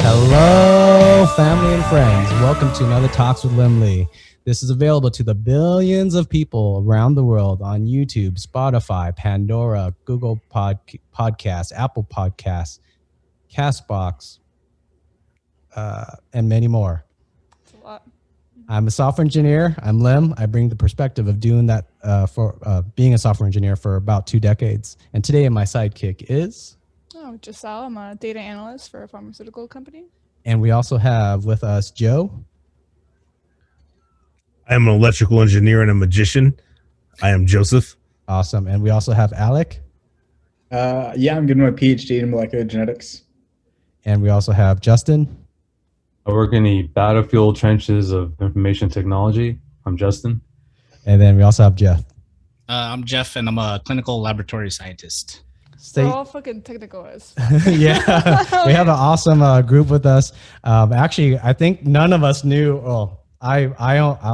Hello, family and friends. Welcome to another Talks with Liem. This is available to the billions of people around the world on YouTube, Spotify, Pandora, Google Podcasts, Apple Podcasts, CastBox, and many more. It's a lot. I'm a software engineer. I'm Liem. I bring the perspective of doing that for being a software engineer for about 2 decades. And today my sidekick is... Oh, Gissel. I'm a data analyst for a pharmaceutical company. And we also have with us Joe. I am an electrical engineer and a magician. I am Joseph. Awesome. And we also have Alec. Yeah, I'm getting my PhD in molecular genetics. And we also have Justin. I work in the battlefield trenches of information technology. I'm Justin. And then we also have Jeff. I'm Jeff, and I'm a clinical laboratory scientist. We're all fucking technical as Yeah, we have an awesome group with us. Actually, I think none of us knew. Well, I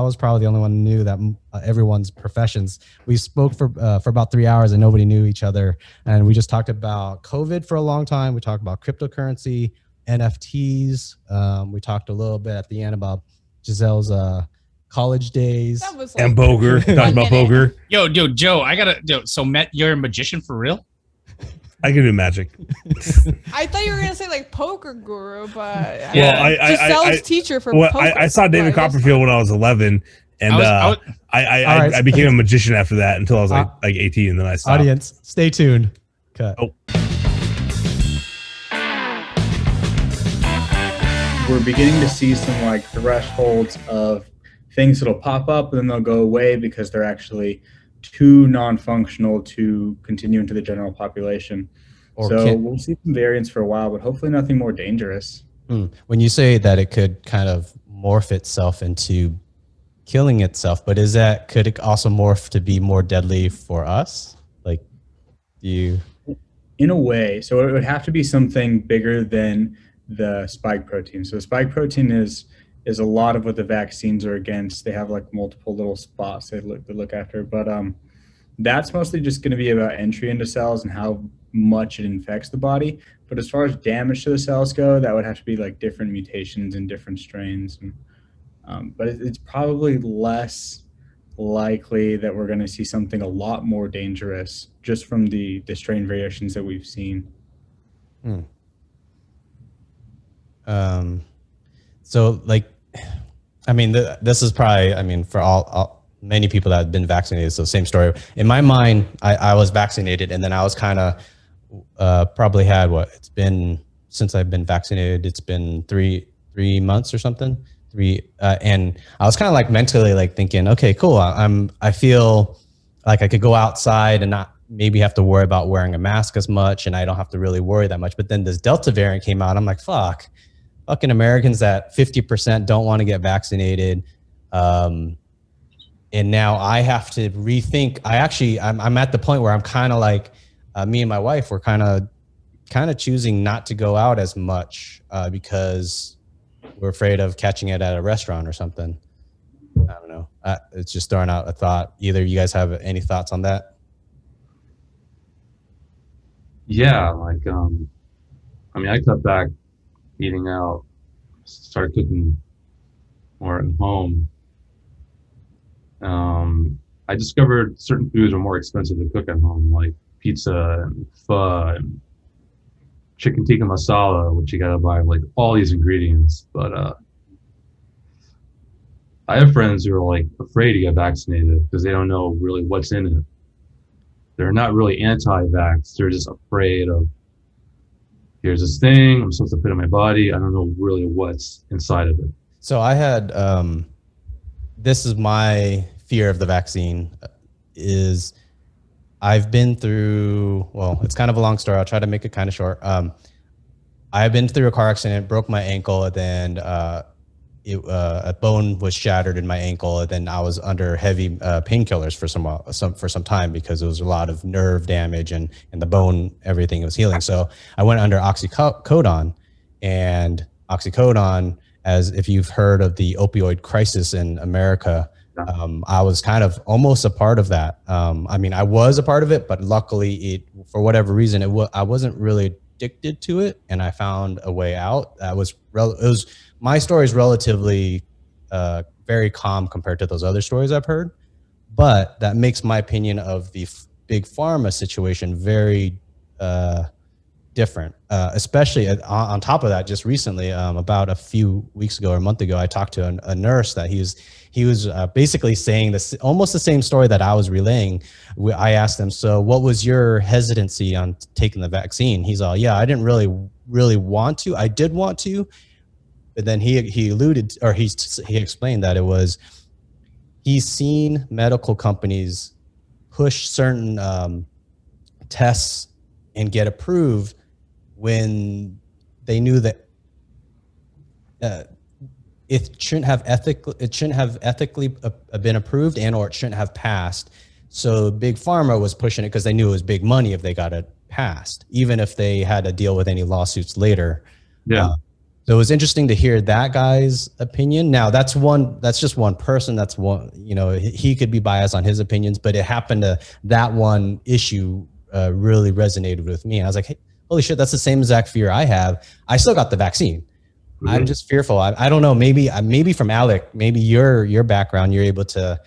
was probably the only one who knew that everyone's professions. We spoke for about 3 hours and nobody knew each other, and we just talked about COVID for a long time. We talked about cryptocurrency, NFTs. We talked a little bit at the end about Giselle's college days. That was like And poker. Talked about poker. Yo, Joe, so Matt, you're a magician for real? I can do magic. I thought you were gonna say like poker guru, but Yeah. Giselle's teacher for well, poker. I saw David Copperfield when I was 11, and I became a magician after that until I was like 18, and then I stopped. Audience, stay tuned. Cut. Oh. We're beginning to see some like thresholds of things that'll pop up and then they'll go away because they're actually too non-functional to continue into the general population. We'll see some variants for a while, but hopefully nothing more dangerous. When you say that it could kind of morph itself into killing itself, but could it also morph to be more deadly for us? Like you... In a way. So it would have to be something bigger than the spike protein. So the spike protein is a lot of what the vaccines are against. They have like multiple little spots they look after, but that's mostly just going to be about entry into cells and how much it infects the body. But as far as damage to the cells go, that would have to be like different mutations and different strains. And, but it's probably less likely that we're going to see something a lot more dangerous just from the strain variations that we've seen. So like, I mean, this is probably, I mean, for many people that have been vaccinated, so same story. In my mind, I was vaccinated, and then I was kind of probably had it's been, since I've been vaccinated, it's been three months or something. And I was kind of like mentally like thinking, okay, cool. I feel like I could go outside and not maybe have to worry about wearing a mask as much, and I don't have to really worry that much. But then this Delta variant came out. I'm like, fucking Americans that 50% don't want to get vaccinated. And now I have to rethink. I'm at the point where I'm kind of like, me and my wife, we're kind of choosing not to go out as much because we're afraid of catching it at a restaurant or something. I don't know. It's just throwing out a thought. Either you guys have any thoughts on that? Yeah, like, I mean, I cut back eating out, started cooking more at home. I discovered certain foods are more expensive to cook at home, like pizza and pho and chicken tikka masala, which you gotta buy like all these ingredients. But I have friends who are like afraid to get vaccinated because they don't know really what's in it. They're not really anti-vax. They're just afraid of, here's this thing I'm supposed to put in my body. I don't know really what's inside of it. So I had, this is my fear of the vaccine is I've been through, well, it's kind of a long story. I'll try to make it kind of short. I've been through a car accident, broke my ankle, and then a bone was shattered in my ankle, and then I was under heavy painkillers for some time because it was a lot of nerve damage and the bone, everything was healing. So I went under oxycodone, and oxycodone, as if you've heard of the opioid crisis in America, I was kind of almost a part of that. I mean, I was a part of it, but luckily, for whatever reason, I wasn't really addicted to it, and I found a way out. My story is relatively very calm compared to those other stories I've heard, but that makes my opinion of the big pharma situation very different, especially on top of that. Just recently, about a few weeks ago or a month ago, I talked to a nurse that he was basically saying this, almost the same story that I was relaying. I asked him, so what was your hesitancy on taking the vaccine? He's all, yeah, I didn't really want to. I did want to, but then he alluded, or he explained that it was, he's seen medical companies push certain tests and get approved when they knew that it shouldn't have ethically been approved, and or it shouldn't have passed. So big pharma was pushing it because they knew it was big money if they got it passed, even if they had to deal with any lawsuits later. Yeah. So it was interesting to hear that guy's opinion. Now that's just one person. That's one, he could be biased on his opinions, but it happened to, that one issue really resonated with me. I was like, hey, holy shit, that's the same exact fear I have. I still got the vaccine. Mm-hmm. I'm just fearful. I don't know. Maybe from Alec, maybe your background, you're able to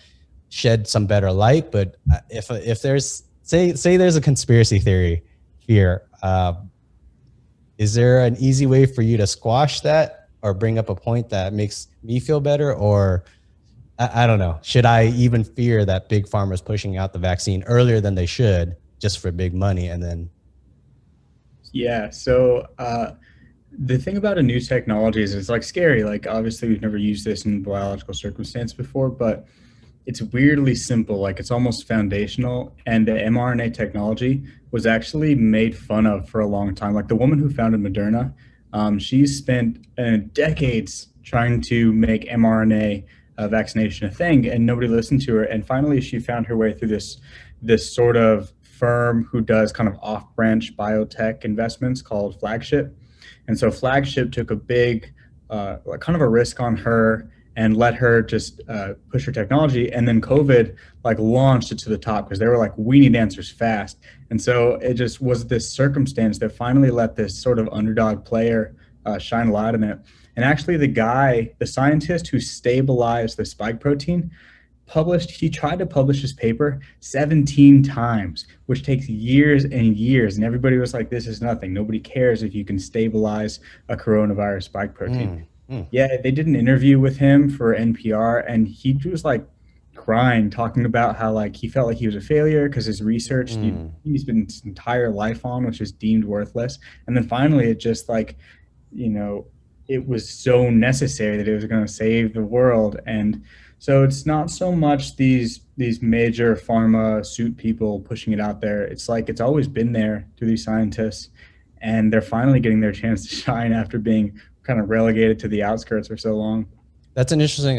shed some better light. But if there's say there's a conspiracy theory fear, is there an easy way for you to squash that or bring up a point that makes me feel better? Or I don't know. Should I even fear that big pharma is pushing out the vaccine earlier than they should just for big money? And then, yeah. So the thing about a new technology is it's like scary. Like obviously we've never used this in biological circumstance before, but it's weirdly simple. Like it's almost foundational. And the mRNA technology was actually made fun of for a long time. Like the woman who founded Moderna, she spent decades trying to make mRNA vaccination a thing, and nobody listened to her. And finally, she found her way through this sort of firm who does kind of off-branch biotech investments called Flagship. And so Flagship took a big, kind of a risk on her and let her just push her technology. And then COVID launched it to the top because they were like, we need answers fast. And so it just was this circumstance that finally let this sort of underdog player shine a light on it. And actually the scientist who stabilized the spike protein, he tried to publish his paper 17 times, which takes years and years. And everybody was like, this is nothing. Nobody cares if you can stabilize a coronavirus spike protein. Yeah, they did an interview with him for NPR, and he was crying, talking about how he felt like he was a failure because his research he's been his entire life on, which is deemed worthless. And then finally it just it was so necessary that it was going to save the world. And so it's not so much these major pharma suit people pushing it out there. It's it's always been there through these scientists, and they're finally getting their chance to shine after being kind of relegated to the outskirts for so long. That's an interesting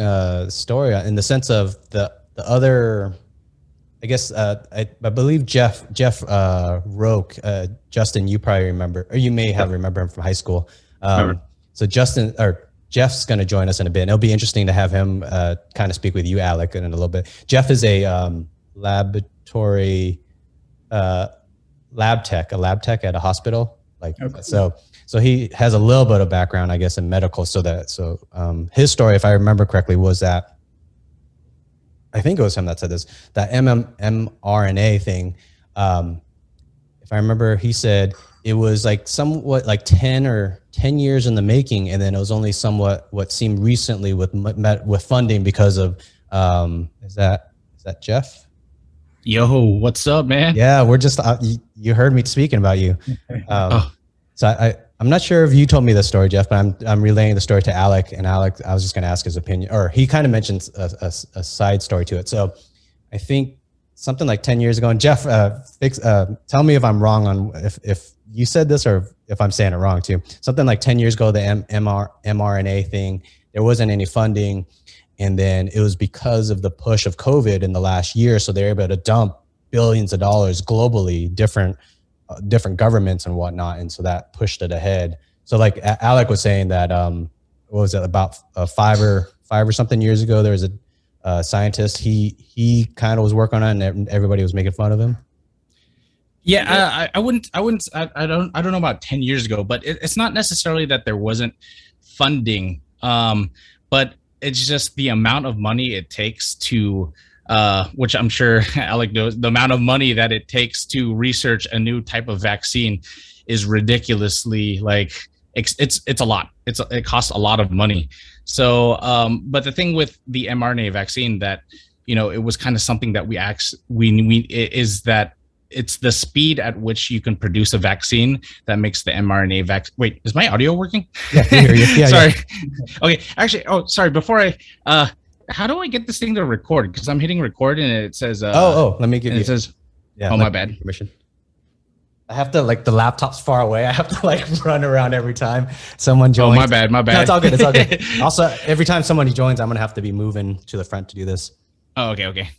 story in the sense of the other, I guess, I believe Jeff Roke, Justin, you probably remember, or you may have remember him from high school. So Jeff's going to join us in a bit. And it'll be interesting to have him kind of speak with you, Alec, in a little bit. Jeff is a laboratory lab tech at a hospital. So he has a little bit of background, I guess, in medical. So his story, if I remember correctly, was that, I think it was him that said this, that mRNA thing. If I remember, he said it was somewhat 10 years in the making, and then it was only somewhat what seemed recently with funding because of is that Jeff? Yo, what's up, man? Yeah, we're just you heard me speaking about you. So I'm not sure if you told me the story, Jeff, but I'm relaying the story to Alec, and Alec, I was just going to ask his opinion, or he kind of mentioned a side story to it. So I think something like 10 years ago, and Jeff, tell me if I'm wrong on if you said this or if I'm saying it wrong too. Something like 10 years ago, the mRNA thing, there wasn't any funding. And then it was because of the push of COVID in the last year. So they're able to dump billions of dollars globally, different governments and whatnot. And so that pushed it ahead. So Alec was saying that, what was it, about 5 or something years ago, there was a scientist, he kind of was working on it and everybody was making fun of him. Yeah, I wouldn't. I don't know about 10 years ago, but it's not necessarily that there wasn't funding, but it's just the amount of money it takes to, which I'm sure Alec knows, the amount of money that it takes to research a new type of vaccine is ridiculously like it's a lot. It costs a lot of money. So, but the thing with the mRNA vaccine that it was kind of something that we is that it's the speed at which you can produce a vaccine that makes the mRNA vaccine. Wait, is my audio working? Yeah, I hear you. Yeah, sorry. Yeah. Okay, actually, sorry. Before how do I get this thing to record? Because I'm hitting record and it says. Let me give you. It says. Yeah. Oh, my bad. Permission. I have to the laptop's far away. I have to run around every time someone joins. Oh, my bad. My bad. No, it's all good. It's all good. Also, every time somebody joins, I'm gonna have to be moving to the front to do this. Oh, okay.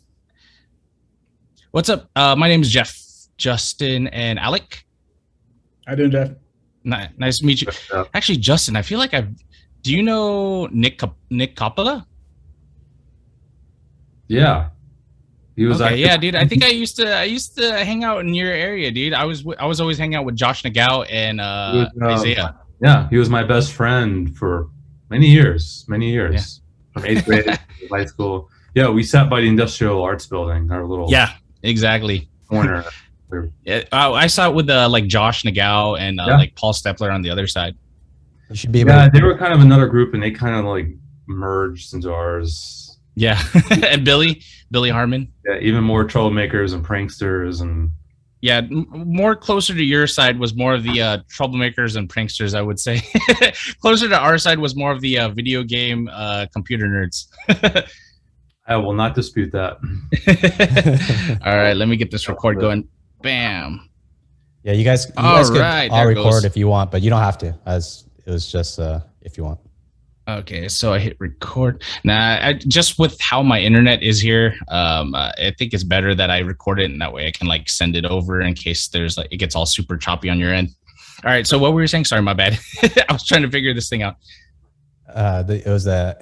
What's up? My name is Jeff, Justin, and Alec. How doing, Jeff? Nice to meet you. Actually, Justin, I feel like do you know Nick Coppola? Yeah. He was okay, yeah, dude. I think I used to hang out in your area, dude. I was always hanging out with Josh Nagao and Isaiah. Yeah, he was my best friend for many years. From 8th grade to high school. Yeah, we sat by the Industrial Arts Building, our little exactly corner. Yeah, I saw it with like Josh Nagao and like Paul Stepler on the other side. You should be able they were kind of another group, and they kind of like merged into ours. Yeah, and Billy Harmon. Yeah, even more troublemakers and pranksters and. Yeah, more closer to your side was more of the troublemakers and pranksters, I would say. Closer to our side was more of the video game computer nerds. I will not dispute that. All right, let me get this record going. Bam. Yeah, you guys could all record if you want, but you don't have to. As it was just if you want. Okay, so I hit record. Now, just with how my internet is here, I think it's better that I record it, and that way I can send it over in case there's it gets all super choppy on your end. All right, so what were you saying? Sorry, my bad. I was trying to figure this thing out. It was the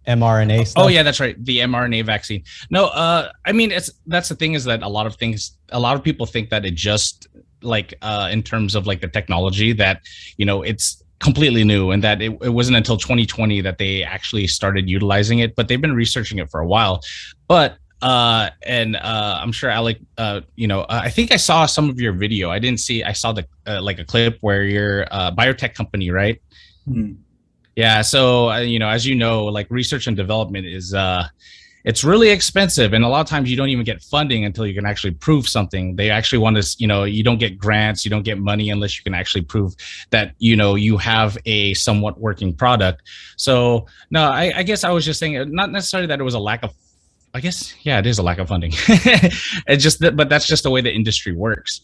mRNA stuff. Oh yeah, that's right. The mRNA vaccine. No, I mean that's the thing is that a lot of people think that it just in terms of the technology that it's completely new and that it wasn't until 2020 that they actually started utilizing it, but they've been researching it for a while. But I'm sure Alec, I think I saw some of your video. I saw the a clip where you're a biotech company, right? Hmm. Yeah. So, as you know, research and development is, it's really expensive. And a lot of times you don't even get funding until you can actually prove something. They actually want to, you don't get grants, you don't get money unless you can actually prove that, you have a somewhat working product. So no, I guess I was just saying not necessarily that it was a lack of, I guess, yeah, it is a lack of funding. It's just that, but that's just the way the industry works.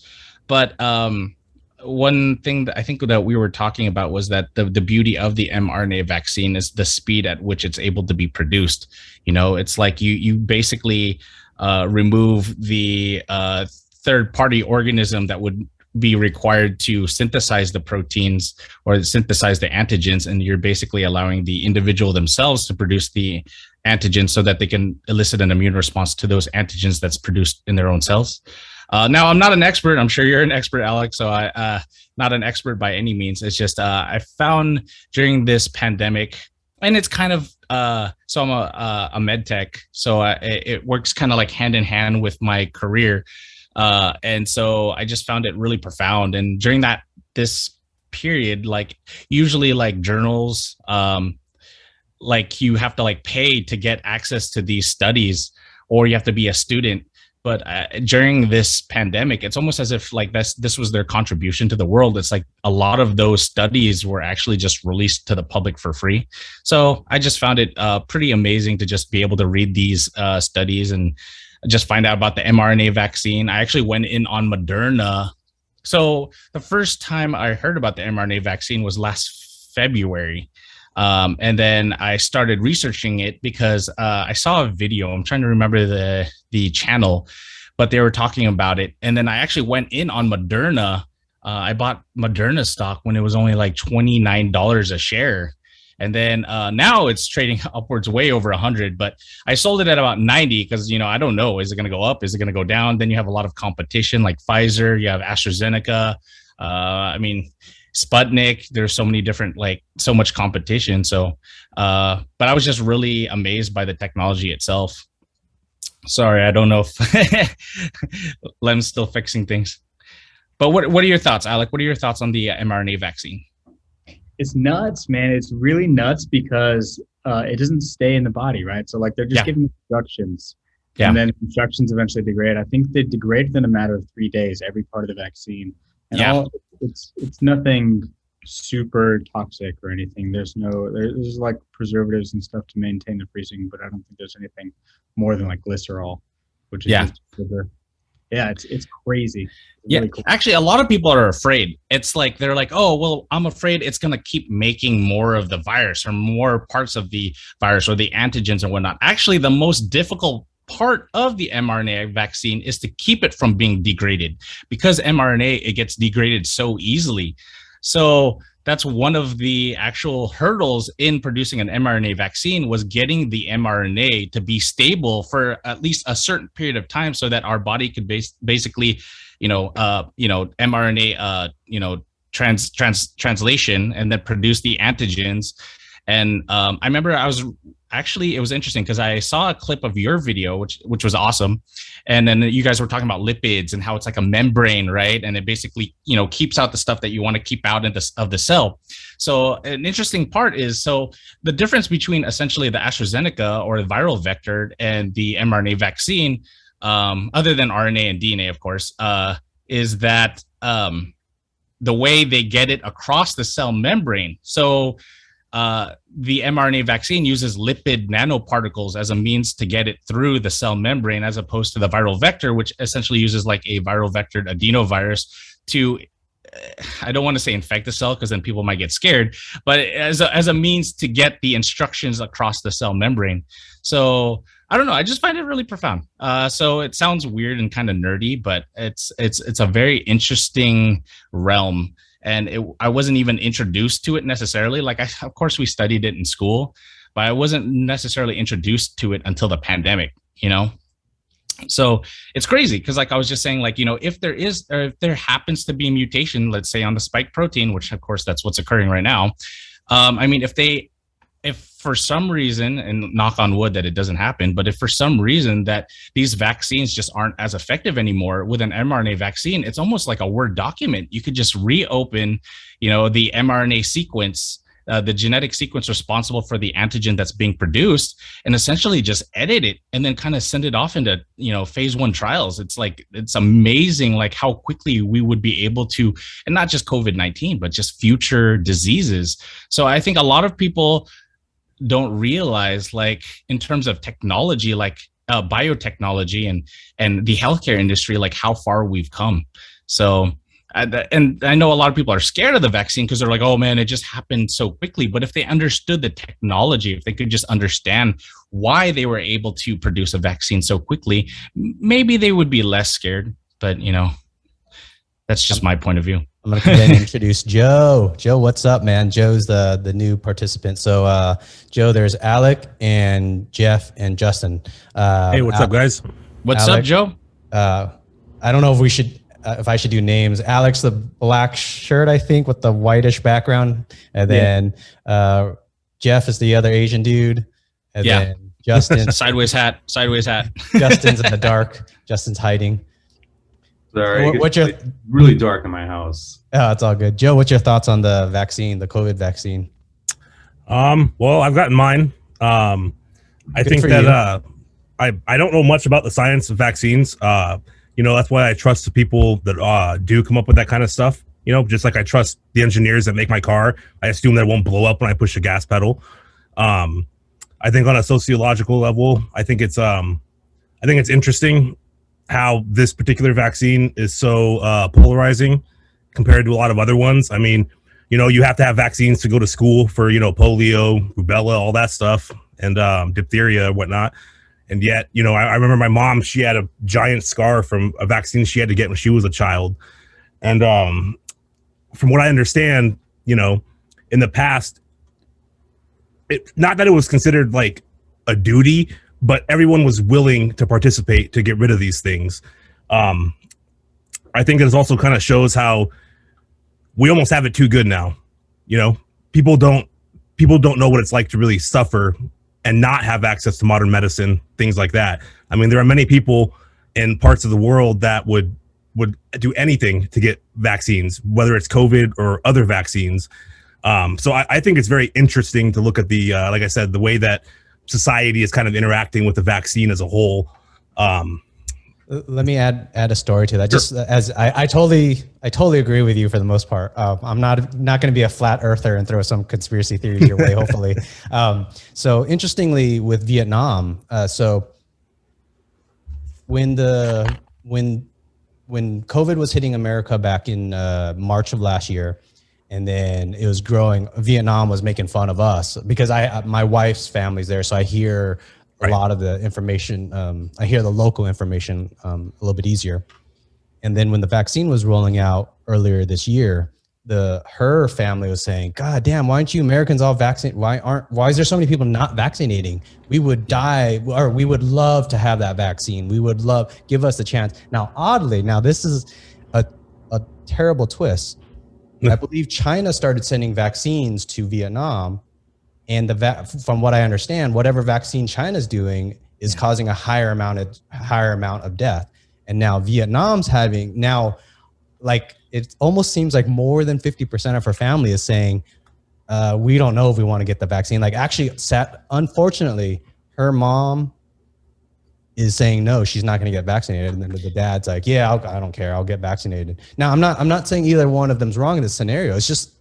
But, one thing that I think that we were talking about was that the beauty of the mRNA vaccine is the speed at which it's able to be produced. It's like you basically remove the third party organism that would be required to synthesize the proteins or synthesize the antigens, and you're basically allowing the individual themselves to produce the antigens so that they can elicit an immune response to those antigens that's produced in their own cells. Now, I'm not an expert. I'm sure you're an expert, Alex. So not an expert by any means. It's just I found during this pandemic, and it's kind of so I'm a med tech, so it works kind of hand in hand with my career, and so I just found it really profound. And during this period, usually journals, you have to pay to get access to these studies, or you have to be a student. But during this pandemic, it's almost as if this was their contribution to the world. It's a lot of those studies were actually just released to the public for free. So I just found it pretty amazing to just be able to read these studies and just find out about the mRNA vaccine. I actually went in on Moderna. So the first time I heard about the mRNA vaccine was last February. And then I started researching it because I saw a video. I'm trying to remember the channel, but they were talking about it. And then I actually went in on Moderna. I bought Moderna stock when it was only $29 a share. And then now it's trading upwards way over 100, but I sold it at about 90 because, I don't know, is it going to go up? Is it going to go down? Then you have a lot of competition like Pfizer, you have AstraZeneca, Sputnik. There's so many different, so much competition. So, but I was just really amazed by the technology itself. Sorry, I don't know if Lem's still fixing things. But what are your thoughts, Alec? What are your thoughts on the mRNA vaccine? It's nuts, man. It's really nuts because it doesn't stay in the body, right? So they're just giving instructions, and then instructions eventually degrade. I think they degrade within a matter of 3 days, every part of the vaccine. And it's nothing super toxic or anything. There's preservatives and stuff to maintain the freezing, but I don't think there's anything more than glycerol, which is just sugar. Yeah, it's crazy. It's really cool. Actually, a lot of people are afraid. It's they're like, oh, well, I'm afraid it's going to keep making more of the virus or more parts of the virus or the antigens and whatnot. Actually, the most difficult part of the mRNA vaccine is to keep it from being degraded, because mRNA, it gets degraded so easily. So that's one of the actual hurdles in producing an mRNA vaccine, was getting the mRNA to be stable for at least a certain period of time, so that our body could basically, mRNA, translation and then produce the antigens. And I remember it was interesting because I saw a clip of your video, which was awesome. And then you guys were talking about lipids and how it's like a membrane, right? And it basically, keeps out the stuff that you want to keep out of the cell. So an interesting part is, the difference between essentially the AstraZeneca or the viral vector and the mRNA vaccine, other than RNA and DNA, of course, is that the way they get it across the cell membrane. So the mRNA vaccine uses lipid nanoparticles as a means to get it through the cell membrane, as opposed to the viral vector, which essentially uses a viral vectored adenovirus to, I don't want to say infect the cell because then people might get scared, but as a means to get the instructions across the cell membrane. So I don't know. I just find it really profound. So it sounds weird and kind of nerdy, but it's a very interesting realm. And I wasn't even introduced to it necessarily. Of course, we studied it in school, but I wasn't necessarily introduced to it until the pandemic, So it's crazy because, I was just saying, if there happens to be a mutation, let's say on the spike protein, which of course that's what's occurring right now. If for some reason, and knock on wood that it doesn't happen, but if for some reason that these vaccines just aren't as effective anymore with an mRNA vaccine, it's almost like a Word document. You could just reopen, the mRNA sequence, the genetic sequence responsible for the antigen that's being produced, and essentially just edit it and then kind of send it off into, phase 1 trials. It's amazing, how quickly we would be able to, and not just COVID-19, but just future diseases. So I think a lot of people don't realize, in terms of technology, biotechnology and the healthcare industry, how far we've come. So, and I know a lot of people are scared of the vaccine because they're like, oh man, it just happened so quickly. But if they understood the technology, if they could just understand why they were able to produce a vaccine so quickly, maybe they would be less scared. But, that's just my point of view. I'm going to come in and introduce Joe. Joe, what's up, man? Joe's the new participant. So, Joe, there's Alec and Jeff and Justin. Hey, what's up, guys? What's up, Joe? I don't know if I should do names. Alec's the black shirt, I think, with the whitish background. And then Jeff is the other Asian dude. And then Justin. Sideways hat. Justin's in the dark. Justin's hiding. Sorry, what's your really dark in my house? Oh, it's all good. Joe, what's your thoughts on the vaccine, the COVID vaccine? Well, I've gotten mine. I think that I don't know much about the science of vaccines. That's why I trust the people that do come up with that kind of stuff. Just like I trust the engineers that make my car. I assume that it won't blow up when I push the gas pedal. I think on a sociological level, I think it's interesting how this particular vaccine is so polarizing compared to a lot of other ones. I mean, you have to have vaccines to go to school for, polio, rubella, all that stuff, and diphtheria and whatnot. And yet, I remember my mom, she had a giant scar from a vaccine she had to get when she was a child. And from what I understand, in the past, not that it was considered like a duty, but everyone was willing to participate to get rid of these things. I think it also kind of shows how we almost have it too good now. You know, people don't know what it's like to really suffer and not have access to modern medicine, things like that. I mean, there are many people in parts of the world that would do anything to get vaccines, whether it's COVID or other vaccines. So I think it's very interesting to look at the, like I said, the way that society is kind of interacting with the vaccine as a whole. Let me add a story to that. Just as I totally agree with you for the most part. I'm not going to be a flat earther and throw some conspiracy theories your way. Hopefully. So interestingly, with Vietnam, so when COVID was hitting America back in March of last year, and then it was growing, Vietnam was making fun of us because my wife's family's there, so I hear a lot of the information. I hear the local information a little bit easier. And then when the vaccine was rolling out earlier this year, her family was saying, "God damn, why aren't you Americans all vaccinated? Why is there so many people not vaccinating? We would die, or we would love to have that vaccine. We would love, give us a chance." Now, oddly, this is a terrible twist. I believe China started sending vaccines to Vietnam, and from what I understand, whatever vaccine China's doing is causing a higher amount of death. And now Vietnam's having like, it almost seems like more than 50% of her family is saying, we don't know if we want to get the vaccine. Like, actually, unfortunately, her mom is saying no, she's not going to get vaccinated, and then the dad's like, "Yeah, I don't care, I'll get vaccinated." Now, I'm not saying either one of them's wrong in this scenario. It's just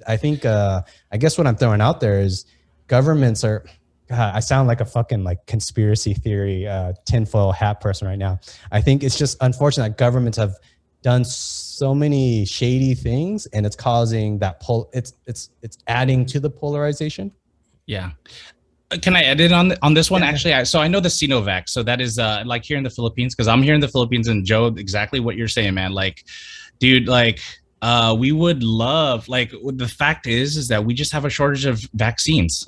I think I guess what I'm throwing out there is governments are. God, I sound like a fucking like conspiracy theory tinfoil hat person right now. I think it's just unfortunate that governments have done so many shady things, and it's causing that it's adding to the polarization. Yeah. Can I edit on this one? Actually, so I know the Sinovac. So that is like here in the Philippines, because I'm here in the Philippines, and Joe, exactly what you're saying, man. Like, dude, like we would love, like, the fact is that we just have a shortage of vaccines.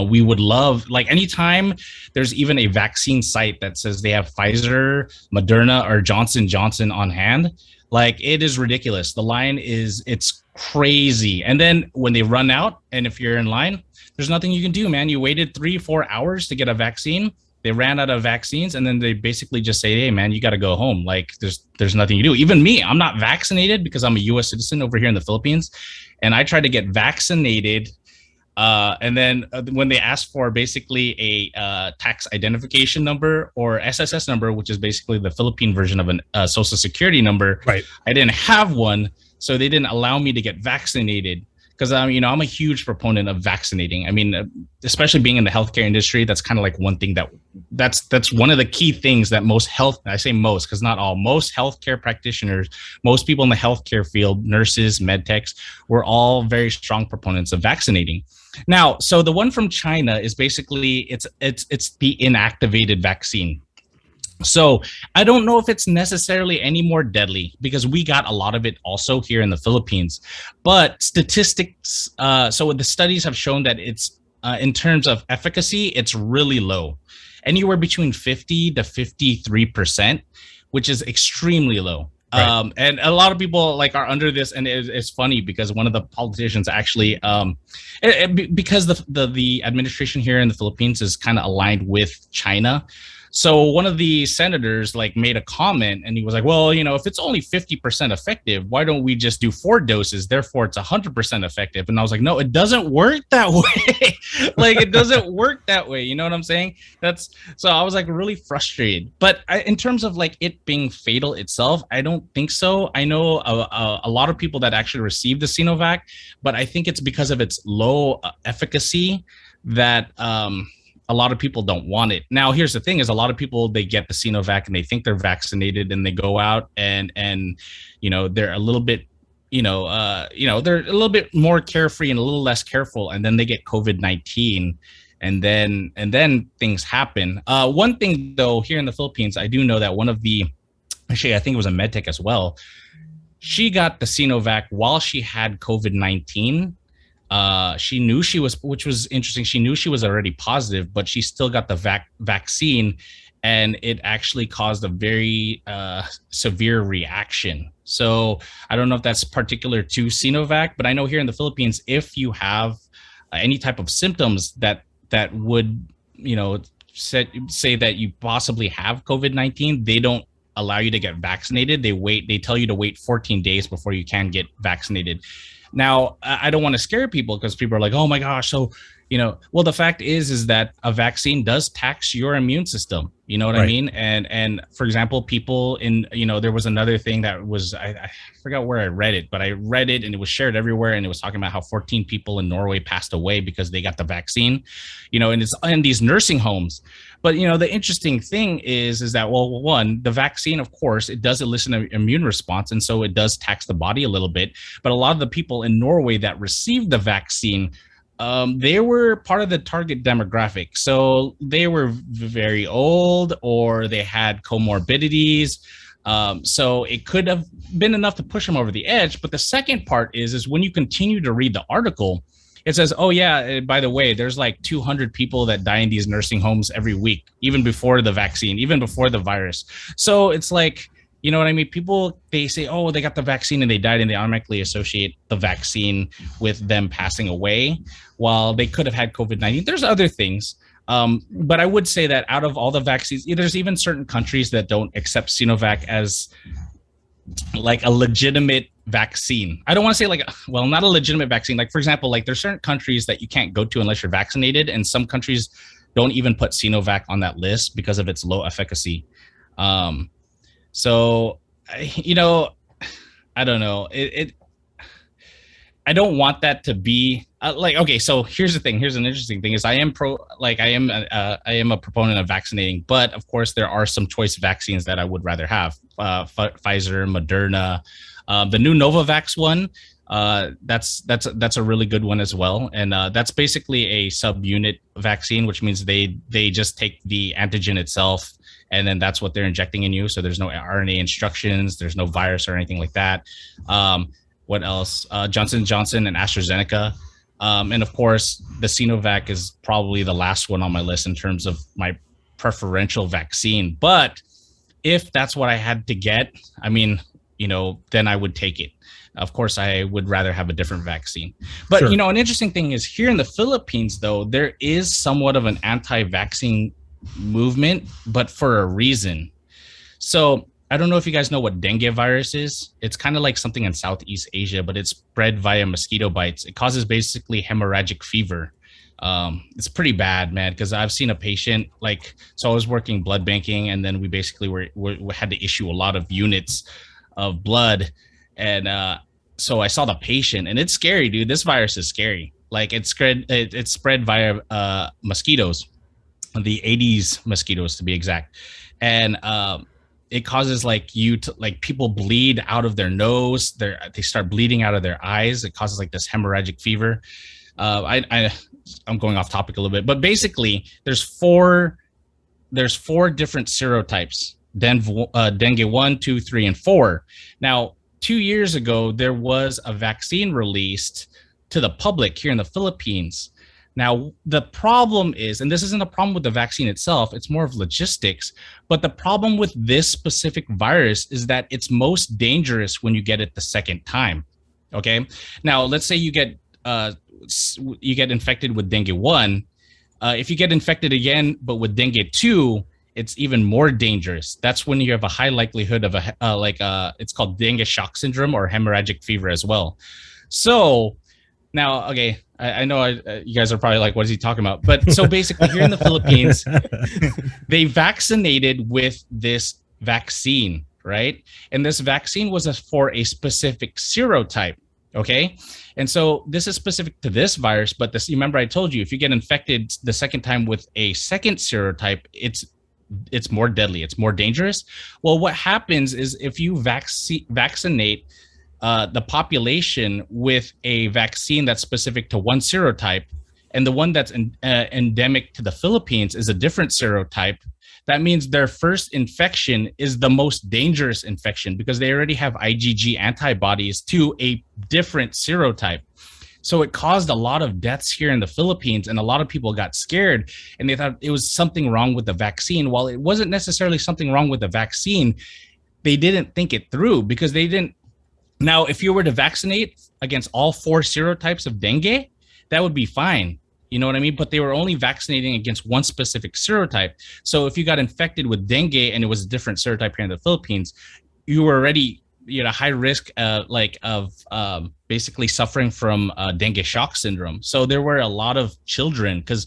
We would love, like, anytime there's even a vaccine site that says they have Pfizer, Moderna, or Johnson & Johnson on hand, like, it is ridiculous. The line it's crazy. And then when they run out, and if you're in line, there's nothing you can do, man. You waited 3-4 hours to get a vaccine. They ran out of vaccines, and then they basically just say, "Hey, man, you got to go home." Like, there's nothing you do. Even me, I'm not vaccinated because I'm a U.S. citizen over here in the Philippines, and I tried to get vaccinated. And then when they asked for basically a tax identification number, or SSS number, which is basically the Philippine version of a social security number, right, I didn't have one, so they didn't allow me to get vaccinated. Because I'm a huge proponent of vaccinating. I mean, especially being in the healthcare industry, that's kind of like one thing that's one of the key things that most because not all, most healthcare practitioners, most people in the healthcare field, nurses, med techs, we're all very strong proponents of vaccinating. Now, so the one from China is basically it's the inactivated vaccine. So I don't know if it's necessarily any more deadly, because we got a lot of it also here in the Philippines. But statistics, so the studies have shown that it's in terms of efficacy, it's really low, anywhere between 50 to 53%, which is extremely low. Right. And a lot of people like are under this, and it's funny because one of the politicians actually, because the administration here in the Philippines is kind of aligned with China. So one of the senators like made a comment, and he was like, "Well, if it's only 50% effective, why don't we just do 4 doses? Therefore, it's 100% effective." And I was like, "No, it doesn't work that way." Like, it doesn't work that way. You know what I'm saying? So I was like really frustrated. But in terms of like it being fatal itself, I don't think so. I know a lot of people that actually received the Sinovac, but I think it's because of its low efficacy that a lot of people don't want it. Now, here's the thing: is a lot of people, they get the Sinovac and they think they're vaccinated, and they go out and they're a little bit they're a little bit more carefree and a little less careful, and then they get COVID-19, and then things happen. One thing though, here in the Philippines, I do know that one of the, actually I think it was a medtech as well, she got the Sinovac while she had COVID-19. She knew she was, which was interesting. She knew she was already positive, but she still got the vaccine, and it actually caused a very severe reaction. So I don't know if that's particular to Sinovac, but I know here in the Philippines, if you have any type of symptoms that would, say that you possibly have COVID-19, they don't allow you to get vaccinated. They tell you to wait 14 days before you can get vaccinated. Now, I don't want to scare people because people are like, oh my gosh, so, well, the fact is that a vaccine does tax your immune system. You know what I mean? And for example, people there was another thing that was, I forgot where I read it, but I read it and it was shared everywhere. And it was talking about how 14 people in Norway passed away because they got the vaccine, and it's in these nursing homes. But, the interesting thing is that, well, one, the vaccine, of course, it does elicit an immune response. And so it does tax the body a little bit. But a lot of the people in Norway that received the vaccine, they were part of the target demographic. So they were very old or they had comorbidities. So it could have been enough to push them over the edge. But the second part is when you continue to read the article, it says, oh, yeah, by the way, there's like 200 people that die in these nursing homes every week, even before the vaccine, even before the virus. So it's like, you know what I mean? People, they say, oh, they got the vaccine and they died, and they automatically associate the vaccine with them passing away, while they could have had COVID-19. There's other things. But I would say that out of all the vaccines, there's even certain countries that don't accept Sinovac as like a legitimate vaccine. I don't want to say not a legitimate vaccine. Like, for example, there's certain countries that you can't go to unless you're vaccinated. And some countries don't even put Sinovac on that list because of its low efficacy. So, I don't know. I don't want that to be okay. So here's the thing. Here's an interesting thing is I am a proponent of vaccinating, but of course there are some choice vaccines that I would rather have. Pfizer, Moderna, the new Novavax one. That's a really good one as well. And that's basically a subunit vaccine, which means they just take the antigen itself, and then that's what they're injecting in you. So there's no RNA instructions, there's no virus or anything like that. What else? Johnson & Johnson and AstraZeneca. And of course, the Sinovac is probably the last one on my list in terms of my preferential vaccine. But if that's what I had to get, then I would take it. Of course, I would rather have a different vaccine. But, Sure. An interesting thing is here in the Philippines, though, there is somewhat of an anti-vaccine movement, but for a reason. So I don't know if you guys know what dengue virus is. It's kind of like something in Southeast Asia, but it's spread via mosquito bites. It causes basically hemorrhagic fever. It's pretty bad, man, because I've seen a patient, so I was working blood banking, and then we basically we had to issue a lot of units of blood. And so I saw the patient, and it's scary, dude. This virus is scary. It's spread via mosquitoes, the Aedes mosquitoes to be exact. And it causes people bleed out of their nose. They start bleeding out of their eyes. It causes this hemorrhagic fever. I'm going off topic a little bit, but basically there's four different serotypes: dengue 1, 2, 3, and 4. Now, 2 years ago, there was a vaccine released to the public here in the Philippines. Now, the problem is, and this isn't a problem with the vaccine itself, it's more of logistics, but the problem with this specific virus is that it's most dangerous when you get it the second time. Okay. Now, let's say you get infected with dengue 1. If you get infected again, but with dengue 2, it's even more dangerous. That's when you have a high likelihood of it's called dengue shock syndrome or hemorrhagic fever as well. So now, okay, I know you guys are probably like, what is he talking about? But so basically here in the Philippines, they vaccinated with this vaccine, right? And this vaccine was for a specific serotype, okay? And so this is specific to this virus, but remember I told you, if you get infected the second time with a second serotype, it's more deadly, it's more dangerous. Well, what happens is if you vaccinate the population with a vaccine that's specific to one serotype, and the one that's endemic to the Philippines is a different serotype, that means their first infection is the most dangerous infection because they already have IgG antibodies to a different serotype. So it caused a lot of deaths here in the Philippines, and a lot of people got scared and they thought it was something wrong with the vaccine. While it wasn't necessarily something wrong with the vaccine, they didn't think it through because they didn't. Now, if you were to vaccinate against all 4 serotypes of dengue, that would be fine. You know what I mean? But they were only vaccinating against one specific serotype. So if you got infected with dengue and it was a different serotype here in the Philippines, you were already high risk of basically suffering from dengue shock syndrome. So there were a lot of children, because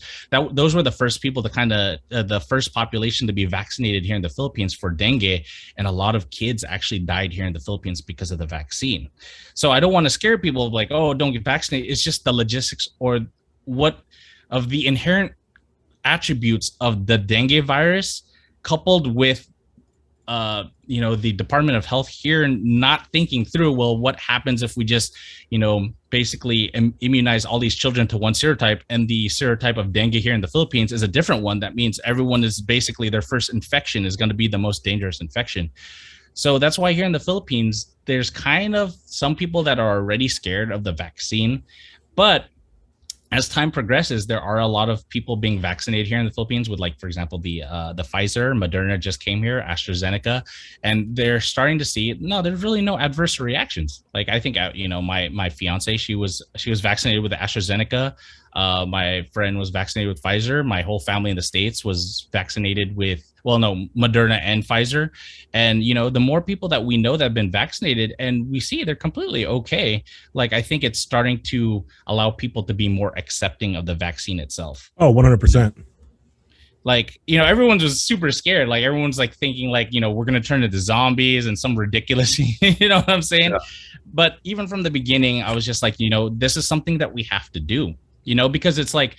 those were the first people to kind of the first population to be vaccinated here in the Philippines for dengue, and a lot of kids actually died here in the Philippines because of the vaccine. So I don't want to scare people like, oh, don't get vaccinated. It's just the logistics or what of the inherent attributes of the dengue virus, coupled with the Department of Health here not thinking through, well, what happens if we just, basically immunize all these children to one serotype, and the serotype of dengue here in the Philippines is a different one. That means everyone is basically, their first infection is going to be the most dangerous infection. So that's why here in the Philippines, there's kind of some people that are already scared of the vaccine. But as time progresses, there are a lot of people being vaccinated here in the Philippines with, like, for example, the Pfizer, Moderna just came here, AstraZeneca, and they're starting to see, no, there's really no adverse reactions. Like, I think, my fiance, she was vaccinated with the AstraZeneca. My friend was vaccinated with Pfizer. My whole family in the States was vaccinated with, Moderna and Pfizer. And, the more people that we know that have been vaccinated and we see they're completely okay, like, I think it's starting to allow people to be more accepting of the vaccine itself. Oh, 100%. Like, everyone's just super scared. Like, everyone's like thinking like, we're going to turn into zombies and some ridiculous, you know what I'm saying? Yeah. But even from the beginning, I was just like, this is something that we have to do, because it's like,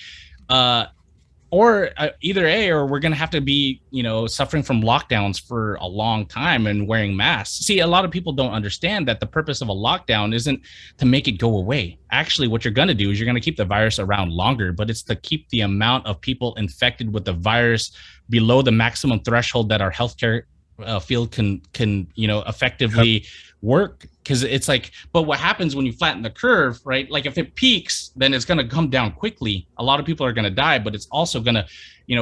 either A, or we're going to have to be, suffering from lockdowns for a long time and wearing masks. See, a lot of people don't understand that the purpose of a lockdown isn't to make it go away. Actually, what you're going to do is you're going to keep the virus around longer, but it's to keep the amount of people infected with the virus below the maximum threshold that our healthcare field can effectively work. Because it's like, but what happens when you flatten the curve, right? Like, if it peaks, then it's going to come down quickly. A lot of people are going to die, but it's also going to,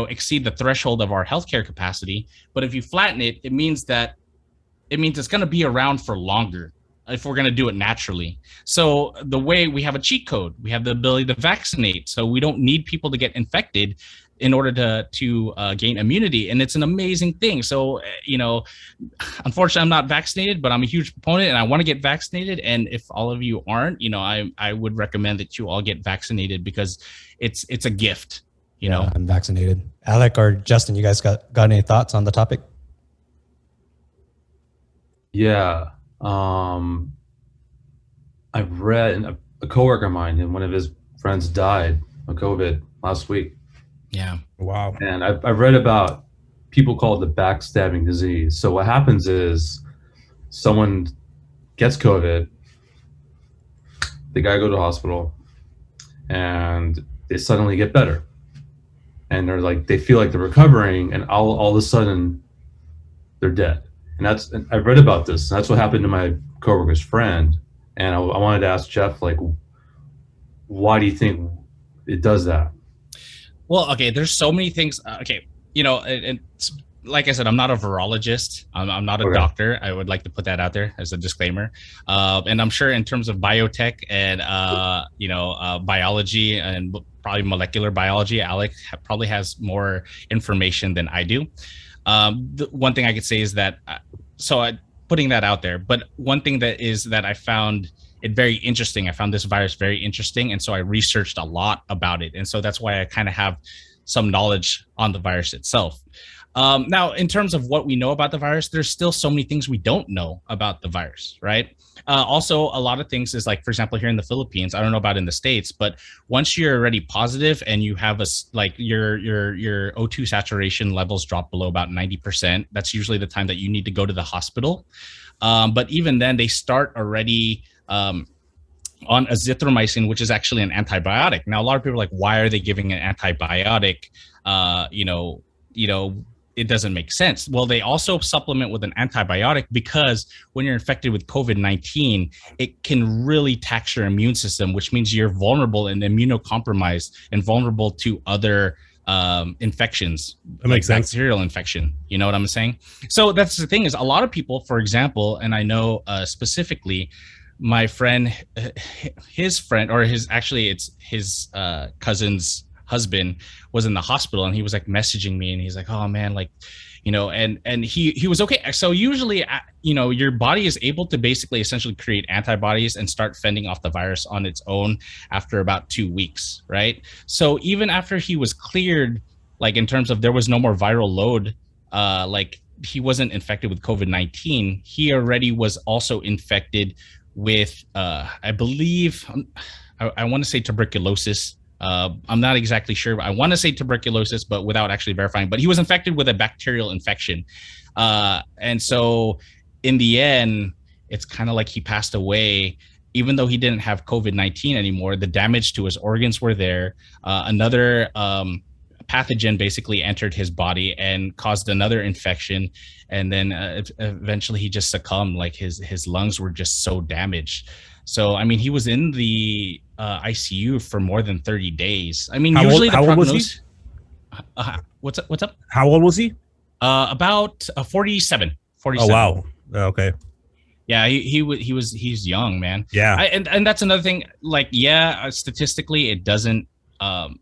exceed the threshold of our healthcare capacity. But if you flatten it, it means it's going to be around for longer if we're going to do it naturally. So the way we have a cheat code, we have the ability to vaccinate. So we don't need people to get infected in order to gain immunity. And it's an amazing thing. So, unfortunately, I'm not vaccinated, but I'm a huge proponent and I want to get vaccinated. And if all of you aren't, I would recommend that you all get vaccinated, because it's a gift, know. I'm vaccinated. Alec or Justin, you guys got any thoughts on the topic? Yeah. I've read a coworker of mine, and one of his friends died of COVID last week. Yeah. Wow. And I've read about people call it the backstabbing disease. So what happens is someone gets COVID, they gotta go to the hospital, and they suddenly get better. And they feel like they're recovering, and all of a sudden they're dead. And I've read about this. And that's what happened to my coworker's friend. And I wanted to ask Jeff, like, why do you think it does that? Well, okay, there's so many things. It's, like I said, I'm not a virologist. I'm not a doctor. I would like to put that out there as a disclaimer. And I'm sure in terms of biotech and, biology and probably molecular biology, Alec probably has more information than I do. The one thing I could say is that, putting that out there, but one thing that I found it very interesting. I found this virus very interesting. And so I researched a lot about it. And so that's why I kind of have some knowledge on the virus itself. Now, in terms of what we know about the virus, there's still so many things we don't know about the virus, right? Also, a lot of things is like, for example, here in the Philippines, I don't know about in the States, but once you're already positive and you have your O2 saturation levels drop below about 90%, that's usually the time that you need to go to the hospital. But even then, they start already on azithromycin, which is actually an antibiotic. Now, a lot of people are like, why are they giving an antibiotic? it doesn't make sense. Well, they also supplement with an antibiotic because when you're infected with COVID-19, it can really tax your immune system, which means you're vulnerable and immunocompromised and vulnerable to other infections. That makes sense. Bacterial infection. You know what I'm saying? So that's the thing is a lot of people, for example, and I know specifically my friend, his friend, or it's his cousin's husband was in the hospital, and he was like messaging me, and he's like, oh man, like, you know, and he was okay. So usually, you know, your body is able to basically essentially create antibodies and start fending off the virus on its own after about 2 weeks, right? So even after he was cleared, like in terms of there was no more viral load, like he wasn't infected with COVID-19, he already was also infected with I believe I want to say tuberculosis. I'm not exactly sure, but I want to say tuberculosis, but without actually verifying. But he was infected with a bacterial infection. And so in the end, it's kind of like he passed away, even though he didn't have COVID-19 anymore. The damage to his organs were there. Another pathogen basically entered his body and caused another infection. And then eventually he just succumbed. Like his lungs were just so damaged. So, I mean, he was in the ICU for more than 30 days. I mean, usually the prognosis. What's up? How old was he? About 47. Oh, wow. Okay. Yeah, he's young, man. Yeah. And that's another thing. Like, yeah, statistically, it doesn't.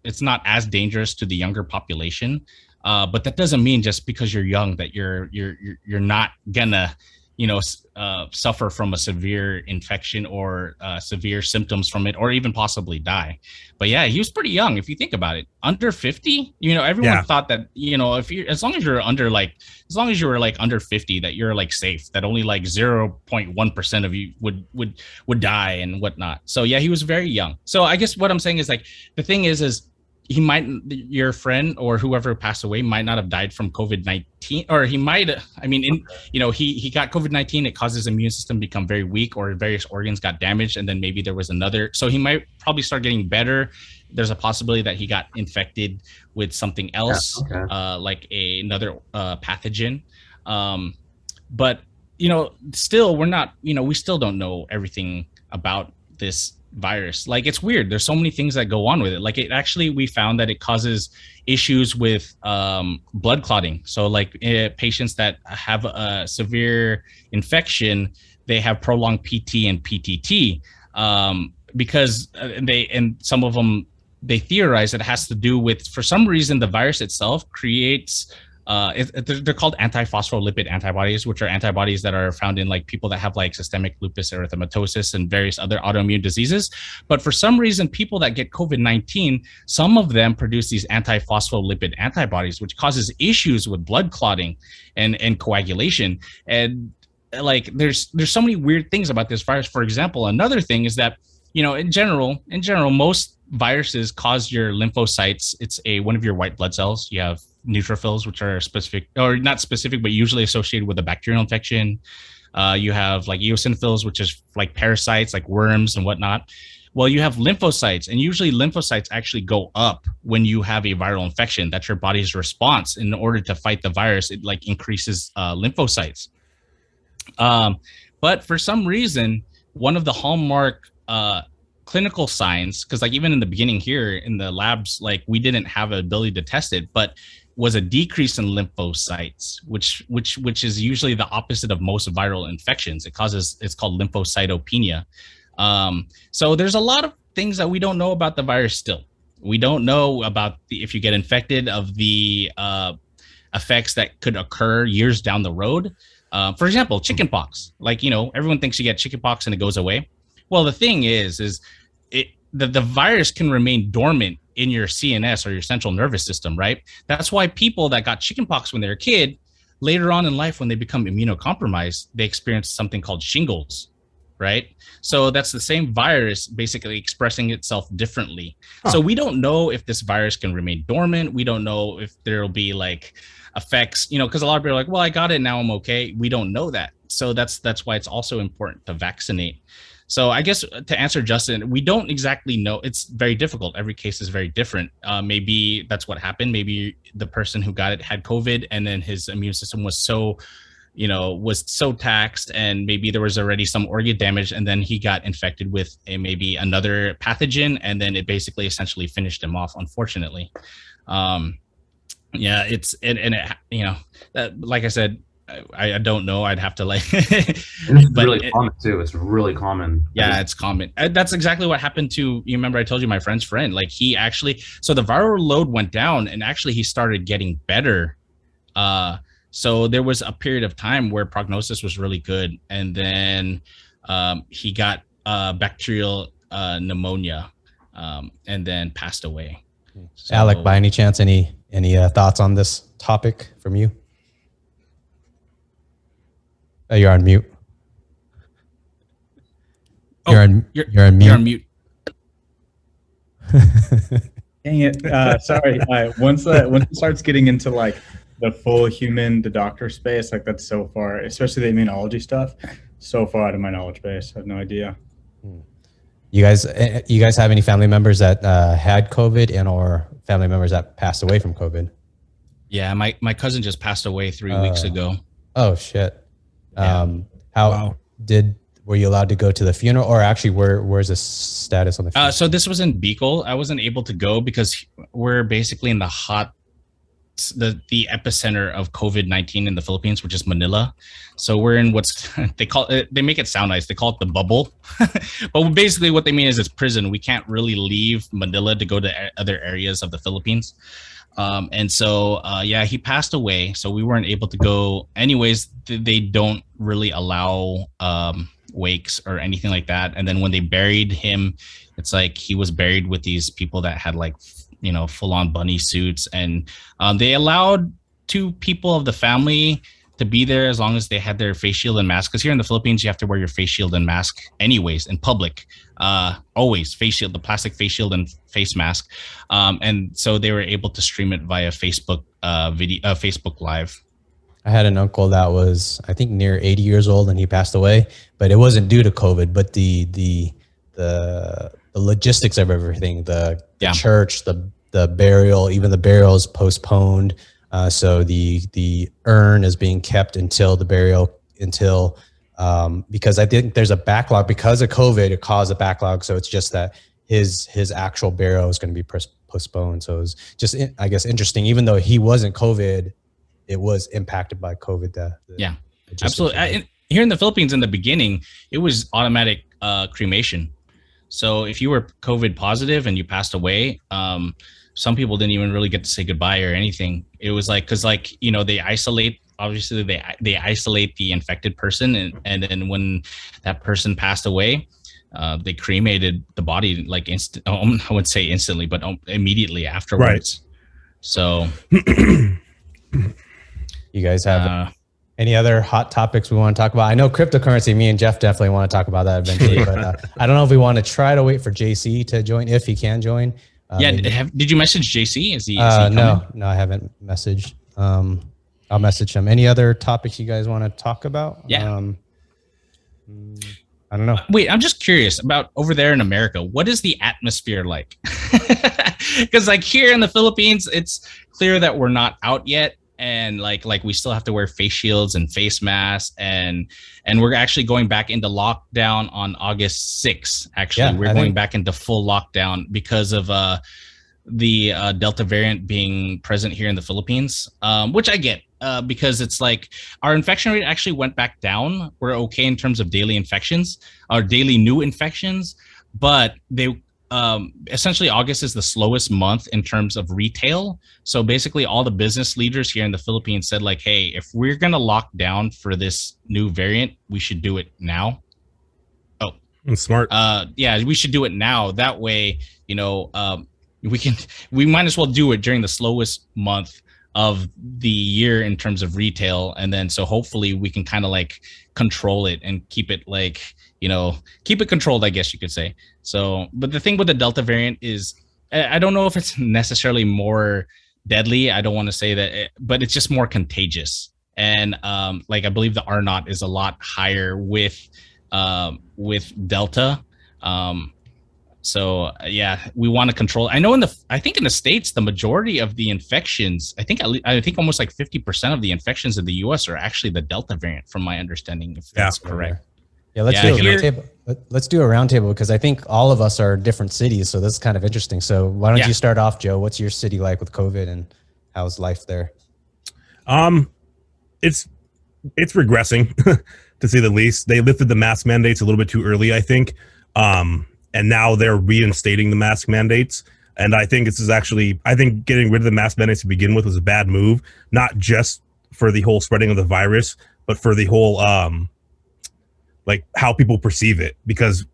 It's not as dangerous to the younger population. But that doesn't mean just because you're young that you're not gonna, you know, suffer from a severe infection or severe symptoms from it, or even possibly die. But yeah, he was pretty young if you think about it. Under 50, you know, everyone thought that, you know, as long as you were like under 50, that you're like safe, that only like 0.1% of you would die and whatnot. So yeah, he was very young. So I guess what I'm saying is, like, the thing is your friend or whoever passed away might not have died from COVID-19, or he might, I mean, he got COVID-19, it caused his immune system to become very weak, or various organs got damaged. And then maybe there was so he might probably start getting better. There's a possibility that he got infected with something else, like another pathogen. But, you know, still, we still don't know everything about this virus. Like, it's weird. There's so many things that go on with it. Like, we found that it causes issues with blood clotting. So like patients that have a severe infection, they have prolonged PT and PTT because some of them, they theorize it has to do with, for some reason, the virus itself creates they're called antiphospholipid antibodies, which are antibodies that are found in like people that have like systemic lupus erythematosus and various other autoimmune diseases. But for some reason, people that get COVID-19, some of them produce these antiphospholipid antibodies, which causes issues with blood clotting and coagulation. And like, there's so many weird things about this virus. For example, another thing is that, you know, in general, most viruses cause your lymphocytes. It's one of your white blood cells. You have neutrophils, which are specific, or not specific, but usually associated with a bacterial infection. You have like eosinophils, which is like parasites, like worms and whatnot. Well, you have lymphocytes, and usually lymphocytes actually go up when you have a viral infection. That's your body's response in order to fight the virus. It like increases lymphocytes. But for some reason, one of the hallmark clinical signs, because like even in the beginning here in the labs, like we didn't have an ability to test it, but was a decrease in lymphocytes, which is usually the opposite of most viral infections. It's called lymphocytopenia. So there's a lot of things that we don't know about the virus still. We don't know about if you get infected, of the effects that could occur years down the road. For example, chickenpox. Like, you know, everyone thinks you get chickenpox and it goes away. Well, the thing is the virus can remain dormant in your CNS or your central nervous system, right? That's why people that got chickenpox when they're a kid, later on in life, when they become immunocompromised, they experience something called shingles, right? So that's the same virus basically expressing itself differently. Huh. So we don't know if this virus can remain dormant. We don't know if there'll be like effects, you know, because a lot of people are like, well, I got it, now I'm okay. We don't know that. So that's why it's also important to vaccinate. So I guess to answer Justin, we don't exactly know. It's very difficult. Every case is very different. Maybe that's what happened. Maybe the person who got it had COVID, and then his immune system was so taxed, and maybe there was already some organ damage, and then he got infected with maybe another pathogen, and then it basically essentially finished him off, unfortunately. Yeah, like I said, I don't know. I'd have to like. It's really common too. It's really common. Yeah, it's common. That's exactly what happened to. You remember I told you my friend's friend. Like he actually, so the viral load went down, and actually he started getting better. So there was a period of time where prognosis was really good, and then he got bacterial pneumonia, and then passed away. So, Alec, by any chance, any thoughts on this topic from you? Oh, you're on mute. You're on mute. You're on mute. Dang it. Sorry. Once it starts getting into like the full human to doctor space, like that's so far, especially the immunology stuff, so far out of my knowledge base. I have no idea. You guys have any family members that had COVID and or family members that passed away from COVID? Yeah, my cousin just passed away 3 weeks ago. Oh shit. Yeah. Were you allowed to go to the funeral, or actually where's the status on the funeral? So this was in Bicol. I wasn't able to go because we're basically in the epicenter of COVID-19 in the Philippines, which is Manila. So we're in what's they make it sound nice. They call it the bubble. But basically what they mean is it's prison. We can't really leave Manila to go to other areas of the Philippines. And so, yeah, he passed away. So we weren't able to go anyways. They don't really allow wakes or anything like that. And then when they buried him, it's like he was buried with these people that had like, full on bunny suits. And they allowed 2 people of the family to be there as long as they had their face shield and mask. Because here in the Philippines, you have to wear your face shield and mask anyways in public. Always face shield, the plastic face shield and face mask. And so they were able to stream it via Facebook Facebook Live. I had an uncle that was, I think, near 80 years old, and he passed away. But it wasn't due to COVID, but the logistics of everything, the church, the burial, even the burial is postponed. So the urn is being kept until the burial, because I think there's a backlog because of COVID. It caused a backlog. So it's just that his actual burial is going to be postponed. So it was just, I guess, interesting. Even though he wasn't COVID, it was impacted by COVID. Yeah, absolutely. Here in the Philippines, in the beginning, it was automatic cremation. So if you were COVID positive and you passed away, some people didn't even really get to say goodbye or anything. It was like, because they isolate, obviously they isolate the infected person, and then when that person passed away, they cremated the body like I wouldn't say instantly, but immediately afterwards. Right. So you guys have any other hot topics we want to talk about? I know cryptocurrency, me and Jeff definitely want to talk about that eventually, but I don't know if we want to try to wait for JC to join, if he can join. Did you message JC? Is he coming? No, I haven't messaged. I'll message him. Any other topics you guys want to talk about? Yeah. I don't know. Wait, I'm just curious about over there in America. What is the atmosphere like? Because like here in the Philippines, it's clear that we're not out yet. And like we still have to wear face shields and face masks, and we're actually going back into lockdown on August 6th. Actually, we're going back into full lockdown because of the Delta variant being present here in the Philippines, which I get because it's like our infection rate actually went back down. We're okay in terms of daily infections, our daily new infections, but they essentially August is the slowest month in terms of retail. So basically all the business leaders here in the Philippines said like, hey, if we're going to lock down for this new variant, we should do it now. Oh, that's smart. Yeah, we should do it now. That way, we might as well do it during the slowest month of the year in terms of retail. And then, so hopefully we can kind of like control it and keep it like, keep it controlled, I guess you could say. So, but the thing with the Delta variant is, I don't know if it's necessarily more deadly. I don't want to say that, but it's just more contagious. And like, I believe the R naught is a lot higher with with Delta. So yeah, we want to control. I know I think in the States, the majority of the infections, I think almost like 50% of the infections in the US are actually the Delta variant, from my understanding, if that's correct. Yeah, let's do a roundtable. Let's do a roundtable, because I think all of us are different cities, so this is kind of interesting. So why don't you start off, Joe? What's your city like with COVID, and how's life there? It's regressing to say the least. They lifted the mask mandates a little bit too early, I think. And now they're reinstating the mask mandates. And I think I think getting rid of the mask mandates to begin with was a bad move, not just for the whole spreading of the virus, but for the whole, like how people perceive it, because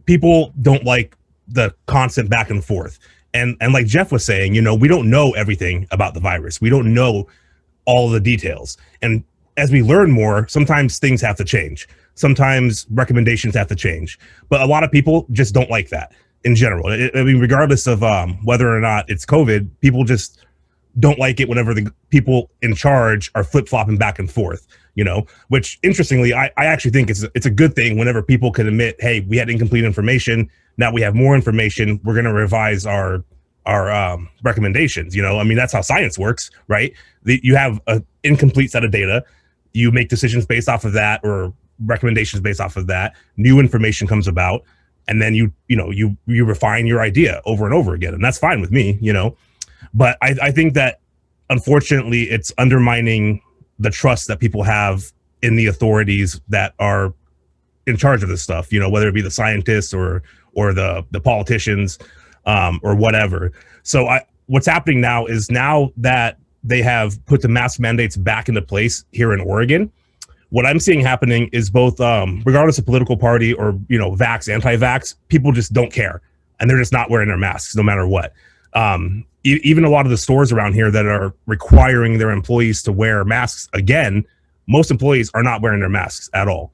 people don't like the constant back and forth. And like Jeff was saying, we don't know everything about the virus. We don't know all of the details. And as we learn more, sometimes things have to change. Sometimes recommendations have to change, but a lot of people just don't like that in general. I mean, regardless of whether or not it's COVID, people just don't like it whenever the people in charge are flip-flopping back and forth, which interestingly, I actually think it's a good thing whenever people can admit, hey, we had incomplete information. Now we have more information. We're going to revise our recommendations. I mean, that's how science works, right? You have an incomplete set of data. You make decisions based off of that, or recommendations based off of that. New information comes about, and then you refine your idea over and over again, and that's fine with me, but I think that unfortunately it's undermining the trust that people have in the authorities that are in charge of this stuff, whether it be the scientists or the politicians, or whatever. So what's happening now is, now that they have put the mask mandates back into place here in Oregon, what I'm seeing happening is both, regardless of political party or, vax, anti-vax, people just don't care. And they're just not wearing their masks no matter what. Even a lot of the stores around here that are requiring their employees to wear masks again, most employees are not wearing their masks at all.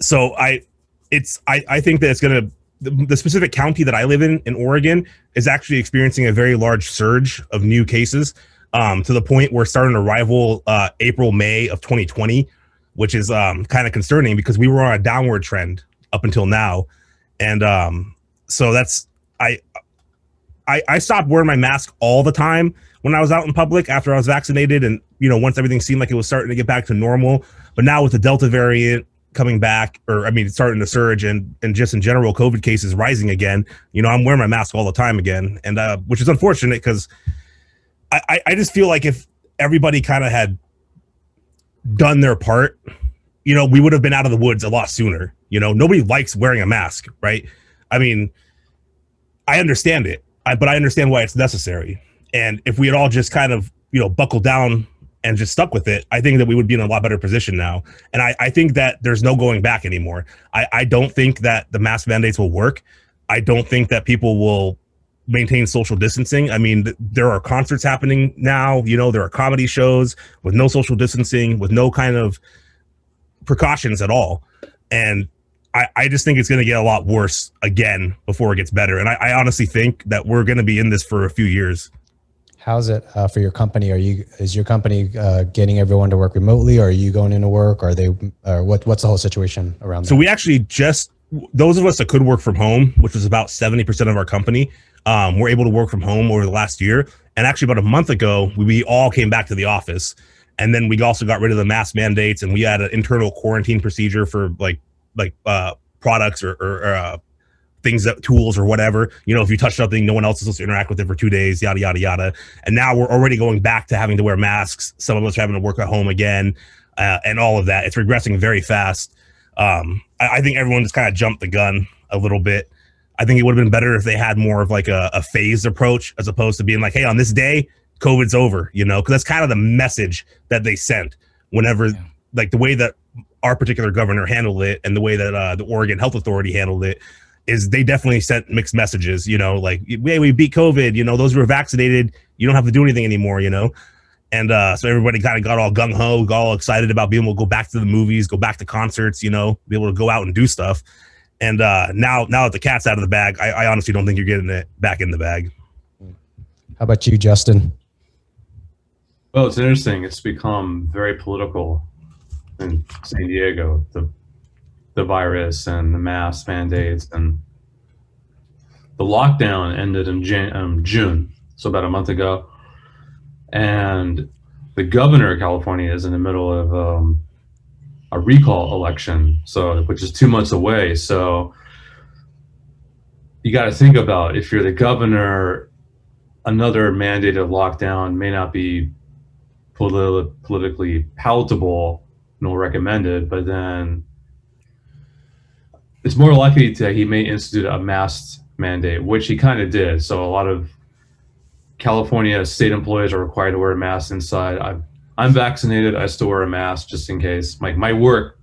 So I think that it's going to, the specific county that I live in Oregon, is actually experiencing a very large surge of new cases. To the point where it's starting to rival April, May of 2020, which is kind of concerning, because we were on a downward trend up until now. And so that's, I stopped wearing my mask all the time when I was out in public after I was vaccinated. And, once everything seemed like it was starting to get back to normal. But now with the Delta variant coming back, it's starting to surge, and just in general, COVID cases rising again, I'm wearing my mask all the time again. And which is unfortunate, because I just feel like if everybody kind of had done their part, we would have been out of the woods a lot sooner. Nobody likes wearing a mask, right? I mean, I understand it, but I understand why it's necessary. And if we had all just kind of, buckled down and just stuck with it, I think that we would be in a lot better position now. And I think that there's no going back anymore. I don't think that the mask mandates will work. I don't think that people will maintain social distancing. I mean, there are concerts happening now, there are comedy shows with no social distancing, with no kind of precautions at all. And I just think it's going to get a lot worse again before it gets better. And I honestly think that we're going to be in this for a few years. How's it for your company? Is your company getting everyone to work remotely, or are you going into work? Or what's the whole situation around that? So we actually those of us that could work from home, which was about 70% of our company, were able to work from home over the last year. And actually about a month ago, we all came back to the office. And then we also got rid of the mask mandates, and we had an internal quarantine procedure for like products or things, tools or whatever. If you touch something, no one else is supposed to interact with it for 2 days, yada, yada, yada. And now we're already going back to having to wear masks. Some of us are having to work at home again, and all of that. It's regressing very fast. I think everyone just kind of jumped the gun a little bit. I think it would have been better if they had more of like a phased approach, as opposed to being like, hey, on this day, COVID's over, because that's kind of the message that they sent whenever, like the way that our particular governor handled it and the way that the Oregon Health Authority handled it, is they definitely sent mixed messages, like, hey, we beat COVID, those who are vaccinated, you don't have to do anything anymore, And so everybody kind of got all gung-ho, got all excited about being able to go back to the movies, go back to concerts, be able to go out and do stuff. And now that the cat's out of the bag, I honestly don't think you're getting it back in the bag. How about you, Justin? Well, it's interesting. It's become very political in San Diego. The the virus and the mask mandates, and the lockdown ended in June, so about a month ago. And the governor of California is in the middle of a recall election, so which is 2 months away. So you got to think about, if you're the governor, another mandated lockdown may not be politically palatable nor recommended, but then it's more likely that he may institute a mask mandate, which he kind of did. So a lot of California state employees are required to wear a mask inside. I'm vaccinated. I still wear a mask just in case. Like my work,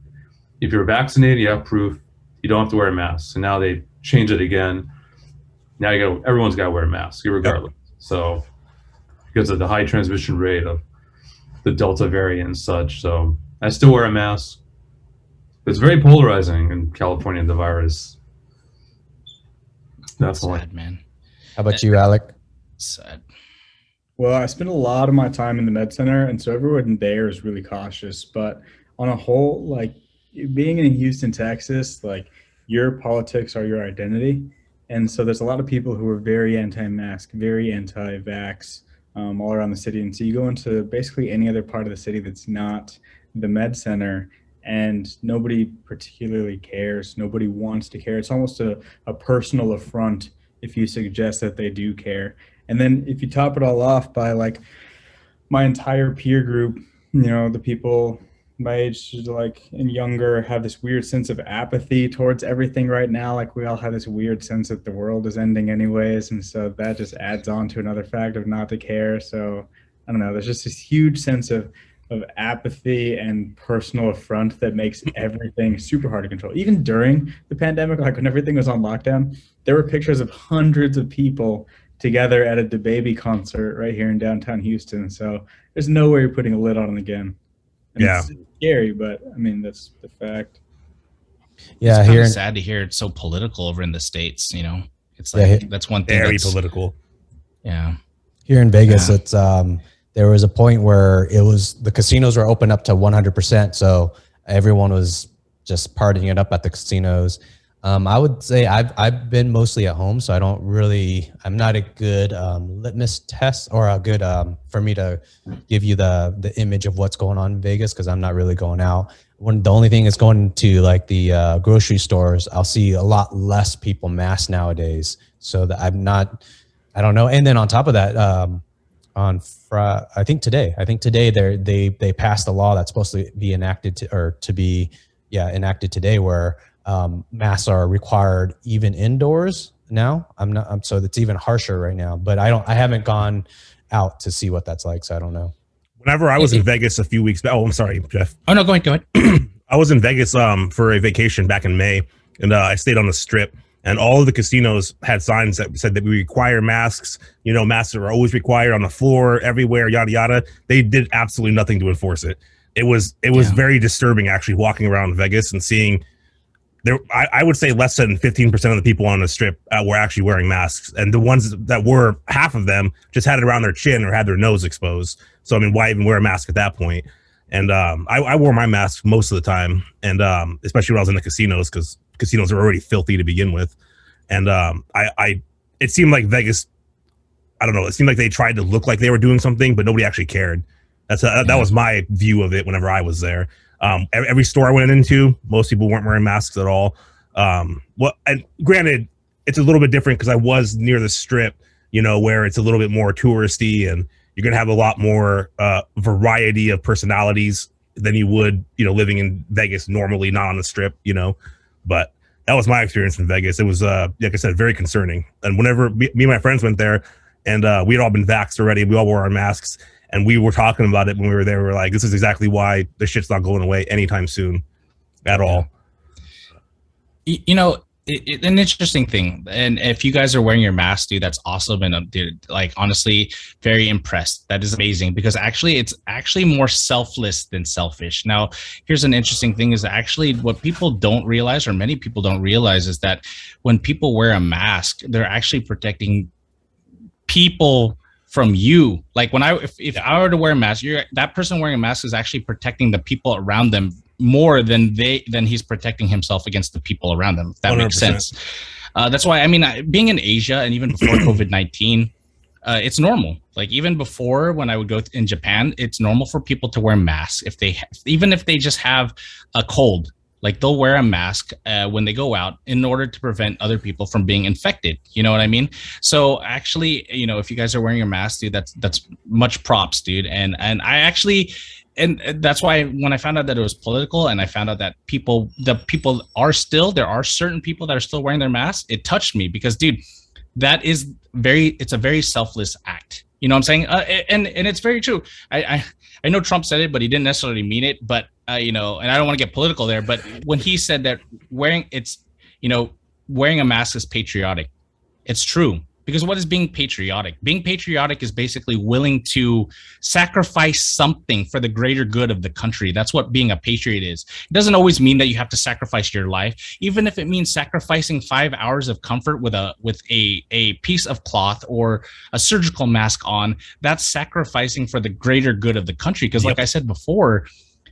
if you're vaccinated, you have proof, you don't have to wear a mask. So now they change it again. Now everyone's got to wear a mask, regardless. Yep. So because of the high transmission rate of the Delta variant and such. So I still wear a mask. It's very polarizing in California, the virus. Definitely. Sad, man. How about you, Alec? Sad. Well, I spend a lot of my time in the med center, and so everyone there is really cautious. But on a whole, like being in Houston, Texas, like your politics are your identity. And so there's a lot of people who are very anti-mask, very anti-vax all around the city. And so you go into basically any other part of the city that's not the med center, and nobody particularly cares. Nobody wants to care. It's almost a personal affront if you suggest that they do care. And then if you top it all off by like my entire peer group, you know, the people my age like and younger have this weird sense of apathy towards everything right now. Like we all have this weird sense that the world is ending anyways. And so that just adds on to another fact of not to care. So I don't know, there's just this huge sense of apathy and personal affront that makes everything super hard to control. Even during the pandemic, like when everything was on lockdown, there were pictures of hundreds of people together at a DaBaby concert right here in downtown Houston. So there's no way you're putting a lid on it again. And yeah. It's scary, but I mean, that's the fact. Yeah. It's kind of sad to hear it's so political over in the States, you know, it's like, that's one thing. Very political. Yeah. Here in Vegas, it's, there was a point where the casinos were open up to 100%. So everyone was just partying it up at the casinos. I would say I've been mostly at home, so I'm not a good litmus test or a good for me to give you the image of what's going on in Vegas, because I'm not really going out. The only thing is going to like the grocery stores, I'll see a lot less people masked nowadays. So that I don't know. And then on top of that, I think today they passed a law that's supposed to be enacted enacted today, where masks are required even indoors now. So it's even harsher right now, but I haven't gone out to see what that's like, so I don't know. Whenever I was in Vegas a few weeks back, I'm sorry, Jeff. Oh no, go ahead. I was in Vegas for a vacation back in May, and I stayed on the Strip, and all of the casinos had signs that said that we require masks. You know, masks are always required on the floor, everywhere, yada yada. They did absolutely nothing to enforce it. It was very disturbing actually walking around Vegas and seeing there. I would say less than 15% of the people on the Strip were actually wearing masks, and the ones that were, half of them just had it around their chin or had their nose exposed. So I mean, why even wear a mask at that point? And I wore my mask most of the time, and especially when I was in the casinos, because casinos are already filthy to begin with. And it seemed like Vegas, I don't know, it seemed like they tried to look like they were doing something, but nobody actually cared. That was my view of it whenever I was there. Every store I went into, most people weren't wearing masks at all. And granted, it's a little bit different because I was near the Strip, you know, where it's a little bit more touristy, and you're going to have a lot more variety of personalities than you would, you know, living in Vegas normally, not on the Strip, you know. But that was my experience in Vegas. It was, like I said, very concerning. And whenever me and my friends went there, and we had all been vaxxed already, we all wore our masks, and we were talking about it when we were there. We were like, this is exactly why the shit's not going away anytime soon at all. You know, an interesting thing, and if you guys are wearing your mask, dude, that's awesome. And dude, like, honestly, very impressed. That is amazing, because actually it's actually more selfless than selfish. Now, here's an interesting thing, is actually what people don't realize, or many people don't realize, is that when people wear a mask, they're actually protecting people from you. Like if I were to wear a mask, that person wearing a mask is actually protecting the people around them more than he's protecting himself against the people around them. If that 100%. Makes sense. That's why, I mean, being in Asia and even before COVID-19, it's normal. Like even before, when I would go in Japan, it's normal for people to wear masks even if they just have a cold. Like they'll wear a mask when they go out in order to prevent other people from being infected. You know what I mean? So actually, you know, if you guys are wearing your mask, dude, that's much props, dude. And I actually, and that's why when I found out that it was political, and I found out that there are certain people that are still wearing their masks, it touched me because, dude, it's a very selfless act. You know what I'm saying? And it's very true. I know Trump said it, but he didn't necessarily mean it. But you know, and I don't want to get political there, but when he said that wearing a mask is patriotic, it's true. Because what is being patriotic? Being patriotic is basically willing to sacrifice something for the greater good of the country. That's what being a patriot is. It doesn't always mean that you have to sacrifice your life, even if it means sacrificing 5 hours of comfort with a piece of cloth or a surgical mask on. That's sacrificing for the greater good of the country. Because like I said before,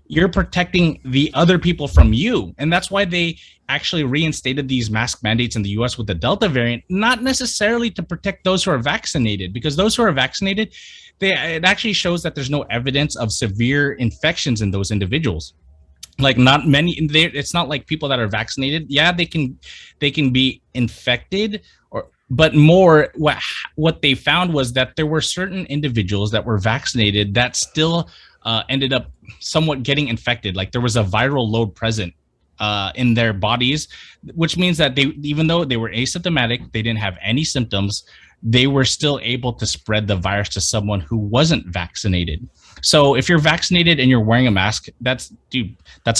you're protecting the other people from you. And that's why they actually reinstated these mask mandates in the US with the Delta variant, not necessarily to protect those who are vaccinated, because those who are vaccinated, it actually shows that there's no evidence of severe infections in those individuals. Like not many, it's not like people that are vaccinated. Yeah, they can be infected, but more what they found was that there were certain individuals that were vaccinated that still ended up somewhat getting infected. Like there was a viral load present in their bodies, which means that even though they were asymptomatic, they didn't have any symptoms, they were still able to spread the virus to someone who wasn't vaccinated. So if you're vaccinated and you're wearing a mask, that's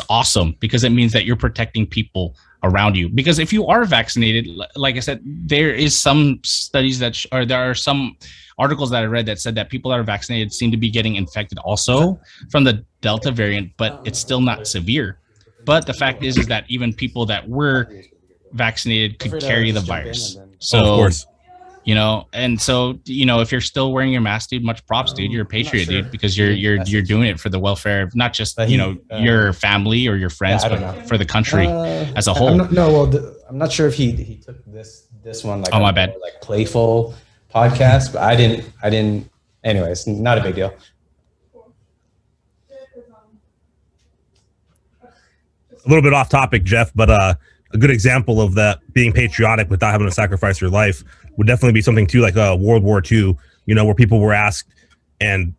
awesome, because it means that you're protecting people around you. Because if you are vaccinated, like I said, there is some studies there are some articles that I read that said that people that are vaccinated seem to be getting infected also from the Delta variant, but it's still not severe. But the fact is that even people that were vaccinated could carry the virus. So, of course, you know, and so, you know, if you're still wearing your mask, dude, much props, dude. You're a patriot, dude, because you're doing it for the welfare of not just, you know, your family or your friends, but for the country as a whole. I'm not sure if he took this one like my bad, like playful podcast, but I didn't. Anyways, not a big deal. A little bit off topic, Jeff, but a good example of that being patriotic without having to sacrifice your life would definitely be something too, like World War II, you know, where people were asked and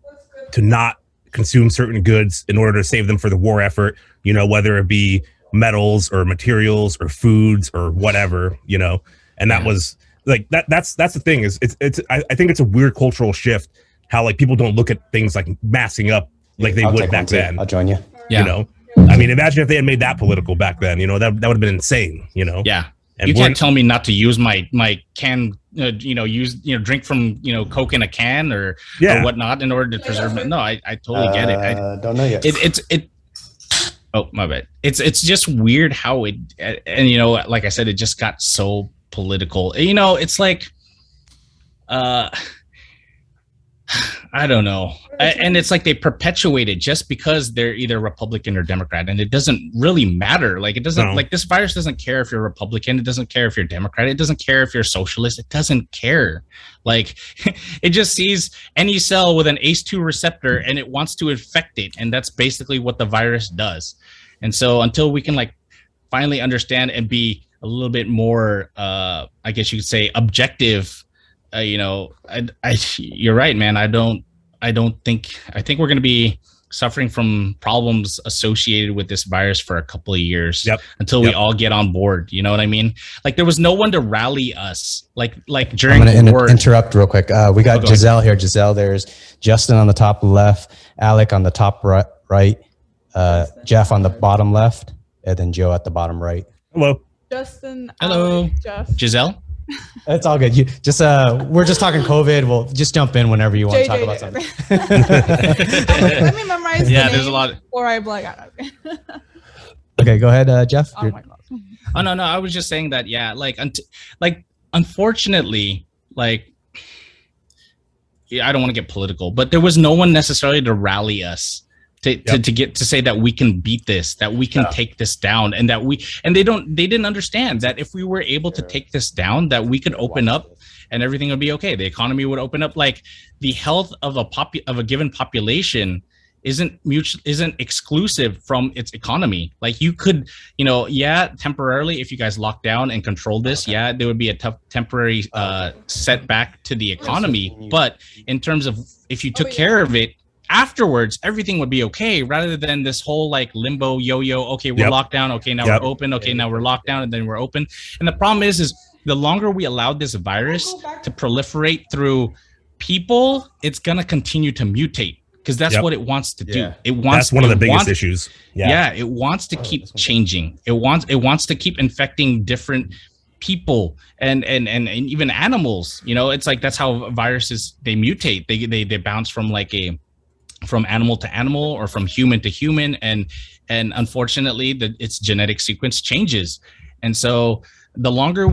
to not consume certain goods in order to save them for the war effort, you know, whether it be metals or materials or foods or whatever, you know. And that was like that's the thing is I think it's a weird cultural shift how like people don't look at things like masking up like they would back then. I'll join you. You know, I mean, imagine if they had made that political back then, you know, that would have been insane, you know? Yeah. And you can't tell me not to use my can, drink from, Coke in a can or whatnot in order to preserve it. No, I totally get it. I don't know yet. Oh, my bad. It's just weird how like I said, it just got so political. It's like, I don't know. And it's like they perpetuate it just because they're either Republican or Democrat. And it doesn't really matter. Like, it doesn't, like, this virus doesn't care if you're Republican. It doesn't care if you're Democrat. It doesn't care if you're socialist. It doesn't care. Like, it just sees any cell with an ACE2 receptor and it wants to infect it. And that's basically what the virus does. And so until we can, like, finally understand and be a little bit more, I guess you could say, objective, you're right, man. I think we're going to be suffering from problems associated with this virus for a couple of years until we all get on board. You know what I mean? Like, there was no one to rally us. Like during I'm going to interrupt real quick. We got Gissel here. Gissel, there's Justin on the top left, Alec on the top right, Jeff on the bottom left, and then Joe at the bottom right. Hello. Justin. Hello. Alec, Jeff. Giselle. It's all good. We're just talking COVID. We'll just jump in whenever you want to talk about something. Let me memorize. There's a lot. Or I black out. Okay, go ahead, Jeff. Oh my God. Oh no, I was just saying that. Yeah, unfortunately, I don't want to get political, but there was no one necessarily to rally us to get to say that we can beat this, that we can take this down, and they didn't understand that if we were able to take this down, that we could open up and everything would be okay. The economy would open up. Like the health of a given population isn't exclusive from its economy. Like you could, temporarily, if you guys lock down and control this, there would be a temporary setback to the economy. But in terms of if you took care of it, afterwards everything would be okay, rather than this whole like limbo yo-yo. Okay, we're locked down. Okay, now we're open. Okay, now we're locked down, and then we're open. And the problem is the longer we allowed this virus to proliferate through people, it's gonna continue to mutate, because that's what it wants to do. That's one of the biggest issues. It wants to keep changing. It wants to keep infecting different people and even animals. It's like that's how viruses, they mutate. They bounce from animal to animal, or from human to human, and unfortunately its genetic sequence changes. And so the longer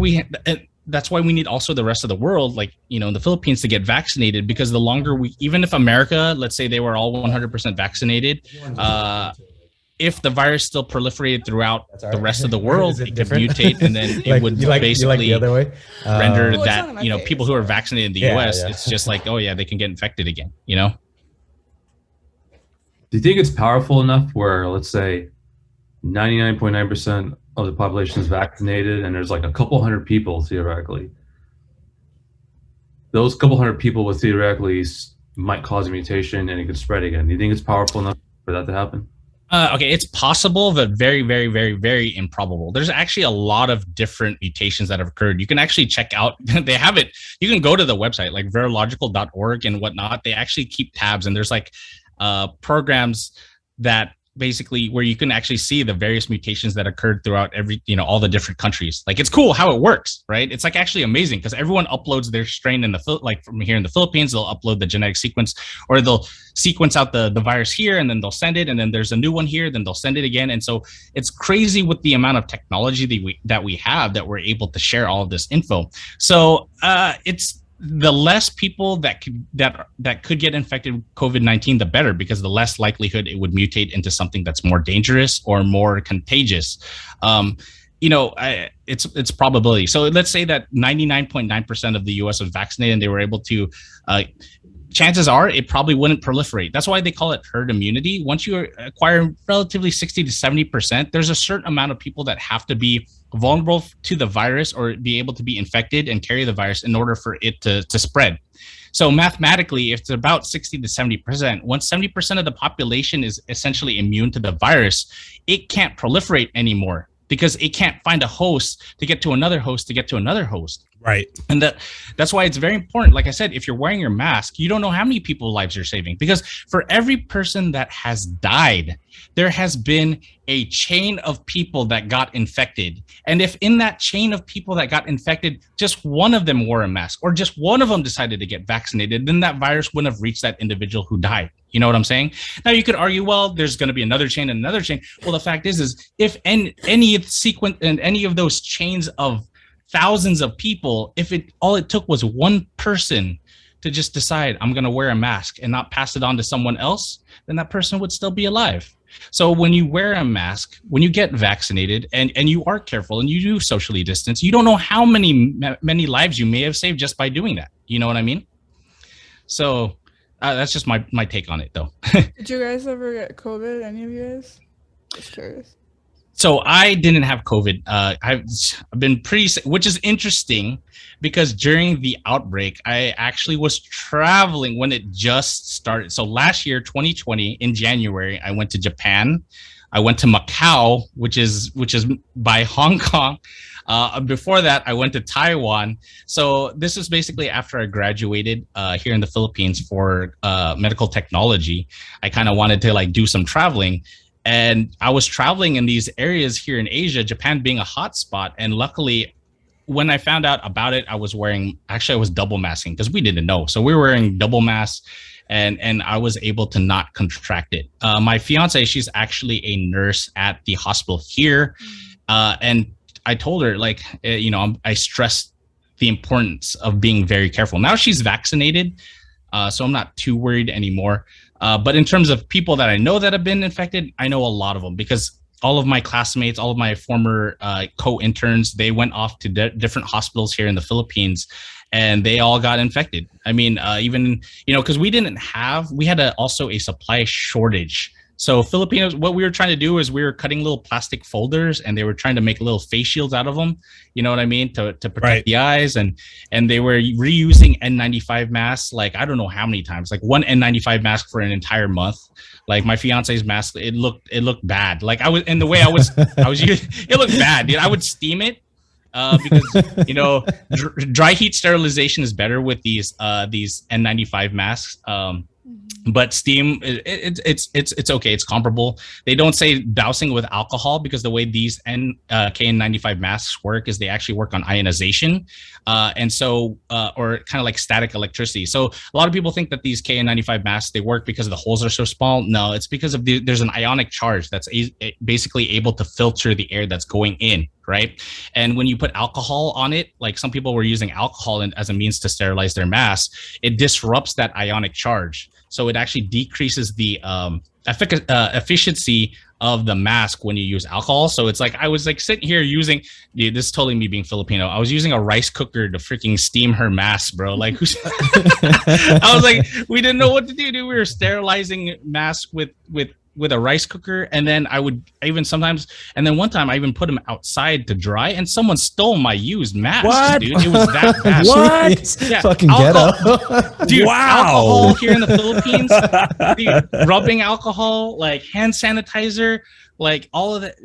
that's why we need also the rest of the world, like in the Philippines, to get vaccinated, because the longer even if America, let's say they were all 100% vaccinated, if the virus still proliferated throughout the rest of the world, it could mutate, and then it would basically the other way? Render that people who are vaccinated in the US, it's just like, oh yeah, they can get infected again. Do you think it's powerful enough where, let's say, 99.9% of the population is vaccinated, and there's like a couple hundred people theoretically? Those couple hundred people would theoretically might cause a mutation, and it could spread again. Do you think it's powerful enough for that to happen? Okay, it's possible, but very, very, very, very improbable. There's actually a lot of different mutations that have occurred. You can actually check out, they have it. You can go to the website, like virological.org and whatnot. They actually keep tabs, and there's like programs that basically where you can actually see the various mutations that occurred throughout all the different countries. Like, it's cool how it works, right? It's like actually amazing, because everyone uploads their strain like from here in the Philippines, they'll upload the genetic sequence, or they'll sequence out the virus here, and then they'll send it, and then there's a new one here, then they'll send it again. And so it's crazy with the amount of technology that we have, that we're able to share all of this info. So it's the less people that could get infected with COVID-19, the better, because the less likelihood it would mutate into something that's more dangerous or more contagious. It's probability. So let's say that 99.9% of the US was vaccinated, and they were able to, chances are it probably wouldn't proliferate. That's why they call it herd immunity. Once you acquire relatively 60 to 70%, there's a certain amount of people that have to be vulnerable to the virus, or be able to be infected and carry the virus in order for it to spread. So mathematically, if it's about 60 to 70%, once 70% of the population is essentially immune to the virus, it can't proliferate anymore, because it can't find a host to get to another host to get to another host. Right. And that's why it's very important. Like I said, if you're wearing your mask, you don't know how many people's lives you're saving, because for every person that has died, there has been a chain of people that got infected. And if in that chain of people that got infected, just one of them wore a mask, or just one of them decided to get vaccinated, then that virus wouldn't have reached that individual who died. You know what I'm saying? Now you could argue, well, there's going to be another chain and another chain. Well, the fact is if any sequence and any of those chains of thousands of people, if all it took was one person to just decide, I'm going to wear a mask and not pass it on to someone else, then that person would still be alive. So when you wear a mask, when you get vaccinated, and you are careful and you do socially distance, you don't know how many lives you may have saved just by doing that. You know what I mean? So that's just my take on it, though. Did you guys ever get COVID? Any of you guys? Just curious. So I didn't have COVID. I've been pretty sick, which is interesting, because during the outbreak, I actually was traveling when it just started. So last year, 2020, in January, I went to Japan. I went to Macau, which is by Hong Kong. Before that, I went to Taiwan. So this is basically after I graduated here in the Philippines for medical technology. I kind of wanted to do some traveling. And I was traveling in these areas here in Asia, Japan being a hot spot. And luckily, when I found out about it, I was double masking, because we didn't know. So we were wearing double masks, and I was able to not contract it. My fiance, she's actually a nurse at the hospital here. And I told her, I stressed the importance of being very careful. Now she's vaccinated. So I'm not too worried anymore. But in terms of people that I know that have been infected, I know a lot of them because all of my classmates, all of my former co-interns, they went off to different hospitals here in the Philippines, and they all got infected. I mean, even, because we had also a supply shortage. So Filipinos, what we were trying to do is we were cutting little plastic folders, and they were trying to make little face shields out of them. You know what I mean? To protect the eyes, and they were reusing N95 masks. Like, I don't know how many times, like one N95 mask for an entire month. Like my fiance's mask, it looked bad. Like it looked bad, dude. I would steam it. Because dry heat sterilization is better with these N95 masks. But steam, it's okay. It's comparable. They don't say dousing with alcohol because the way these KN95 masks work is they actually work on ionization, and so or kind of like static electricity. So a lot of people think that these KN95 masks, they work because the holes are so small. No, it's because of there's an ionic charge that's basically able to filter the air that's going in. Right. And when you put alcohol on it, like some people were using alcohol as a means to sterilize their masks, it disrupts that ionic charge. So it actually decreases the efficiency of the mask when you use alcohol. So it's like I was like sitting here using, dude, this is totally me being Filipino. I was using a rice cooker to freaking steam her mask, bro. Like, I was like, we didn't know what to do, dude. We were sterilizing masks with a rice cooker, and then I would even sometimes, and then one time I even put them outside to dry, and someone stole my used mask. What? Dude, it was that bad. What? Yeah, fucking ghetto. Dude, Wow. alcohol here in the Philippines, dude, rubbing alcohol, like hand sanitizer, like all of that.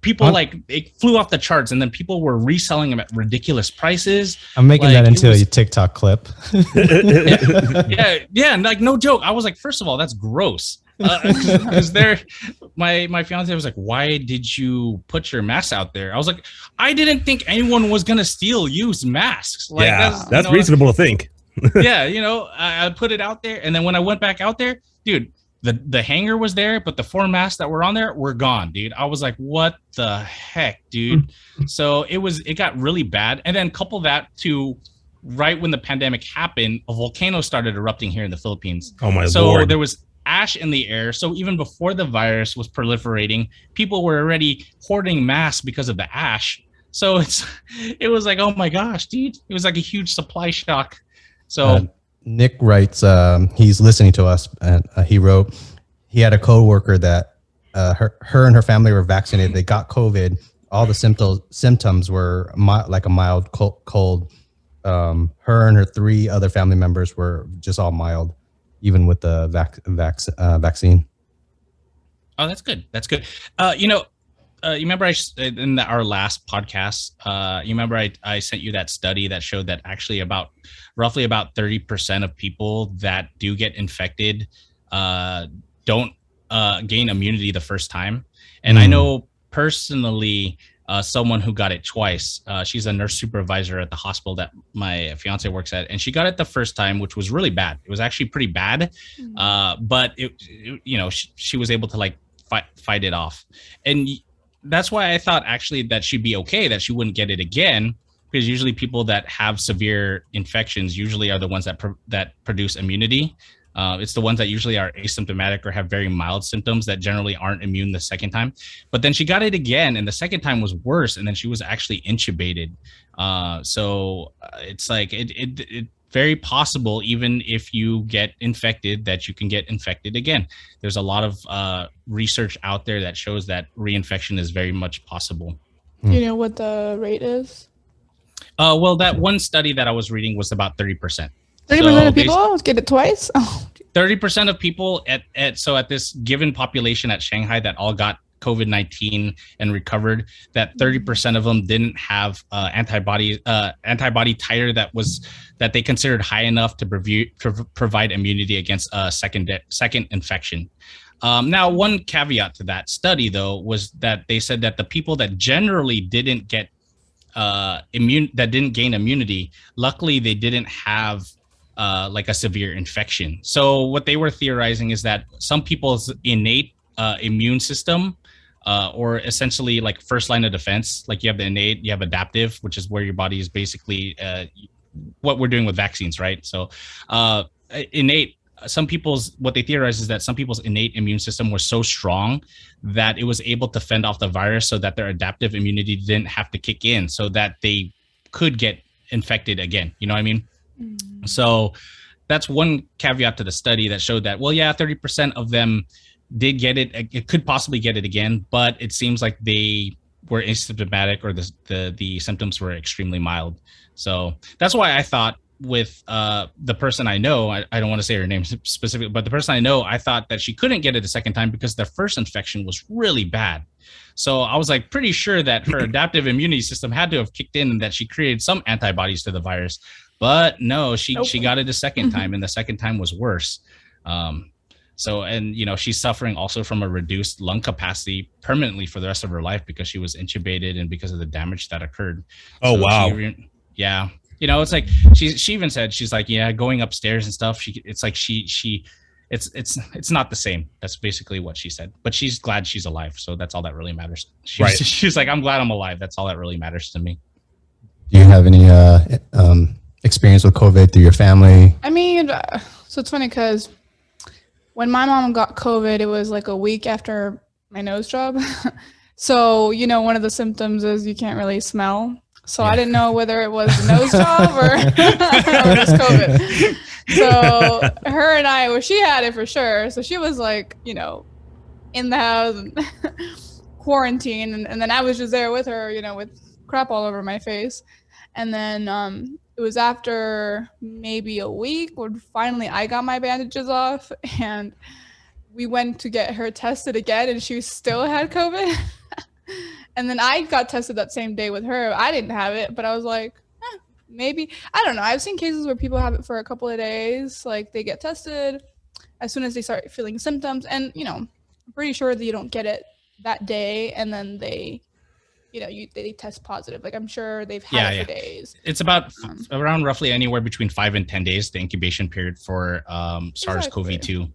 People like it flew off the charts, and then people were reselling them at ridiculous prices. I'm making that into a TikTok clip. yeah, and like no joke. I was like, first of all, that's gross. Because my fiance was like, why did you put your mask out there? I was like, I didn't think anyone was gonna steal used masks. Like, that's reasonable to think. Yeah, I put it out there, and then when I went back out there, dude, the hanger was there, but the 4 masks that were on there were gone, dude. I was like, what the heck, dude? So it got really bad, and then couple that to right when the pandemic happened, a volcano started erupting here in the Philippines. Oh my Lord! So there was ash in the air. So even before the virus was proliferating, people were already hoarding masks because of the ash. So it was like, oh my gosh, dude, it was like a huge supply shock. So Nick writes, he's listening to us, and he wrote, he had a coworker that her and her family were vaccinated. They got COVID. All the symptoms were like a mild cold. Her and her 3 other family members were just all mild, even with the vaccine. Oh, that's good. That's good. You remember in our last podcast, you remember I sent you that study that showed that actually roughly about 30% of people that do get infected don't gain immunity the first time. And I know personally someone who got it twice. She's a nurse supervisor at the hospital that my fiance works at, and she got it the first time, which was really bad. It was actually pretty bad, but she was able to like fight it off, and that's why I thought actually that she'd be okay, that she wouldn't get it again, because usually people that have severe infections usually are the ones that produce immunity. It's the ones that usually are asymptomatic or have very mild symptoms that generally aren't immune the second time. But then she got it again, and the second time was worse, and then she was actually intubated. So it's like it very possible, even if you get infected, that you can get infected again. There's a lot of research out there that shows that reinfection is very much possible. Do you know what the rate is? Well, that one study that I was reading was about 30%. 30% of people get it twice? 30% of people at this given population at Shanghai that all got COVID-19 and recovered, that 30% of them didn't have antibody titer that they considered high enough to provide immunity against a second infection. Now, one caveat to that study, though, was that they said that the people that generally didn't get that didn't gain immunity, luckily they didn't have like a severe infection. So what they were theorizing is that some people's innate immune system, or essentially like first line of defense, like you have the innate, you have adaptive, which is where your body is basically what we're doing with vaccines, right? So innate. Some people's what they theorize is that some people's innate immune system was so strong that it was able to fend off the virus, so that their adaptive immunity didn't have to kick in, so that they could get infected again. You know what I mean? So that's one caveat to the study that showed that, well, yeah, 30% of them did get it. It could possibly get it again, but it seems like they were asymptomatic, or the symptoms were extremely mild. So that's why I thought with the person I know, I don't want to say her name specifically, but the person I know, I thought that she couldn't get it a second time because the first infection was really bad. So I was like pretty sure that her adaptive immunity system had to have kicked in and that she created some antibodies to the virus. But no, she got it a second time, and the second time was worse. So, and you know, she's suffering also from a reduced lung capacity permanently for the rest of her life because she was intubated and because of the damage that occurred. Oh, So wow. yeah. You know, it's like she even said, she's like, yeah, going upstairs and stuff. It's like it's not the same. That's basically what she said. But she's glad she's alive, so that's all that really matters. She's like, I'm glad I'm alive. That's all that really matters to me. Do you have any experience with COVID through your family? I mean, so it's funny because when my mom got COVID, it was like a week after my nose job. So, you know, one of the symptoms is you can't really smell. So I didn't know whether it was the nose job or just COVID. So her and I, well, she had it for sure. So she was like, you know, in the house and quarantine. And then I was just there with her, you know, with crap all over my face. And then it was after maybe a week when finally I got my bandages off, and we went to get her tested again, and she still had COVID. And then I got tested that same day with her. I didn't have it, but I was like, maybe. I don't know. I've seen cases where people have it for a couple of days. Like they get tested as soon as they start feeling symptoms. And, you know, I'm pretty sure that you don't get it that day, and then they, you know, they test positive. Like I'm sure they've had it for days. It's about around roughly anywhere between 5 and 10 days, the incubation period for SARS-CoV-2.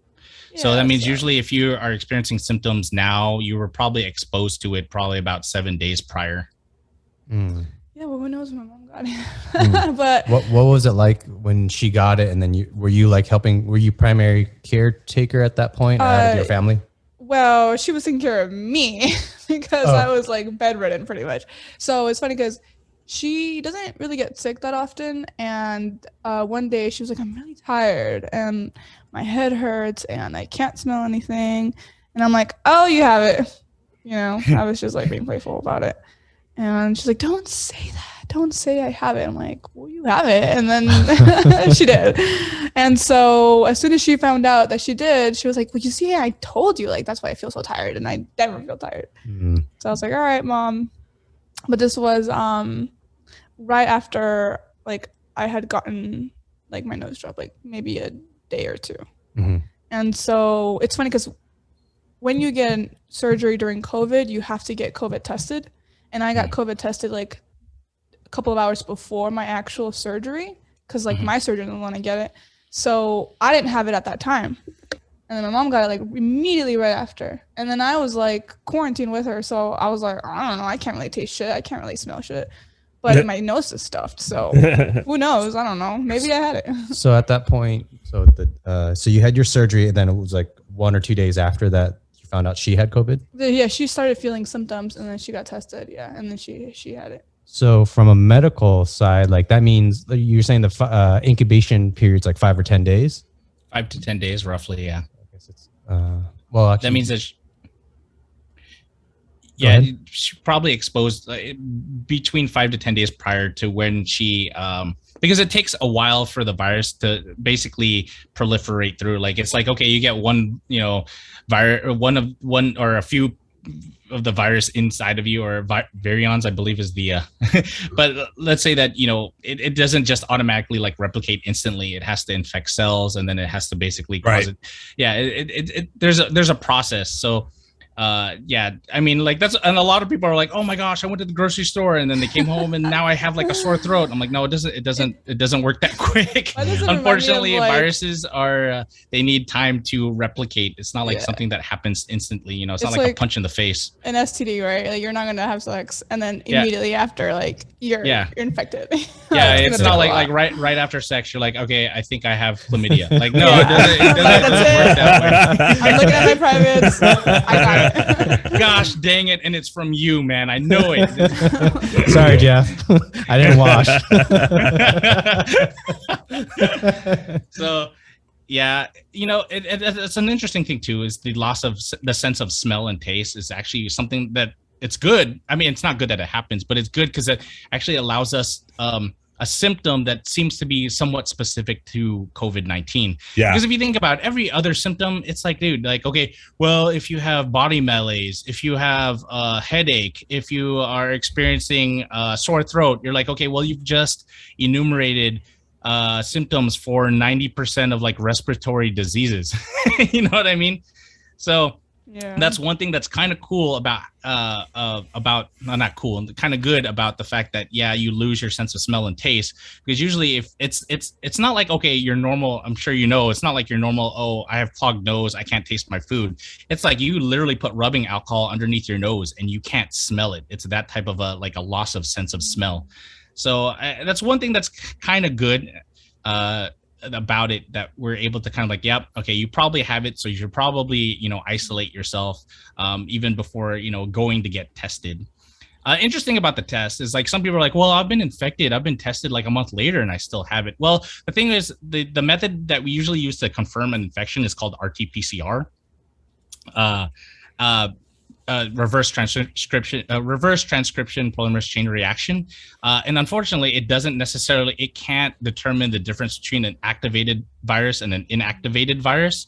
Yeah, so that means usually if you are experiencing symptoms now, you were probably exposed to it probably about 7 days prior. Yeah, well, who knows when my mom got it. But what was it like when she got it, and then were you primary caretaker at that point out of your family? Well, she was taking care of me because I was like bedridden pretty much. So it's funny because she doesn't really get sick that often. And one day she was like, I'm really tired and my head hurts and I can't smell anything. And I'm like, oh, you have it. You know, I was just like being playful about it. And she's like, don't say that. Don't say I have it. I'm like, well, you have it. And then she did. And so as soon as she found out that she did, she was like, well, you see, I told you, like, that's why I feel so tired. And I never feel tired. So I was like, all right, Mom. But this was right after, like, I had gotten, like, my nose job, like, maybe a day or two. And so it's funny because when you get surgery during COVID, you have to get COVID tested. And I got COVID tested, like, a couple of hours before my actual surgery because like my surgeon didn't want to get it. So I didn't have it at that time. And then my mom got it like immediately right after. And then I was like quarantined with her. So I was like, I don't know. I can't really taste shit. I can't really smell shit. But my nose is stuffed. So who knows? I don't know. Maybe I had it. So at that point, so you had your surgery, and then it was like 1 or 2 days after that you found out she had COVID? Yeah, she started feeling symptoms and then she got tested. Yeah. And then she had it. So from a medical side, like that means you're saying the incubation period's like 5 or 10 days? 5 to 10 days, roughly. Yeah. I guess it's, well, actually, that means that she probably exposed between 5 to 10 days prior to when she, because it takes a while for the virus to basically proliferate through. Like, it's like, okay, you get one, you know, one or a few of the virus inside of you, or virions, I believe is the but let's say that, you know, it doesn't just automatically like replicate instantly. It has to infect cells, and then it has to basically cause it. Yeah, there's a process. So yeah, I mean, like that's, and a lot of people are like, oh my gosh, I went to the grocery store and then they came home and now I have like a sore throat. I'm like, no, it doesn't work that quick. Unfortunately, like, viruses are, they need time to replicate. It's not like something that happens instantly, you know, it's not like a punch in the face. An STD, right? Like you're not going to have sex and then immediately after, like you're infected. Yeah. It's not like right after sex, you're like, okay, I think I have chlamydia. Like, no, it doesn't work that way. I'm looking at my privates. I got it. Gosh dang it, and it's from you, man. I know it. Sorry, Jeff. I didn't wash. So yeah, you know, it's an interesting thing too, is the loss of the sense of smell and taste is actually something that it's good. I mean, it's not good that it happens, but it's good because it actually allows us a symptom that seems to be somewhat specific to COVID-19. Yeah. Because if you think about every other symptom, it's like, dude, like, okay, well, if you have body malaise, if you have a headache, if you are experiencing a sore throat, you're like, okay, well, you've just enumerated symptoms for 90% of like respiratory diseases. You know what I mean? So that's one thing that's kind of cool about not cool, kind of good about the fact that you lose your sense of smell and taste, because usually if it's not like, okay, your normal, I'm sure you know, it's not like your normal, oh, I have clogged nose, I can't taste my food. It's like you literally put rubbing alcohol underneath your nose and you can't smell it. It's that type of a loss of sense of smell. So that's one thing that's kind of good about it, that we're able to kind of like, yep, okay, you probably have it, so you should probably, you know, isolate yourself even before, you know, going to get tested. Interesting about the test is like, some people are like, well, I've been infected, I've been tested like a month later and I still have it. Well, the thing is, the method that we usually use to confirm an infection is called RT-PCR. Reverse transcription polymerase chain reaction, and unfortunately it can't determine the difference between an activated virus and an inactivated virus.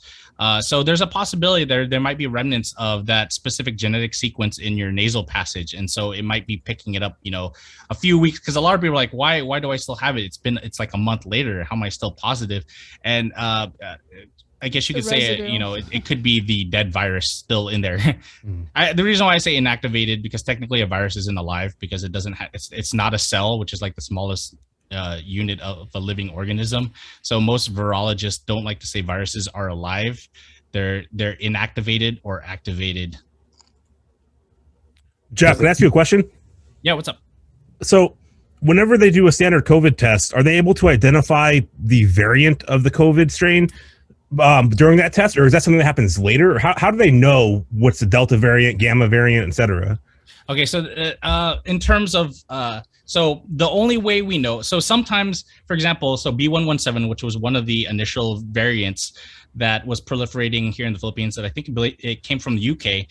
So there's a possibility there might be remnants of that specific genetic sequence in your nasal passage, and so it might be picking it up, you know, a few weeks, because a lot of people are like, why do I still have it? It's like a month later, how am I still positive? And I guess you could say, you know, it could be the dead virus still in there. The reason why I say inactivated, because technically a virus isn't alive, because it doesn't have, it's not a cell, which is like the smallest unit of a living organism. So most virologists don't like to say viruses are alive. They're inactivated or activated. Jeff, can I ask you a question? Yeah, what's up? So whenever they do a standard COVID test, are they able to identify the variant of the COVID strain during that test, or is that something that happens later? How do they know what's the Delta variant, Gamma variant, etc.? Okay, so in terms of so the only way we know, so sometimes, for example, so B117, which was one of the initial variants that was proliferating here in the Philippines, that I think it came from the UK.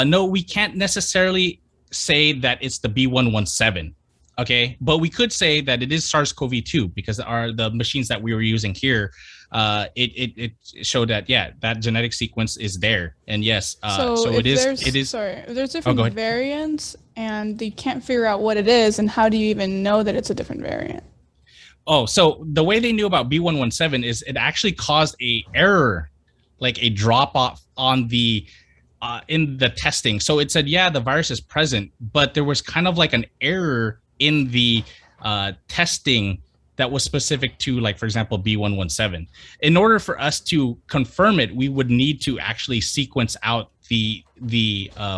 No, we can't necessarily say that it's the B117. Okay, but we could say that it is SARS-CoV-2, because the machines that we were using here, it showed that that genetic sequence is there, and yes, so it is. Sorry, if there's different variants and you can't figure out what it is, and how do you even know that it's a different variant? Oh, so the way they knew about B117 is it actually caused a error, like a drop off on the in the testing. So it said, the virus is present, but there was kind of like an error in the testing that was specific to, like, for example, B117. In order for us to confirm it, we would need to actually sequence out the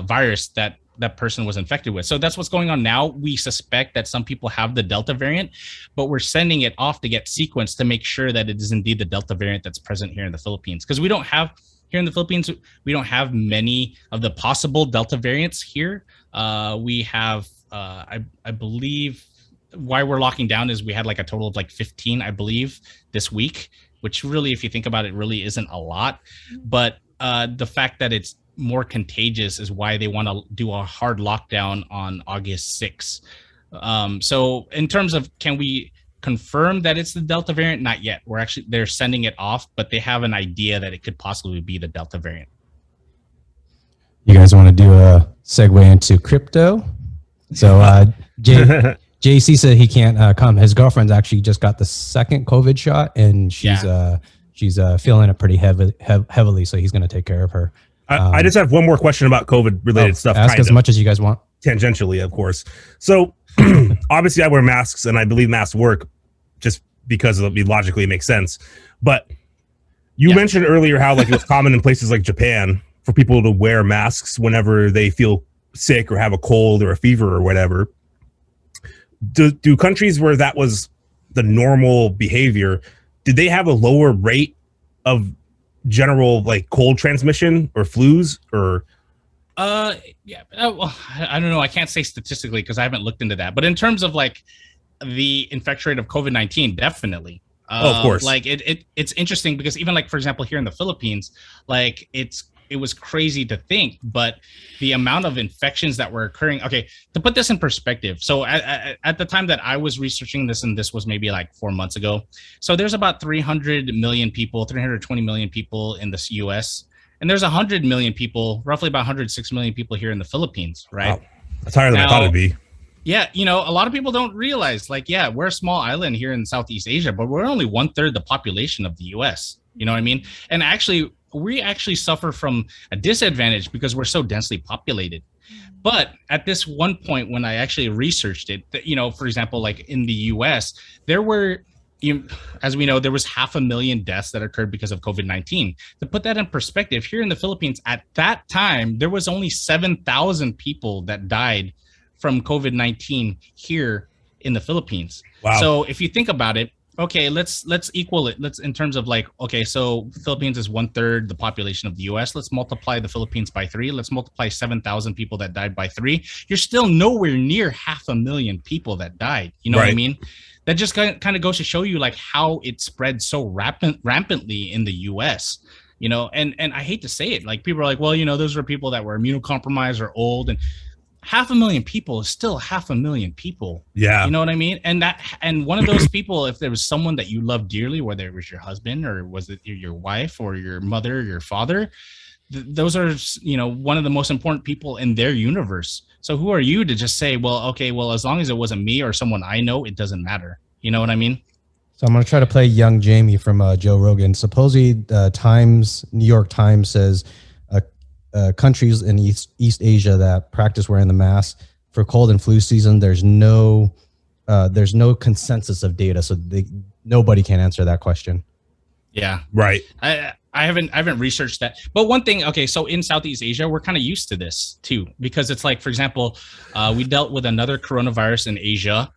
virus that person was infected with. So that's what's going on now. We suspect that some people have the Delta variant, but we're sending it off to get sequenced to make sure that it is indeed the Delta variant that's present here in the Philippines. Because we don't have, here in the Philippines, we don't have many of the possible Delta variants here. We have, I believe, why we're locking down is we had like a total of like 15, I believe, this week, which really, if you think about it, really isn't a lot. But the fact that it's more contagious is why they want to do a hard lockdown on August 6th. So in terms of, can we confirm that it's the Delta variant? Not yet. They're sending it off, but they have an idea that it could possibly be the Delta variant. You guys want to do a segue into crypto? So JC said he can't come. His girlfriend's actually just got the second COVID shot, and she's feeling it pretty heavily. So he's going to take care of her. I just have one more question about COVID related stuff. Ask as much as you guys want. Tangentially, of course. So obviously I wear masks and I believe masks work just because logically it makes sense. But you mentioned earlier how like it was common in places like Japan for people to wear masks whenever they feel sick or have a cold or a fever or whatever. Do countries where that was the normal behavior, did they have a lower rate of general like cold transmission or flus or? Yeah. Well, I don't know. I can't say statistically because I haven't looked into that. But in terms of like the infection rate of COVID-19, definitely. Of course. Like it's interesting because even like, for example, here in the Philippines, like it was crazy to think, but the amount of infections that were occurring. Okay, to put this in perspective. So at the time that I was researching this, and this was maybe like 4 months ago. So there's about 300 million people, 320 million people in the US. And there's 100 million people, roughly about 106 million people here in the Philippines, right? Wow. That's higher than I thought it'd be. Yeah, you know, a lot of people don't realize, like, yeah, we're a small island here in Southeast Asia, but we're only 1/3 the population of the US. You know what I mean? And actually, we actually suffer from a disadvantage because we're so densely populated. But at this one point, when I actually researched it, you know, for example, like in the US, there were, as we know, there was 500,000 deaths that occurred because of COVID-19. To put that in perspective, here in the Philippines, at that time, there was only 7,000 people that died from COVID-19 here in the Philippines. Wow. So if you think about it, okay, let's equal it. Let's, in terms of like, okay, so Philippines is 1/3 the population of the US. Let's multiply the Philippines by 3. Let's multiply 7,000 people that died by 3. You're still nowhere near 500,000 people that died. You know what I mean? That just kind of goes to show you like how it spread so rampantly in the US. You know, and I hate to say it, like people are like, well, you know, those are people that were immunocompromised or old, and 500,000 people is still 500,000 people. Yeah. You know what I mean? And one of those people, if there was someone that you love dearly, whether it was your husband or was it your wife or your mother or your father, those are, you know, one of the most important people in their universe. So who are you to just say, well, okay, well, as long as it wasn't me or someone I know, it doesn't matter. You know what I mean? So I'm going to try to play young Jamie from Joe Rogan. Supposedly, New York Times says countries in East Asia that practice wearing the mask for cold and flu season, there's no consensus of data, so nobody can answer that question. Yeah, right. I haven't researched that, but one thing, okay, so in Southeast Asia, we're kind of used to this too, because it's like, for example, we dealt with another coronavirus in Asia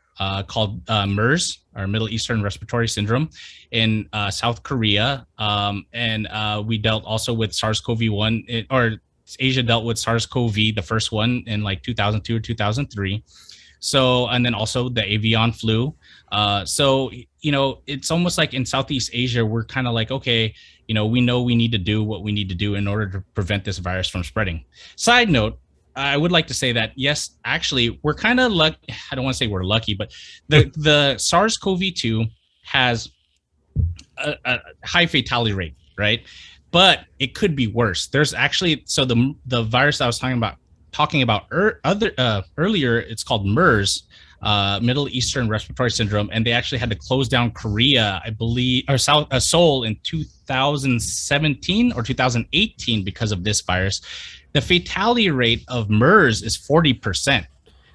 called MERS, or Middle Eastern Respiratory Syndrome, in South Korea, and we dealt also with SARS-CoV-1, or Asia dealt with SARS-CoV, the first one in like 2002 or 2003. So, and then also the avian flu. So, you know, it's almost like in Southeast Asia, we're kind of like, okay, you know we need to do what we need to do in order to prevent this virus from spreading. Side note, I would like to say that, yes, actually, we're kind of lucky. I don't want to say we're lucky, but the SARS-CoV-2 has a high fatality rate, right? But it could be worse. There's actually, so the virus I was talking about earlier, it's called MERS, Middle Eastern Respiratory Syndrome, and they actually had to close down Korea, I believe, or Seoul in 2017 or 2018 because of this virus. The fatality rate of MERS is 40%,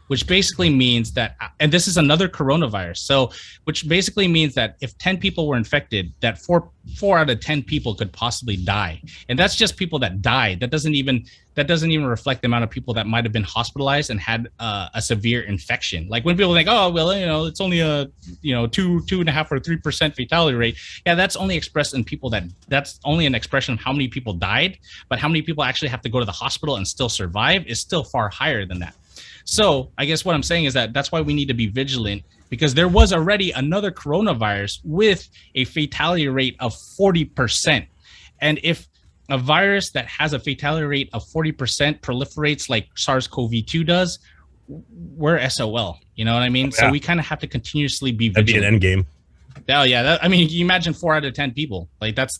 which basically means that, and this is another coronavirus, so which basically means that if 10 people were infected, that four out of 10 people could possibly die, and that's just people that died. That doesn't even reflect the amount of people that might have been hospitalized and had a severe infection. Like when people think, oh well, you know, it's only a 2.5 or 3% fatality rate. Yeah, that's only expressed in people that's only an expression of how many people died, but how many people actually have to go to the hospital and still survive is still far higher than that. So I guess what I'm saying is that that's why we need to be vigilant, because there was already another coronavirus with a fatality rate of 40%. And if a virus that has a fatality rate of 40% proliferates like SARS-CoV-2 does, we're SOL. You know what I mean? Yeah. So we kind of have to continuously be vigilant. That'd be an end game. Oh yeah, I mean, you imagine 4 out of 10 people. Like that's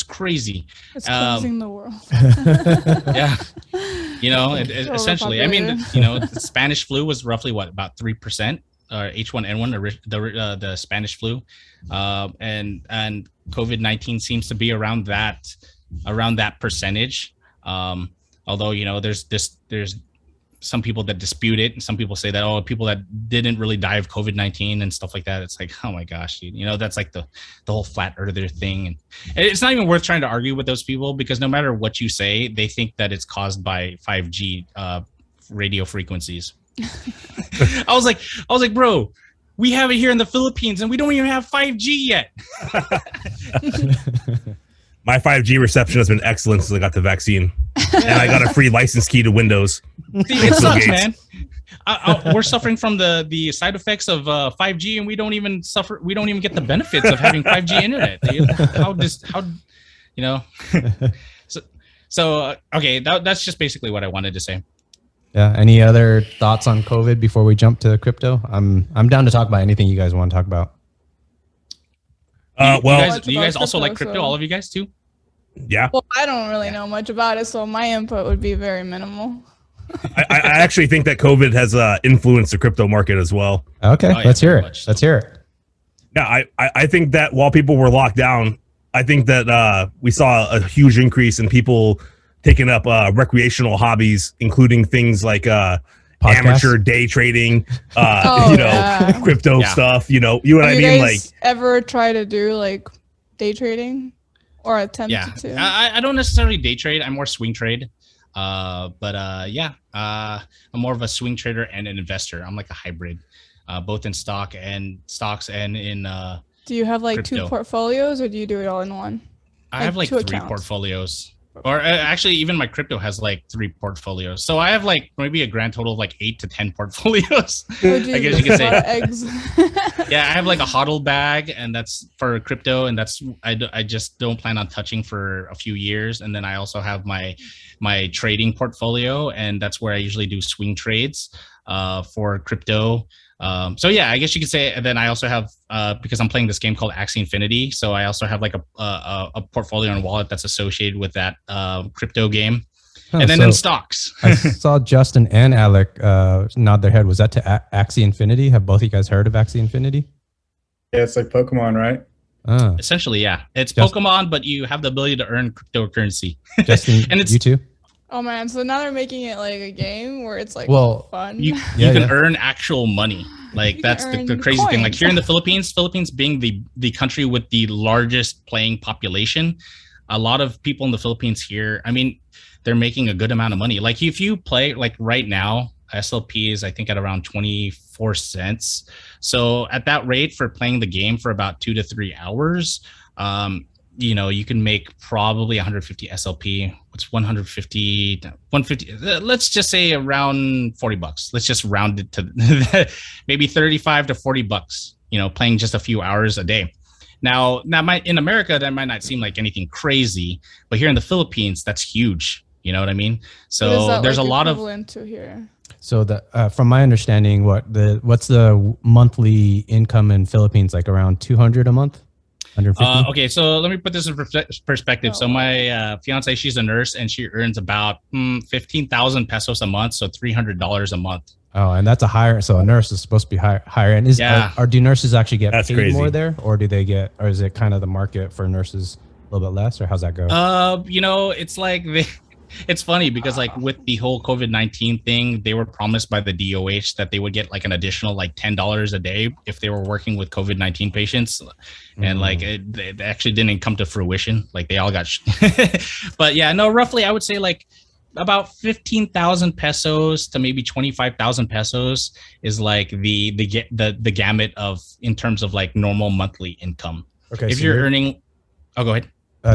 crazy. It's closing the world. Yeah, you know, essentially. I mean, you know, the Spanish flu was roughly about 3%, or H1N1, the Spanish flu, and COVID-19 seems to be around that percentage. Although, there's some people that dispute it, and some people say that, people that didn't really die of COVID-19 and stuff like that. It's like, oh my gosh, that's like the whole flat earther thing. And it's not even worth trying to argue with those people, because no matter what you say, they think that it's caused by 5G radio frequencies. I was like, bro, we have it here in the Philippines and we don't even have 5G yet. My 5G reception has been excellent since I got the vaccine, and I got a free license key to Windows. See, it sucks, man. We're suffering from the side effects of 5G, and we don't even suffer. We don't even get the benefits of having 5G internet. So okay, that's just basically what I wanted to say. Yeah. Any other thoughts on COVID before we jump to crypto? I'm down to talk about anything you guys want to talk about. Do you guys also like crypto? All of you guys too? Yeah. Well, I don't really know much about it, so my input would be very minimal. I actually think that COVID has influenced the crypto market as well. Okay, let's hear it. Let's hear it. Yeah, I think that while people were locked down, I think that we saw a huge increase in people taking up recreational hobbies, including things like amateur day trading, crypto stuff. You know what I mean? Like, ever try to do like day trading or attempt to? I don't necessarily day trade. I'm more swing trade. I'm more of a swing trader and an investor. I'm like a hybrid, both in stocks and in. Do you have like crypto. 2 portfolios, or do you do it all in one? I have like 3 portfolios. Or actually, even my crypto has like 3 portfolios. So I have like maybe a grand total of like 8 to 10 portfolios. I guess you could say. Eggs. Yeah, I have like a hodl bag, and that's for crypto, and that's I just don't plan on touching for a few years. And then I also have my trading portfolio, and that's where I usually do swing trades for crypto. So yeah, I guess you could say. And then I also have because I'm playing this game called Axie Infinity, so I also have like a portfolio and wallet that's associated with that crypto game. And then in stocks. I saw Justin and Alec nod their head. Was that to Axie Infinity? Have both of you guys heard of Axie Infinity? Yeah, it's like Pokemon, right? Essentially, yeah. It's Pokemon, but you have the ability to earn cryptocurrency. Justin, and it's you too? Oh man, so now they're making it like a game where it's like fun. You can earn actual money. Like that's the crazy thing. Like here in the Philippines being the country with the largest playing population, a lot of people in the Philippines here, I mean, they're making a good amount of money. Like if you play like right now, SLP is I think at around 24 cents. So at that rate for playing the game for about 2 to 3 hours, you can make probably 150 SLP. What's 150? Let's just say around $40. Let's just round it to maybe 35 to $40. Playing just a few hours a day. Now, in America that might not seem like anything crazy, but here in the Philippines, that's huge. You know what I mean? So there's a lot of to here. So from my understanding, what's the monthly income in Philippines? Like around 200 a month? 150? Okay, so let me put this in perspective. So my fiance, she's a nurse, and she earns about 15,000 pesos a month, so $300 a month. Oh, and that's so a nurse is supposed to be higher. And do nurses actually get paid more there, or is it kind of the market for nurses a little bit less, or how's that go? It's like it's funny because like with the whole COVID-19 thing, they were promised by the DOH that they would get like an additional like $10 a day if they were working with COVID-19 patients. And like it actually didn't come to fruition. Like they all got, but yeah, no, roughly I would say like about 15,000 pesos to maybe 25,000 pesos is like the gamut of in terms of like normal monthly income. Okay. If you're earning, go ahead.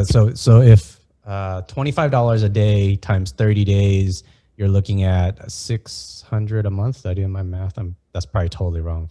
So if $25 a day times 30 days, you're looking at 600 a month. Did I do my math? That's probably totally wrong.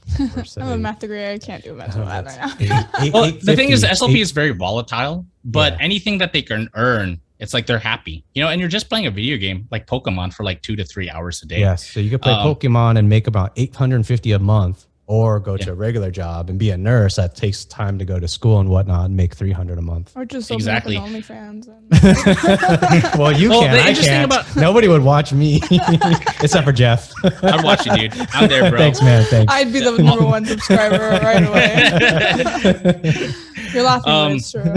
I'm a math degree. I can't do math right now. The thing is, SLP is very volatile, but anything that they can earn, it's like they're happy, and you're just playing a video game like Pokemon for like 2 to 3 hours a day. Yes. So you could play Pokemon and make about 850 a month, or go to a regular job and be a nurse that takes time to go to school and whatnot and make 300 a month. Or just open up an OnlyFans. Well, you can. I can't. Nobody would watch me except for Jeff. I'd watch you, dude. I'm there, bro. Thanks, man. Thanks. I'd be the #1 subscriber right away. You're laughing, but it's true.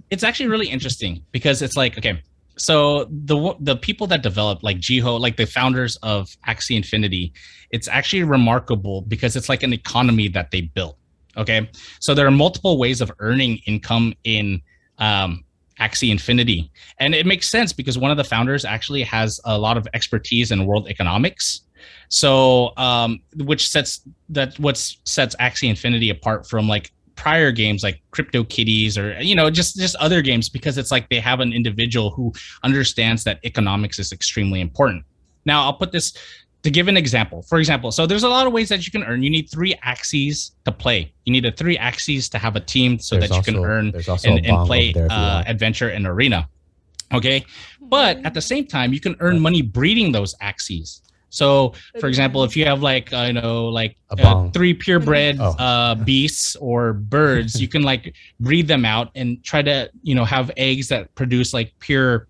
It's actually really interesting because it's like, okay, so the people that developed like Jiho, like the founders of Axie Infinity, it's actually remarkable because it's like an economy that they built. Okay, so there are multiple ways of earning income in Axie Infinity, and it makes sense because one of the founders actually has a lot of expertise in world economics. So what sets Axie Infinity apart from like prior games like CryptoKitties or just other games, because it's like they have an individual who understands that economics is extremely important. Now I'll put this to give an example. For example, so there's a lot of ways that you can earn. You need 3 Axies to play. You need 3 Axies to have a team so that you can earn and play adventure and arena. Okay, but at the same time, you can earn money breeding those Axies. So, for example, if you have like 3 purebred beasts or birds, you can like breed them out and try to have eggs that produce like pure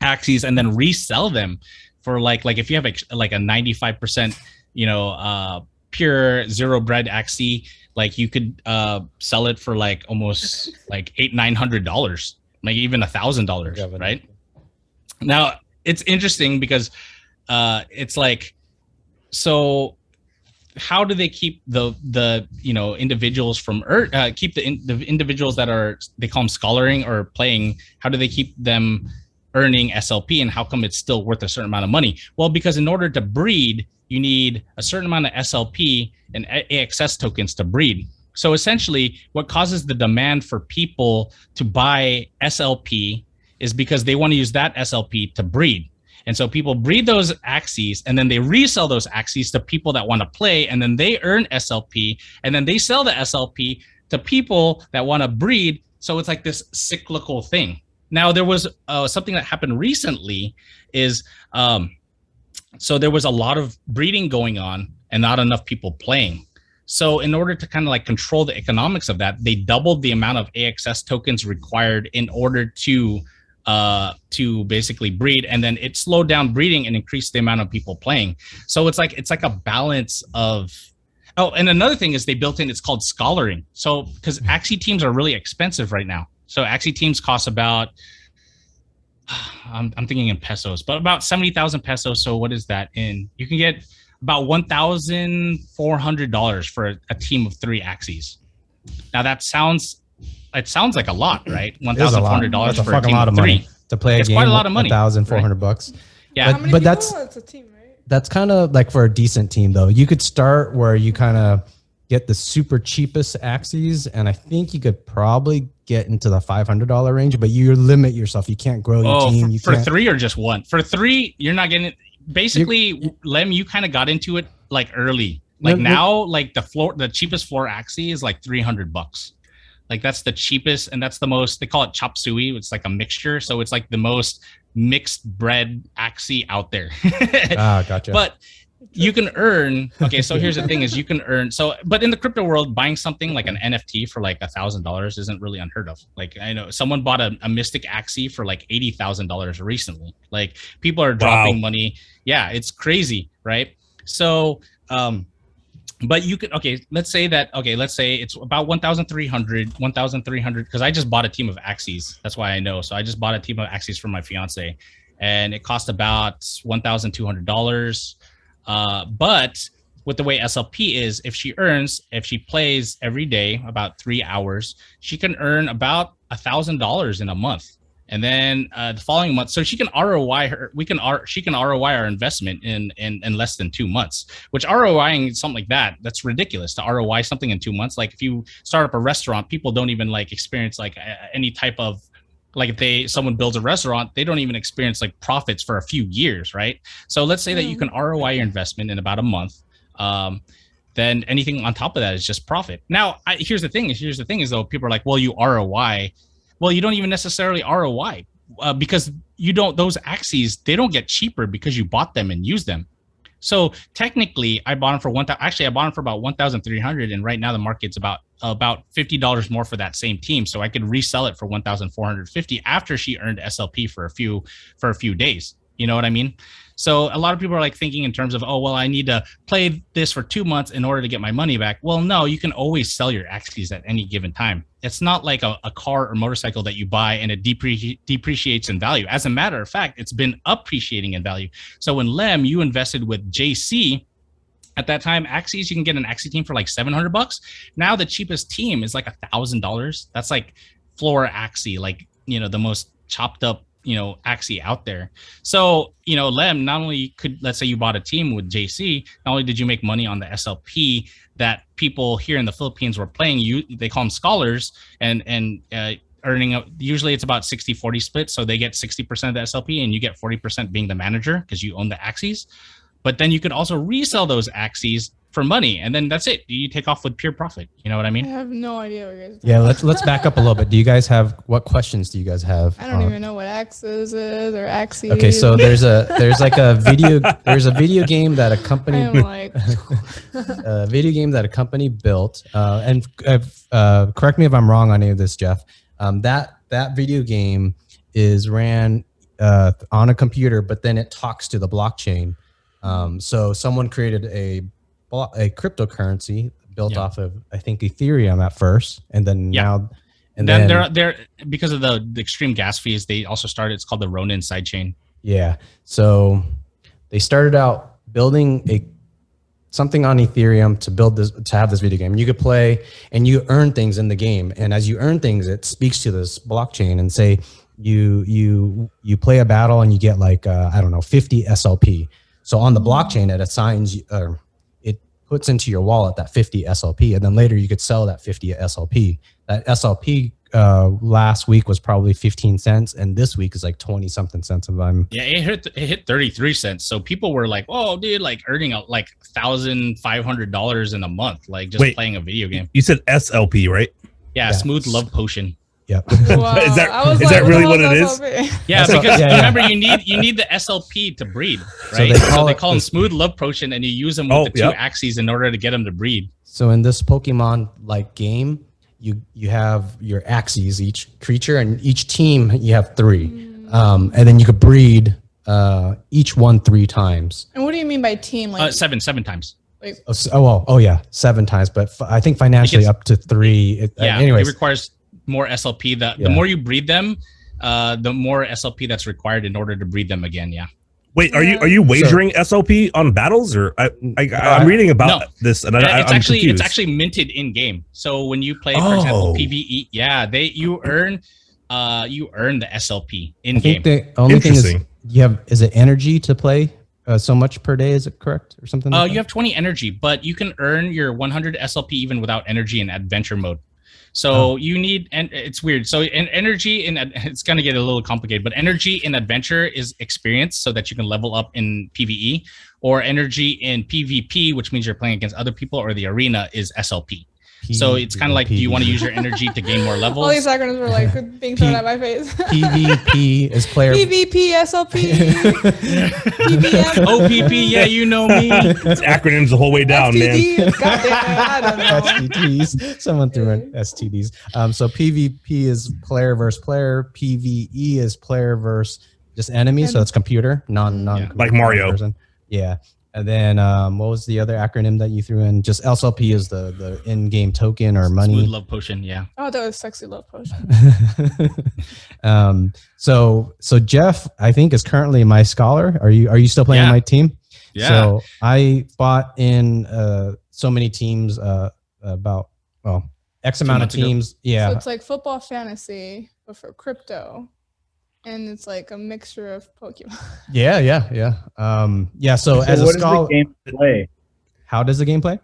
Axies and then resell them for like if you have like a 95% pure zero bred Axie, like you could sell it for like almost like $800-900, maybe even $1,000, right? Now it's interesting because it's like, so how do they keep the individuals from keep the individuals that are, they call them scholaring or playing, how do they keep them earning SLP, and how come it's still worth a certain amount of money? Well, because in order to breed, you need a certain amount of SLP and AXS tokens to breed. So essentially what causes the demand for people to buy SLP is because they want to use that SLP to breed. And so people breed those Axies and then they resell those Axies to people that want to play, and then they earn SLP, and then they sell the SLP to people that want to breed. So it's like this cyclical thing. Now there was something that happened recently is, so there was a lot of breeding going on and not enough people playing. So in order to kind of like control the economics of that, they doubled the amount of AXS tokens required in order to basically breed, and then it slowed down breeding and increased the amount of people playing. So it's like a balance of, oh, and another thing is they built in, it's called scholaring. So because Axie teams are really expensive right now. So Axie teams cost about, I'm thinking in pesos, but about 70,000 pesos. So what is that in? You can get about $1,400 for a team of 3 Axies. Now it sounds like a lot, right? $1,400 for a team of 3 to play a game. Quite a lot of money. $1,400. Yeah, but that's a team, right? That's kind of like for a decent team though. You could start where you kind of get the super cheapest Axies, and I think you could probably get into the $500 range, but you limit yourself. You can't grow your team. For 3 or just 1? For 3, you're not getting it. Basically, Lem, you kind of got into it like early. Like now, like the cheapest floor Axie is like $300. Like that's the cheapest, and that's the most, they call it chop suey. It's like a mixture. So it's like the most mixed bred Axie out there. Gotcha. But you can earn, okay, so here's the thing is you can earn, so, but in the crypto world, buying something like an NFT for like $1,000 isn't really unheard of. Like I know someone bought a Mystic Axie for like $80,000 recently. Like people are dropping money. Yeah, it's crazy, right? So, but you could, let's say it's about 1,300, because I just bought a team of Axies. That's why I know. So I just bought a team of Axies for my fiance, and it cost about $1,200. But with the way SLP is, if she plays every day about 3 hours, she can earn about $1,000 in a month. And then the following month, so she can ROI our investment in less than 2 months, which ROIing something like that's ridiculous to ROI something in 2 months. Like if you start up a restaurant, people don't even like experience like any type of, like if someone builds a restaurant, they don't even experience like profits for a few years, right? So let's say that you can ROI your investment in about a month. Then anything on top of that is just profit. Now, here's the thing is though, people are like, well, you ROI. Well, you don't even necessarily ROI because those Axies, they don't get cheaper because you bought them and used them. So technically I bought them for about 1,300, and right now the market's about $50 more for that same team. So I could resell it for 1,450 after she earned SLP for a few days. You know what I mean? So a lot of people are like thinking in terms of, oh, well, I need to play this for 2 months in order to get my money back. Well, no, you can always sell your Axies at any given time. It's not like a car or motorcycle that you buy and it depreciates in value. As a matter of fact, it's been appreciating in value. So when Liem, you invested with JC, at that time, Axies, you can get an Axie team for like $700. Now the cheapest team is like $1,000. That's like floor Axie, like, you know, the most chopped up, you know, Axie out there. So, you know, Liem, not only could, let's say you bought a team with JC, not only did you make money on the SLP that people here in the Philippines were playing, they call them scholars, and earning, usually it's about 60-40 split. So they get 60% of the SLP and you get 40% being the manager because you own the Axies. But then you could also resell those Axies for money, and then that's it. You take off with pure profit. You know what I mean? I have no idea what you guys. Yeah, let's back up a little bit. Do you guys have, what questions do you guys have? I don't even know what Axis is or Axie. Okay, so there's a video game that a company I'm like, a video game that a company built, and correct me if I'm wrong on any of this, Jeff. That video game is ran on a computer, but then it talks to the blockchain. So someone created a cryptocurrency built off of, I think, Ethereum at first, and then now, and then they're because of the extreme gas fees, they also started. It's called the Ronin sidechain. Yeah. So they started out building something on Ethereum to have this video game. You could play and you earn things in the game, and as you earn things, it speaks to this blockchain and say you play a battle and you get like I don't know, 50 SLP. So on the blockchain, it assigns, it puts into your wallet that 50 SLP, and then later you could sell that 50 SLP. That SLP last week was probably 15 cents, and this week is like 20 something cents. It hit 33 cents. So people were like, "Oh, dude, like earning like $1,500 in a month, like just playing a video game." You said SLP, right? Yeah, Smooth Love Potion. Yep. wow. Is that really what it is? Yeah, because remember you need the SLP to breed, right? So they call them Smooth Love Potion, and you use them with the two Axies in order to get them to breed. So in this Pokemon like game, you have your Axies, each creature, and each team you have 3, and then you could breed each one 3 times. And what do you mean by team? Like seven times. Like, yeah, 7 times, but I think financially up to 3. Anyways, it requires more SLP. The more you breed them, the more SLP that's required in order to breed them again. Yeah. Wait, are you wagering SLP on battles, or I'm reading about this, and it's actually minted in game. So when you play, for example, PvE, you earn the SLP in game. The only thing is it energy to play so much per day? Is it correct or something? You have 20 energy, but you can earn your 100 SLP even without energy in adventure mode. So you need, and it's weird. So in energy, it's going to get a little complicated, but energy in adventure is experience so that you can level up in PvE, or energy in PvP, which means you're playing against other people, or the arena is SLP. So it's kind of like, do you want to use your energy to gain more levels? All these acronyms were like being thrown at my face. PvP is player. PvP, SLP, PvM. OPP, yeah, you know me. It's acronyms the whole way down, STD. man. God damn it, I don't know. STDs. Someone threw in STDs. So PvP is player versus player. PvE is player versus just enemy. So it's computer, non like Mario. Person. Yeah. And then what was the other acronym that you threw in? Just SLP is the in-game token or money. Smooth Love Potion, yeah. Oh, that was Sexy Love Potion. So Jeff, I think, is currently my scholar. Are you still playing on my team? Yeah. So I bought in so many teams about X amount of teams. Ago. Yeah. So it's like football fantasy, but for crypto. And it's like a mixture of Pokemon. Yeah. So as a scholar, does the game play? How does the game play?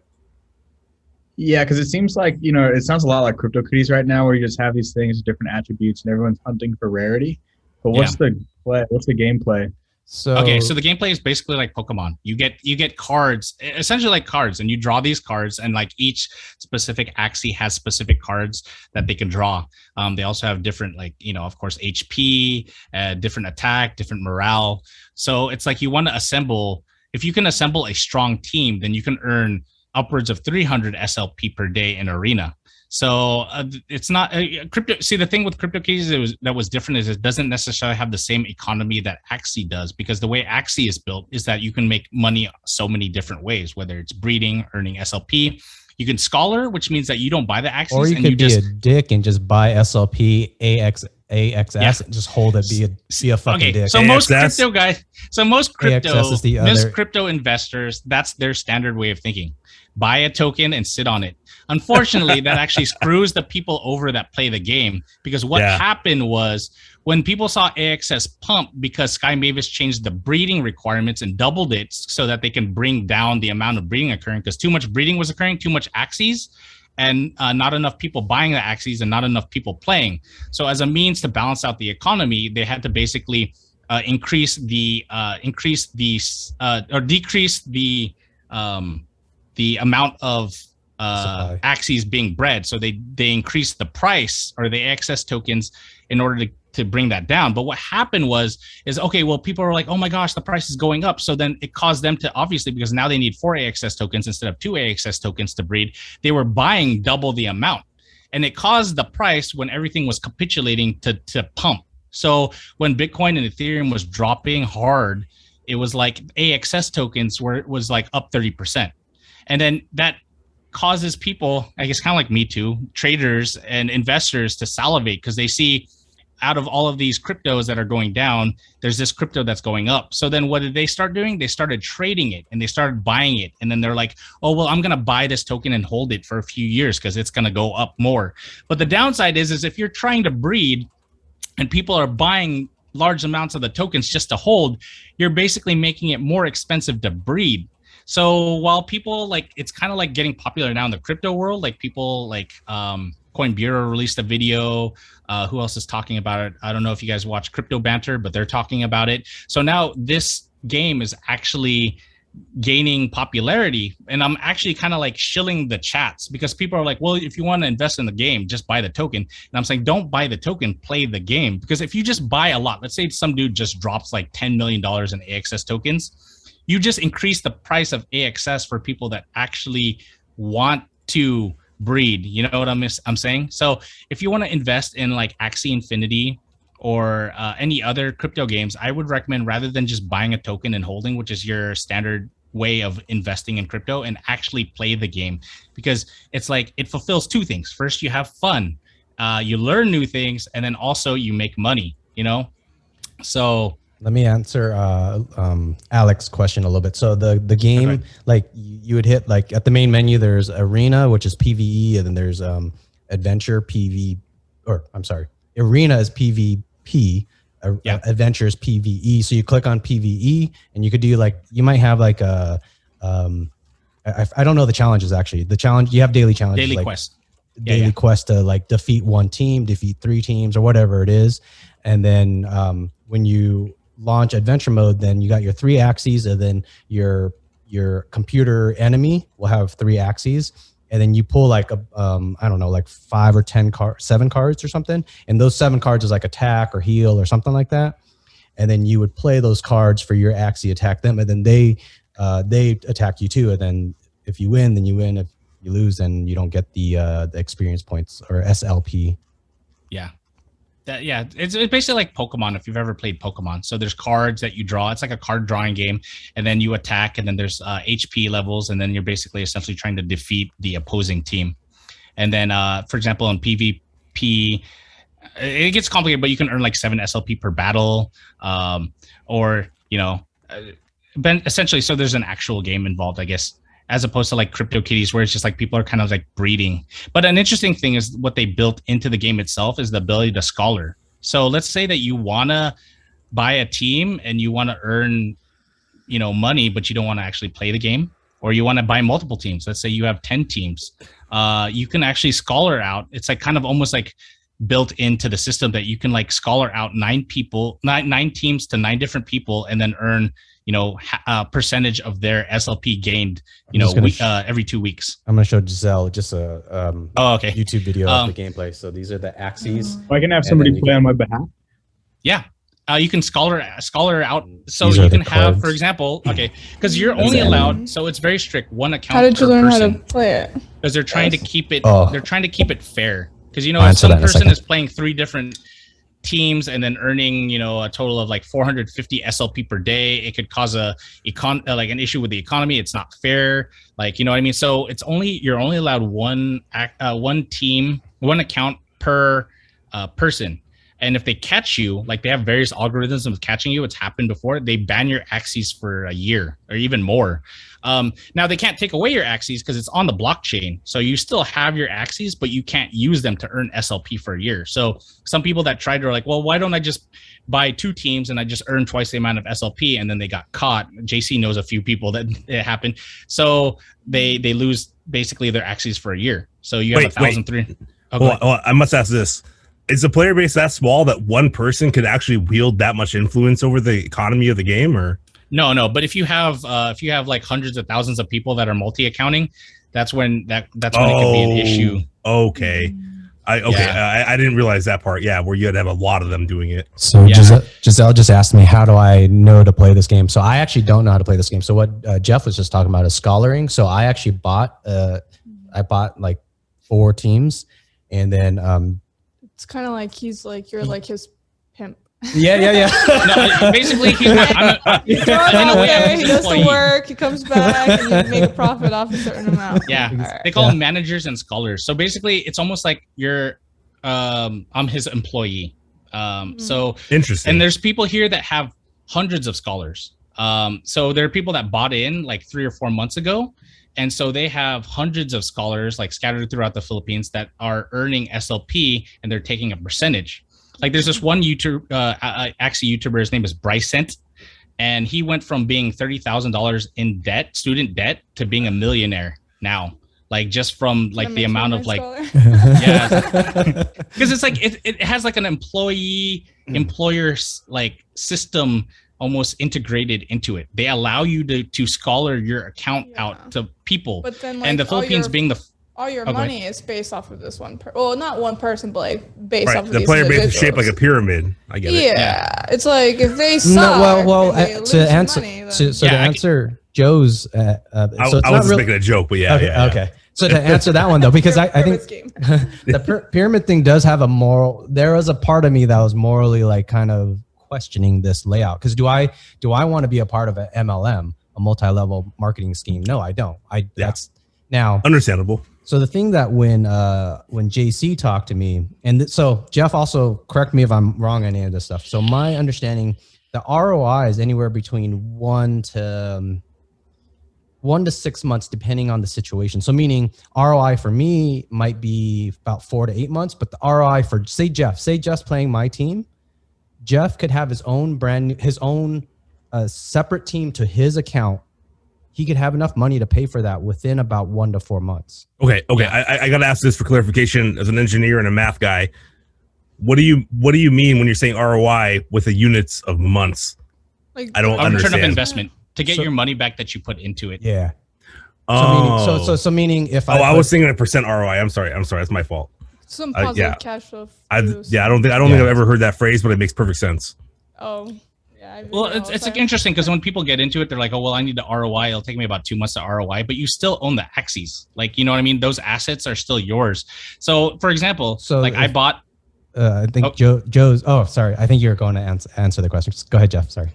Yeah, because it seems like, it sounds a lot like CryptoKitties right now, where you just have these things with different attributes and everyone's hunting for rarity. But what's the play? What's the gameplay? So the gameplay is basically like Pokemon. You get cards, essentially like cards, and you draw these cards, and like each specific Axie has specific cards that they can draw. They also have different, like, of course, HP, different attack, different morale. So it's like you want to assemble. If you can assemble a strong team, then you can earn upwards of 300 SLP per day in arena. So it's not crypto. See, the thing with CryptoKitties that was different is it doesn't necessarily have the same economy that Axie does, because the way Axie is built is that you can make money so many different ways, whether it's breeding, earning SLP. You can scholar, which means that you don't buy the Axies. Or you could be a dick and just buy SLP, AXS, and just hold it, be a fucking dick. So most crypto guys, most AXS crypto investors, that's their standard way of thinking. Buy a token and sit on it. Unfortunately, that actually screws the people over that play the game, because what happened was when people saw AXS pump, because Sky Mavis changed the breeding requirements and doubled it so that they can bring down the amount of breeding occurring, because too much breeding was occurring, too much Axies, and not enough people buying the Axies and not enough people playing. So as a means to balance out the economy, they had to basically decrease the amount of Axies being bred. So they increased the price or the AXS tokens in order to bring that down. But what happened is okay, well, people are like, oh my gosh, the price is going up. So then it caused them to, obviously, because now they need 4 AXS tokens instead of 2 AXS tokens to breed, they were buying double the amount. And it caused the price, when everything was capitulating, to pump. So when Bitcoin and Ethereum was dropping hard, it was like AXS tokens was like up 30%. And then that causes people, I guess kind of like me too, traders and investors, to salivate, because they see out of all of these cryptos that are going down, there's this crypto that's going up. So then what did they start doing? They started trading it and they started buying it. And then they're like, oh, well, I'm going to buy this token and hold it for a few years because it's going to go up more. But the downside is if you're trying to breed and people are buying large amounts of the tokens just to hold, you're basically making it more expensive to breed. So while people like, it's kind of like getting popular now in the crypto world, like people like Coin Bureau released a video. Who else is talking about it? I don't know if you guys watch Crypto Banter, but they're talking about it. So now this game is actually gaining popularity, and I'm actually kind of like shilling the chats, because people are like, well, if you want to invest in the game, just buy the token. And I'm saying, don't buy the token, play the game. Because if you just buy a lot, let's say some dude just drops like $10 million in AXS tokens, you just increase the price of AXS for people that actually want to breed. You know what I'm saying? So if you want to invest in like Axie Infinity or any other crypto games, I would recommend, rather than just buying a token and holding, which is your standard way of investing in crypto, and actually play the game, because it's like it fulfills two things. First, you have fun, you learn new things, and then also you make money, you know? So let me answer Alec's question a little bit. So the game, okay, like you would hit like at the main menu, there's Arena, which is PvE, and then there's Adventure PV, or I'm sorry, Arena is PvP, Adventure is PvE. So you click on PvE, and you could do like, you might have like a, I don't know the challenges actually. The challenge, you have daily challenges, daily like quest, daily quest to like defeat 1 team, defeat 3 teams, or whatever it is, and then when you launch adventure mode, then you got your 3 Axies, and then your computer enemy will have 3 Axies, and then you pull like a I don't know, like 5 or 10 7 cards or something, and those 7 cards is like attack or heal or something like that, and then you would play those cards for your Axie, attack them, and then they attack you too, and then if you win, then you win. If you lose, then you don't get the experience points, or SLP. Yeah. It's basically like Pokemon, if you've ever played Pokemon. So there's cards that you draw. It's like a card drawing game, and then you attack, and then there's HP levels, and then you're basically essentially trying to defeat the opposing team. And then, for example, in PvP, it gets complicated, but you can earn like 7 SLP per battle, or, you know, essentially, so there's an actual game involved, I guess, as opposed to like CryptoKitties, where it's just like people are kind of like breeding. But an interesting thing is what they built into the game itself is the ability to scholar. So let's say that you want to buy a team and you want to earn, you know, money, but you don't want to actually play the game, or you want to buy multiple teams. Let's say you have 10 teams. You can actually scholar out. It's like kind of almost like built into the system that you can like scholar out 9 teams to 9 different people, and then earn, you know, a percentage of their SLP gained, you know, every 2 weeks. I'm going to show Gissel just a YouTube video of the gameplay. So these are the Axies. I can have somebody play on my behalf? Yeah. You can scholar out, so These you are the can have, codes. for example, okay, because you're only allowed. So it's very strict. One account. How did you per learn person, how to play it? because they're trying to keep it. Oh. They're trying to keep it fair. Because I'll if answer some that in a person second. is playing 3 different teams and then earning a total of like 450 SLP per day, it could cause an issue with the economy. It's not fair. Like, you know what I mean? So you're only allowed one team, one account per person. And if they catch you, like they have various algorithms of catching you, it's happened before, they ban your Axies for a year or even more. Now they can't take away your Axies because it's on the blockchain. So you still have your Axies, but you can't use them to earn SLP for a year. So some people that tried are like, well, why don't I just buy 2 teams and I just earn twice the amount of SLP? And then they got caught. JC knows a few people that it happened. So they lose basically their Axies for a year. So you have 1,003. Well, I must ask this. Is the player base that small that one person could actually wield that much influence over the economy of the game, or? No. But if you have like hundreds of thousands of people that are multi-accounting, that's when it could be an issue. Okay. I didn't realize that part. Yeah, where you had to have a lot of them doing it. So Giselle just asked me, how do I know to play this game? So I actually don't know how to play this game. So what Jeff was just talking about is scholaring. So I actually bought like 4 teams, and then It's kind of like you're like his pimp. Yeah. No, basically, he does the work, he comes back, and you make a profit off a certain amount. Yeah, Right. They call them managers and scholars. So basically, it's almost like I'm his employee. So Interesting. and there's people here that have hundreds of scholars. So there are people that bought in like 3 or 4 months ago. And so they have hundreds of scholars like scattered throughout the Philippines that are earning SLP, and they're taking a percentage. Like there's this one Axie YouTuber, his name is Brycent, and he went from being $30,000 in debt, student debt, to being a millionaire now. Like just from like the amount of like, yeah, because it's like it has like an employer like system almost integrated into it. They allow you to scholar your account out to people. But then, like, and the Philippines being all your money is based off of this one well, not one person, but like based off of the these player base is individuals. shaped like a pyramid. I get it. Yeah, it's like if they suck, to answer Joe's I was just making a joke, but okay. So to answer that one though, because I think the pyramid thing does have a moral. There was a part of me that was morally like kind of questioning this layout, because do I want to be a part of an MLM, a multi-level marketing scheme? No, I don't. That's now understandable. So the thing that when JC talked to me, and so Jeff, also correct me if I'm wrong on any of this stuff. So my understanding, the ROI is anywhere between 1 to 6 months, depending on the situation. So meaning ROI for me might be about 4 to 8 months, but the ROI for say Jeff's playing my team, Jeff could have his own separate team to his account. He could have enough money to pay for that within about 1 to 4 months. Okay. Yeah. I got to ask this for clarification as an engineer and a math guy. What do you mean when you're saying ROI with the units of months? Like, I don't understand. Return of investment to get your money back that you put into it. Yeah. So meaning if I was thinking a percent ROI. I'm sorry. That's my fault. Some positive cash flow. I don't think I've ever heard that phrase, but it makes perfect sense. Oh. Yeah, well, it's like interesting because when people get into it, they're like, "Oh, well, I need the ROI. It'll take me about 2 months to ROI," but you still own the Axies. Like, you know what I mean? Those assets are still yours. So, for example, I bought. I think Joe's. Oh, sorry. I think you're going to answer the question. Go ahead, Jeff. Sorry.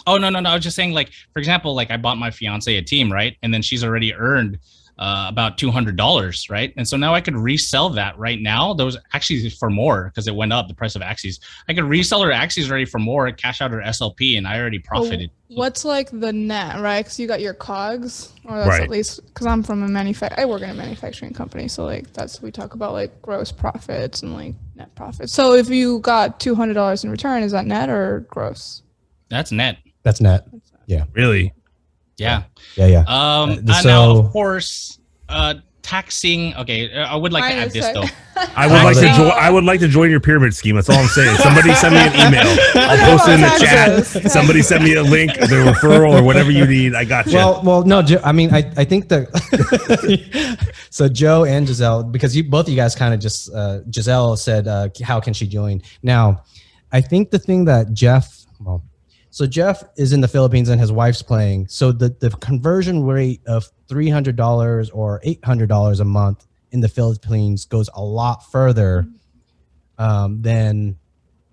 Oh no! I was just saying, like, for example, like I bought my fiance a team, right, and then she's already earned about $200, right? And so now I could resell that right now. Those Axies for more because it went up, the price of Axies. I could resell her Axies already for more, cash out her SLP, and I already profited. What's like the net, right? Because you got your COGS, or that's at least because I'm from I work in a manufacturing company, so like we talk about like gross profits and like net profits. So if you got $200 in return, is that net or gross? That's net. That's net. Yeah. Really? Yeah. Yeah. Now, of course, taxing. Okay, I would like to add this though. I would like to join your pyramid scheme. That's all I'm saying. Somebody send me an email. I'll post it in the chat. Somebody send me a link, the referral, or whatever you need. I got you. Well, no. I mean, I think that. So Joe and Giselle, because both of you guys kind of just Giselle said, how can she join now? I think the thing that Jeff, so Jeff is in the Philippines and his wife's playing. So the conversion rate of $300 or $800 a month in the Philippines goes a lot further than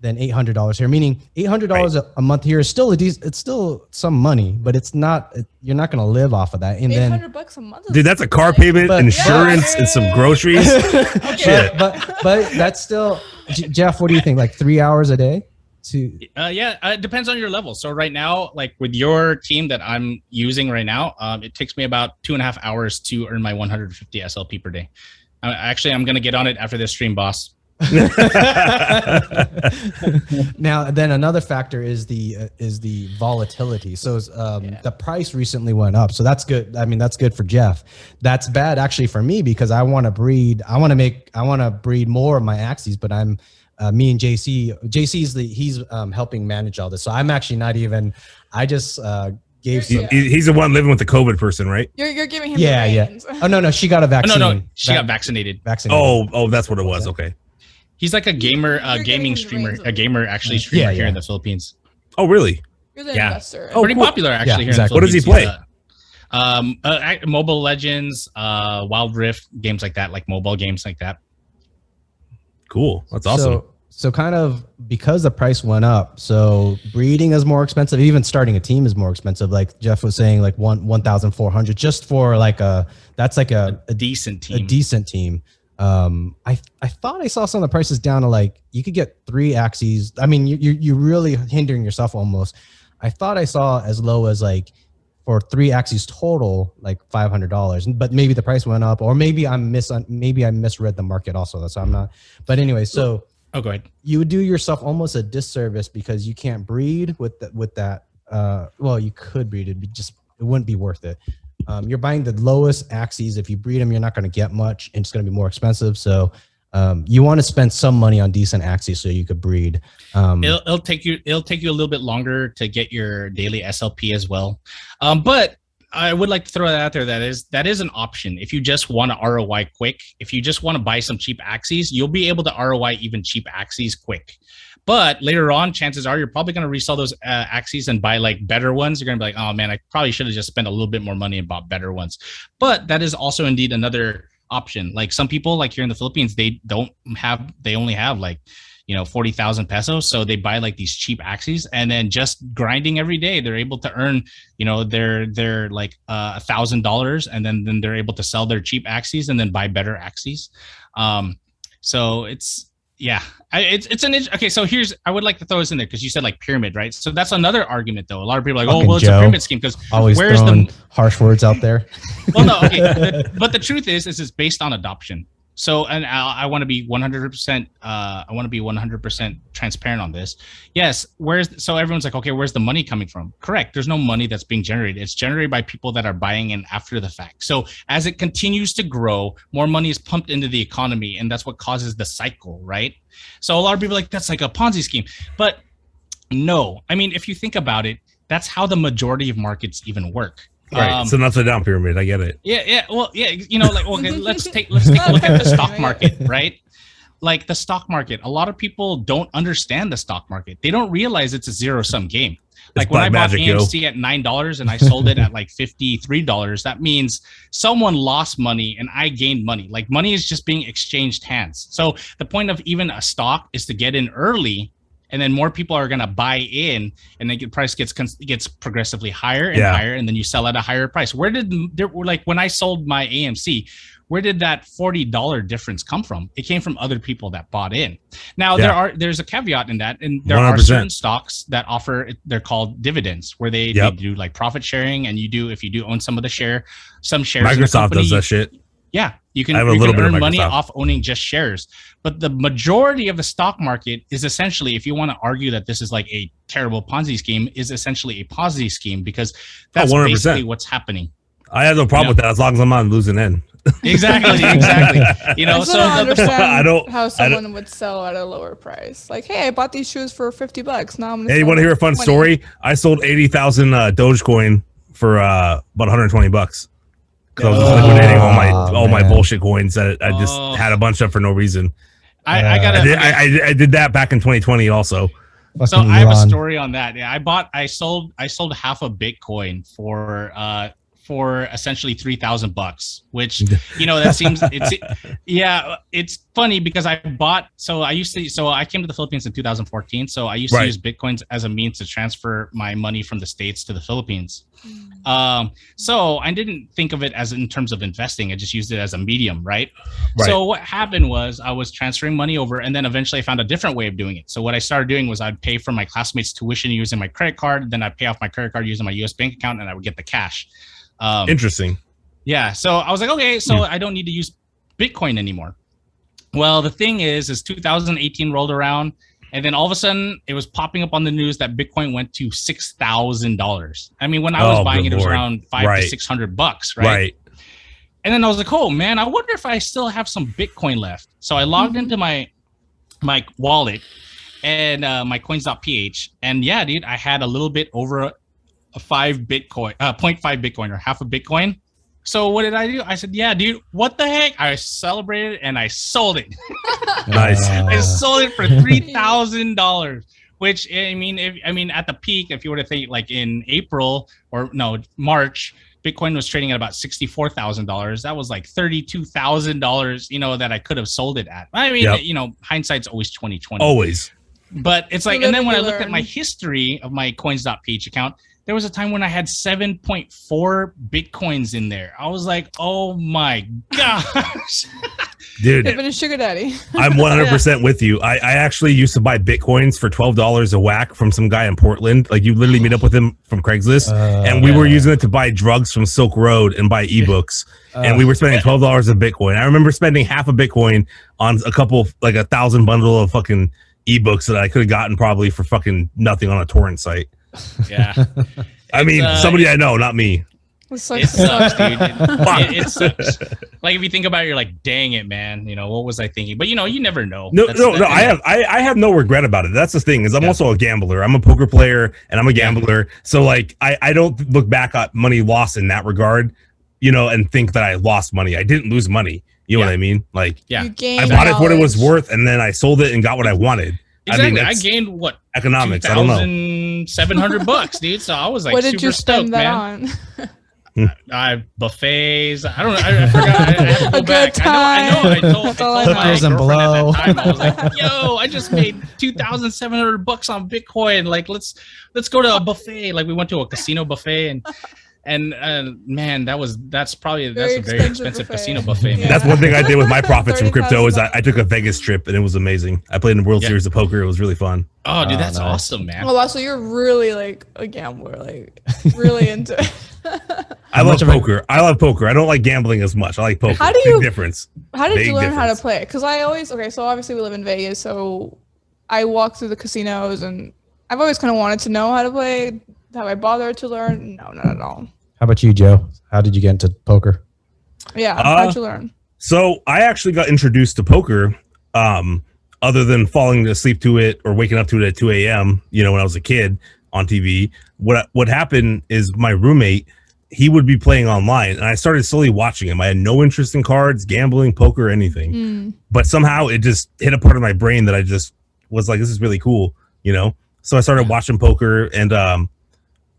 $800 here. Meaning $800 a month here is still it's still some money, but it's not. You're not going to live off of that. And then $800 a month. Dude, that's a car payment, insurance, and some groceries. Shit. But that's still. Jeff, what do you think? Like 3 hours a day? It depends on your level. So right now, like with your team that I'm using right now, it takes me about 2.5 hours to earn my 150 SLP per day. I'm going to get on it after this stream, boss. Now, then another factor is the volatility. So the price recently went up, so that's good. I mean, that's good for Jeff. That's bad actually for me because I want to breed. I want to breed more of my Axies, but I'm me and JC's he's helping manage all this. So I'm actually not even. I just gave. He's the one living with the COVID person, right? You're giving him. Yeah. Oh no, she got a vaccine. No, she got vaccinated. Oh, that's what it was. Okay. He's like a gamer, gaming streamer, actually streamer here in the Philippines. Oh, really? You're the investor. Pretty popular actually here in the Philippines. What does he play? Mobile Legends, Wild Rift, games like that, like mobile games like that. Cool. That's awesome. So kind of because the price went up, so breeding is more expensive. Even starting a team is more expensive. Like Jeff was saying, like 1,400 just for like a decent team. A decent team. I thought I saw some of the prices down to like you could get 3 Axies. I mean, you're really hindering yourself almost. I thought I saw as low as like for 3 Axies total, like $500. But maybe the price went up, or maybe I misread the market also. So I'm not. But anyway, so go ahead. You would do yourself almost a disservice because you can't breed with that. Well, you could breed it, it wouldn't be worth it. You're buying the lowest Axies. If you breed them, you're not going to get much, and it's going to be more expensive. So you want to spend some money on decent Axies so you could breed. It'll take you a little bit longer to get your daily SLP as well. But I would like to throw that out there. That is an option. If you just want to ROI quick, if you just want to buy some cheap Axies, you'll be able to ROI even cheap Axies quick. But later on, chances are you're probably going to resell those Axies and buy like better ones. You're going to be like, oh man, I probably should have just spent a little bit more money and bought better ones. But that is also indeed another option. Like some people, like here in the Philippines, they only have like 40,000 pesos, so they buy like these cheap Axies, and then just grinding every day, they're able to earn their like $1,000, and then they're able to sell their cheap Axies and then buy better Axies. So it's. Yeah, okay. So I would like to throw this in there because you said like pyramid, right? So that's another argument though. A lot of people are like, oh, well, it's a pyramid scheme because where's the harsh words out there? Well, no, okay. But the truth is it's based on adoption. So, and I want to be 100%. I want to be 100% transparent on this. Yes. So everyone's like, okay, where's the money coming from? Correct. There's no money that's being generated. It's generated by people that are buying in after the fact. So as it continues to grow, more money is pumped into the economy, and that's what causes the cycle, right? So a lot of people are like, that's like a Ponzi scheme, but no. I mean, if you think about it, that's how the majority of markets even work. Right, it's an upside down pyramid. I get it. Yeah. Well, yeah. Like, okay, let's take a look at the stock market, right? Like the stock market. A lot of people don't understand the stock market. They don't realize it's a zero-sum game. Like when I bought AMC at $9 and I sold it at like $53, that means someone lost money and I gained money. Like money is just being exchanged hands. So the point of even a stock is to get in early, and then more people are going to buy in, and then the price gets progressively higher and higher, and then you sell at a higher price. Like when I sold my AMC, where did that $40 difference come from? It came from other people that bought in. Now there's a caveat in that, and there 100%. Are certain stocks that offer, they're called dividends, where they do like profit sharing, and if you do own some shares. Microsoft does that shit. Yeah, you can earn money off owning just shares. But the majority of the stock market is essentially, if you want to argue that this is like a terrible Ponzi scheme, is essentially a Ponzi scheme, because that's basically what's happening. I have no problem with that as long as I'm not losing in. Exactly. So I understand how someone would sell at a lower price. Like, hey, I bought these shoes for $50. Now I'm gonna. Hey, you want to hear a fun story? I sold 80,000 Dogecoin for about $120. Because I was liquidating all my bullshit coins that I just had a bunch of for no reason. I did that back in 2020 also. So I have a story on that. Yeah, I sold half a Bitcoin for essentially $3,000, which, you know, that seems, it's funny because I came to the Philippines in 2014. So I used to use Bitcoins as a means to transfer my money from the States to the Philippines. So I didn't think of it as in terms of investing. I just used it as a medium, right? So what happened was I was transferring money over, and then eventually I found a different way of doing it. So what I started doing was I'd pay for my classmates' tuition using my credit card. Then I'd pay off my credit card using my US bank account, and I would get the cash. Interesting. Yeah. So I was like, okay, so I don't need to use Bitcoin anymore. Well, the thing is 2018 rolled around, and then all of a sudden it was popping up on the news that Bitcoin went to $6,000. I mean, when I was buying it, it was around $500 to $600, right? And then I was like, oh man, I wonder if I still have some Bitcoin left. So I logged into my wallet and my coins.ph, and yeah, dude, I had a little bit over a 0.5 Bitcoin or half a Bitcoin. So what did I do? I said, yeah, dude, what the heck? I celebrated and I sold it. Nice. I sold it for $3,000, which I mean, at the peak, if you were to think like in March, Bitcoin was trading at about $64,000. That was like $32,000, you know, that I could have sold it at. I mean, you know, hindsight's always 20/20. Always. But it's like, and then when I looked at my history of my coins.ph account, there was a time when I had 7.4 Bitcoins in there. I was like, oh my gosh. Dude, I've been a sugar daddy. I'm 100% with you. I actually used to buy Bitcoins for $12 a whack from some guy in Portland. Like, you literally meet up with him from Craigslist. And we were using it to buy drugs from Silk Road and buy ebooks. And we were spending $12 of Bitcoin. I remember spending half a Bitcoin on a couple, like 1,000 bundle of fucking ebooks that I could have gotten probably for fucking nothing on a torrent site. Yeah. I mean, somebody I know, not me. It sucks, dude. It sucks. Like, if you think about it, you're like, dang it, man. You know, what was I thinking? But, you know, you never know. No. I have no regret about it. That's the thing, is I'm also a gambler. I'm a poker player and I'm a gambler. So, like, I don't look back at money lost in that regard, you know, and think that I lost money. I didn't lose money. You know what I mean? Like, I bought it for what it was worth, and then I sold it and got what I wanted. Exactly. I gained what? Economics. I don't know. $2,700, dude. So I was like, what did you spend that man. On? Buffets. I don't know. I forgot. I have to go back. I know. I told my girlfriend at that time. I was like, yo, I just made $2,700 on Bitcoin. Like, let's go to a buffet. Like, we went to a casino buffet, and man, that's a very expensive casino buffet, man. That's one thing I did with my profits from crypto is I took a Vegas trip, and it was amazing. I played in the World Series of Poker. It was really fun. Oh, dude, that's awesome, man. Oh, wow, so you're really like a gambler, like really into it. I love poker. I don't like gambling as much. I like poker. How did you learn how to play it? Because so obviously we live in Vegas, so I walk through the casinos, and I've always kind of wanted to know how to play. Have I bothered to learn? No, not at all. How about you, Joe? How did you get into poker? Yeah, how'd you learn? So I actually got introduced to poker, other than falling asleep to it or waking up to it at 2 a.m., you know, when I was a kid on TV. What happened is my roommate, he would be playing online, and I started slowly watching him. I had no interest in cards, gambling, poker, anything. But somehow it just hit a part of my brain that I just was like, this is really cool, you know? So I started watching poker, and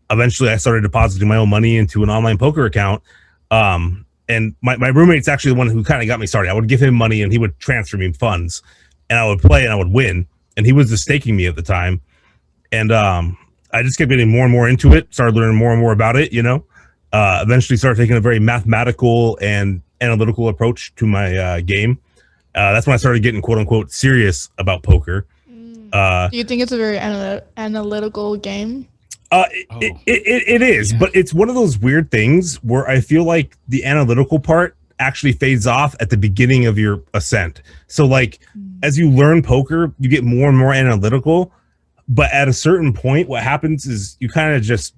eventually I started depositing my own money into an online poker account. And my roommate's actually the one who kind of got me started. I would give him money and he would transfer me funds, and I would play and I would win. And he was just staking me at the time. And I just kept getting more and more into it, started learning more and more about it, you know. Eventually started taking a very mathematical and analytical approach to my game. That's when I started getting quote unquote serious about poker. Do you think it's a very analytical game? It is, but it's one of those weird things where I feel like the analytical part actually fades off at the beginning of your ascent. So like as you learn poker, you get more and more analytical, but at a certain point, what happens is you kind of just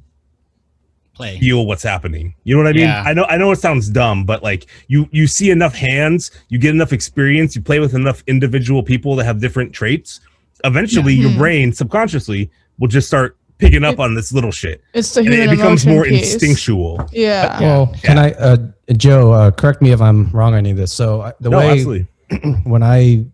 feel what's happening. You know what I mean? Yeah. I know it sounds dumb, but like you see enough hands, you get enough experience, you play with enough individual people that have different traits. Eventually, your brain subconsciously will just start picking up on this little shit. It's the human it becomes more piece. instinctual. Yeah. Well, can I, Joe, correct me if I'm wrong on any of this. So the way absolutely. when I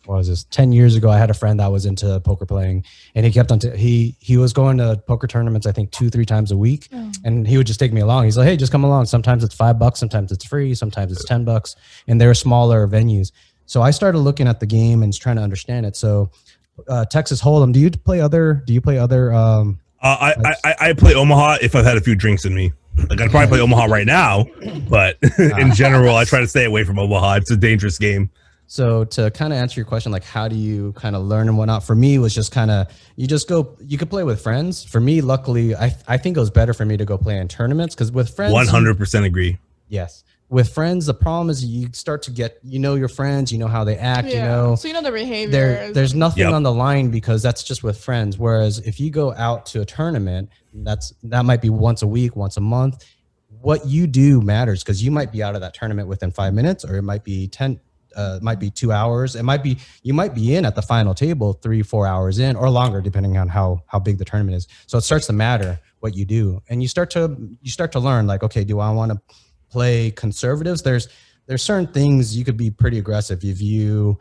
what was this, 10 years ago, I had a friend that was into poker playing, and he kept on, he was going to poker tournaments, I think 2-3 times a week. And he would just take me along. He's like, hey, just come along. Sometimes it's $5, sometimes it's free, sometimes it's $10, and they're smaller venues. So I started looking at the game and trying to understand it. So Texas Hold'em, do you play other, I play Omaha if I've had a few drinks in me. Like I'd probably play Omaha right now, but in general, I try to stay away from Omaha. It's a dangerous game. So to kind of answer your question, like how do you kind of learn and whatnot? For me, it was just kind of, you could play with friends. For me, luckily, I think it was better for me to go play in tournaments, because with friends, 100% agree. Yes. With friends, the problem is you start to get, your friends, how they act, so you know their behavior. There's nothing on the line, because that's just with friends. Whereas if you go out to a tournament, that might be once a week, once a month. What you do matters, because you might be out of that tournament within 5 minutes, or it might be 2 hours. You might be in at the final table 3-4 hours in, or longer, depending on how big the tournament is. So it starts to matter what you do, and you start to learn, like, okay, do I want to play conservatives? There's certain things you could be pretty aggressive. If you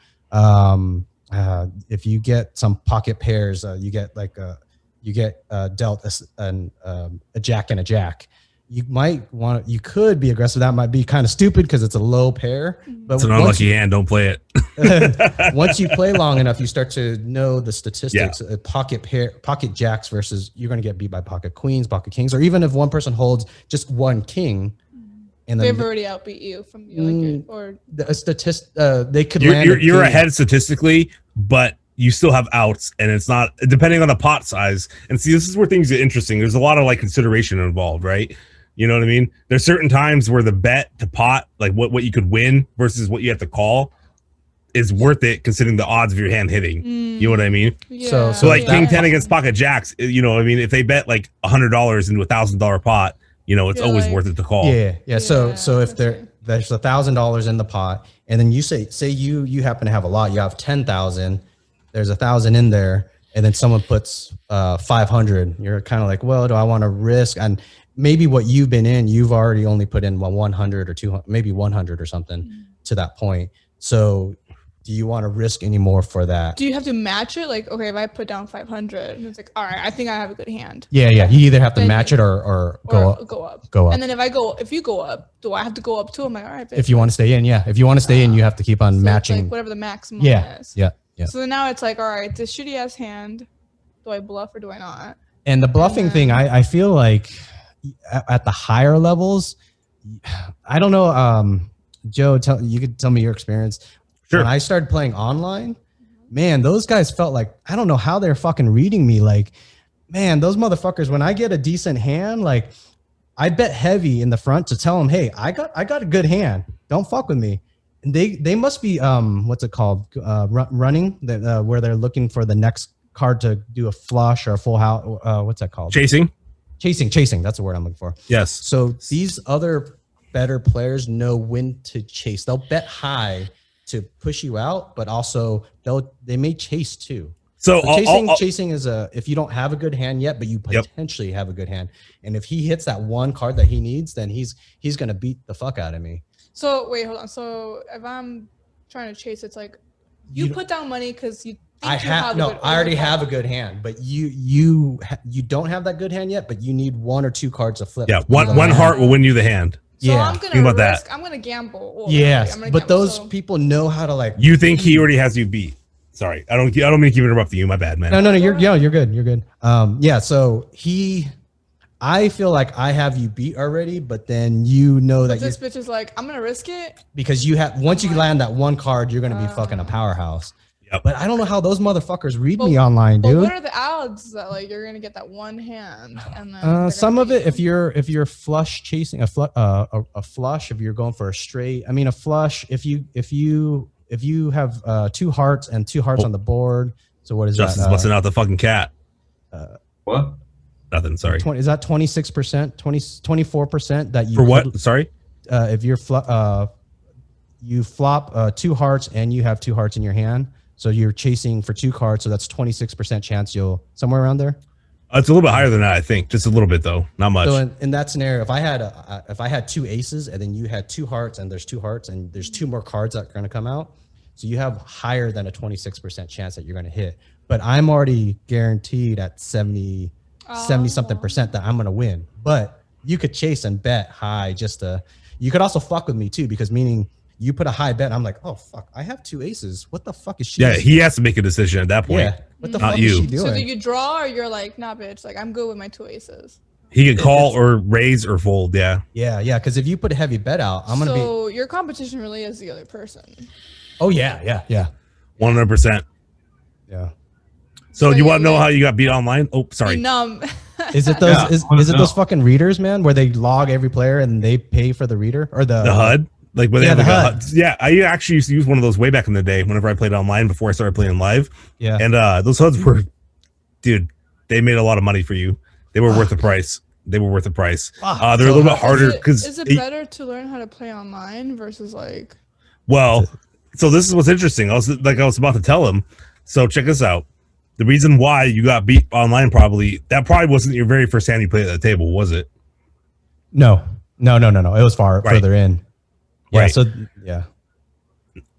get some pocket pairs, you get dealt a jack and a jack. You could be aggressive. That might be kind of stupid because it's a low pair. But it's an unlucky hand. Don't play it. Once you play long enough, you start to know the statistics. Yeah. Pocket jacks versus, you're going to get beat by pocket queens, pocket kings, or even if one person holds just one king, and they've already outbeat you from they could. You're ahead statistically, but you still have outs, and it's not depending on the pot size. And see, this is where things get interesting. There's a lot of consideration involved, right? You know what I mean? There's certain times where the bet to pot, like what you could win versus what you have to call, is worth it considering the odds of your hand hitting. You know what I mean? Yeah. So King 10 against pocket jacks, what I mean? If they bet like $100 into $1,000 pot, it's always worth it to call. Yeah. So if there's $1,000 in the pot, and then you say you happen to have a lot, you have 10,000, there's 1,000 in there, and then someone puts 500. You're kind of like, well, do I want to risk? And maybe what you've been in, you've already only put in 100 or 200, maybe 100 or something to that point. So do you want to risk any more for that? Do you have to match it? Like, okay, if I put down 500, and it's like, all right, I think I have a good hand. Yeah. You either have to match it or go up. And then if you go up, do I have to go up too? I'm like, all right. If you want to stay in, yeah. If you want to stay in, you have to keep on matching. Like whatever the maximum is. Yeah. So then now it's like, all right, this shitty ass hand. Do I bluff or do I not? And the bluffing thing, I feel like at the higher levels, I don't know. Joe, you could tell me your experience. Sure. When I started playing online, man, those guys felt like, I don't know how they're fucking reading me. Like, man, those motherfuckers, when I get a decent hand, like I bet heavy in the front to tell them, hey, I got a good hand. Don't fuck with me. And they must be, what's it called? Running, where they're looking for the next card to do a flush or a full house. What's that called? Chasing. That's the word I'm looking for. Yes. So these other better players know when to chase. They'll bet high to push you out, but also they may chase too. So chasing is if you don't have a good hand yet, but you potentially have a good hand, and if he hits that one card that he needs, then he's gonna beat the fuck out of me. So wait, hold on. So if I'm trying to chase, it's like you put down money because you. I already have a good hand, but you don't have that good hand yet, but you need one or two cards to flip. Yeah, one heart will win you the hand. So I'm gonna risk. I'm gonna gamble. Yes, but those people know how to You think he already has you beat? Sorry, I don't mean to keep interrupting you. My bad, man. No, you're good. You're good. So I feel like I have you beat already, but then that this bitch is like, I'm gonna risk it because once you land that one card, you're gonna be fucking a powerhouse. Yep. But I don't know how those motherfuckers read me online, dude. What are the odds that you're gonna get that one hand? And then some of it, if you're flush chasing a flush, if you're going for a straight, I mean a flush. If you have 2 hearts and 2 hearts on the board, so what is Justin's that? busting out the fucking cat. What? Nothing. Sorry. Is that 26%, 24% that you for what? Sorry. If you flop 2 hearts and you have 2 hearts in your hand. So you're chasing for 2 cards, so that's 26% chance you'll somewhere around there. It's a little bit higher than that, I think. Just a little bit though, not much. So in that scenario, if I had 2 aces and then you had 2 hearts and there's 2 hearts and there's 2 more cards that are going to come out, So you have higher than a 26% chance that you're going to hit. But I'm already guaranteed at 70 something percent that I'm going to win. But you could chase and bet high you could also fuck with me too, because meaning you put a high bet and I'm like, oh fuck, I have 2 aces. What the fuck is she doing? he has to make a decision at that point. Yeah. What the Not fuck you. is she doing? So do you draw, or you're like, nah, bitch, like I'm good with my 2 aces? He can call or raise or fold. Yeah. Yeah. Because if you put a heavy bet out, I'm gonna be. So your competition really is the other person. Oh yeah. 100%. Yeah. So you want to know how you got beat online? Oh, sorry. Numb. Is it those? Is it those fucking readers, man, where they log every player and they pay for the reader or the HUD? Like where they have the like HUD. a HUD. Yeah, I actually used to use one of those way back in the day whenever I played online before I started playing live. Yeah. And those HUDs were, dude, they made a lot of money for you. They were worth the price. They're a little bit harder because is it better to learn how to play online versus like? Well, so this is what's interesting. I was about to tell him. So check this out. The reason why you got beat online probably wasn't your very first hand you played at the table, was it? No. It was further in. Yeah. Right. So yeah.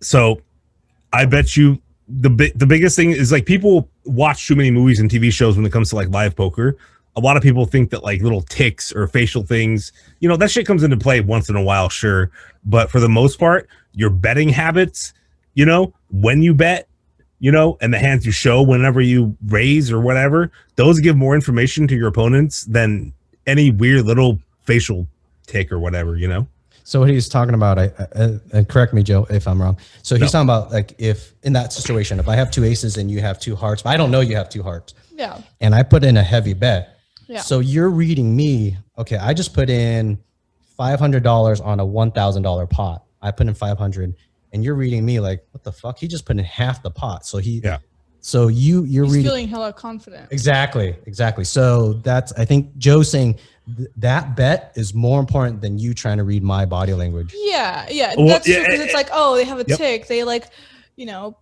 So I bet you the biggest thing is like people watch too many movies and TV shows when it comes to like live poker. A lot of people think that like little ticks or facial things, that shit comes into play once in a while, sure. But for the most part, your betting habits, when you bet, and the hands you show whenever you raise or whatever, those give more information to your opponents than any weird little facial tick or whatever, So what he's talking about, and correct me, Joe, if I'm wrong. So he's talking about like if in that situation, if I have 2 aces and you have 2 hearts, but I don't know you have 2 hearts. Yeah. And I put in a heavy bet. Yeah. So you're reading me. Okay, I just put in $500 on a $1,000 pot. I put in 500, and you're reading me like, what the fuck? He just put in half the pot. So So you're He's reading. feeling hella confident. Exactly. So I think Joe's saying that bet is more important than you trying to read my body language. Yeah. Well, That's true, because it's like, oh, they have a tick. They like,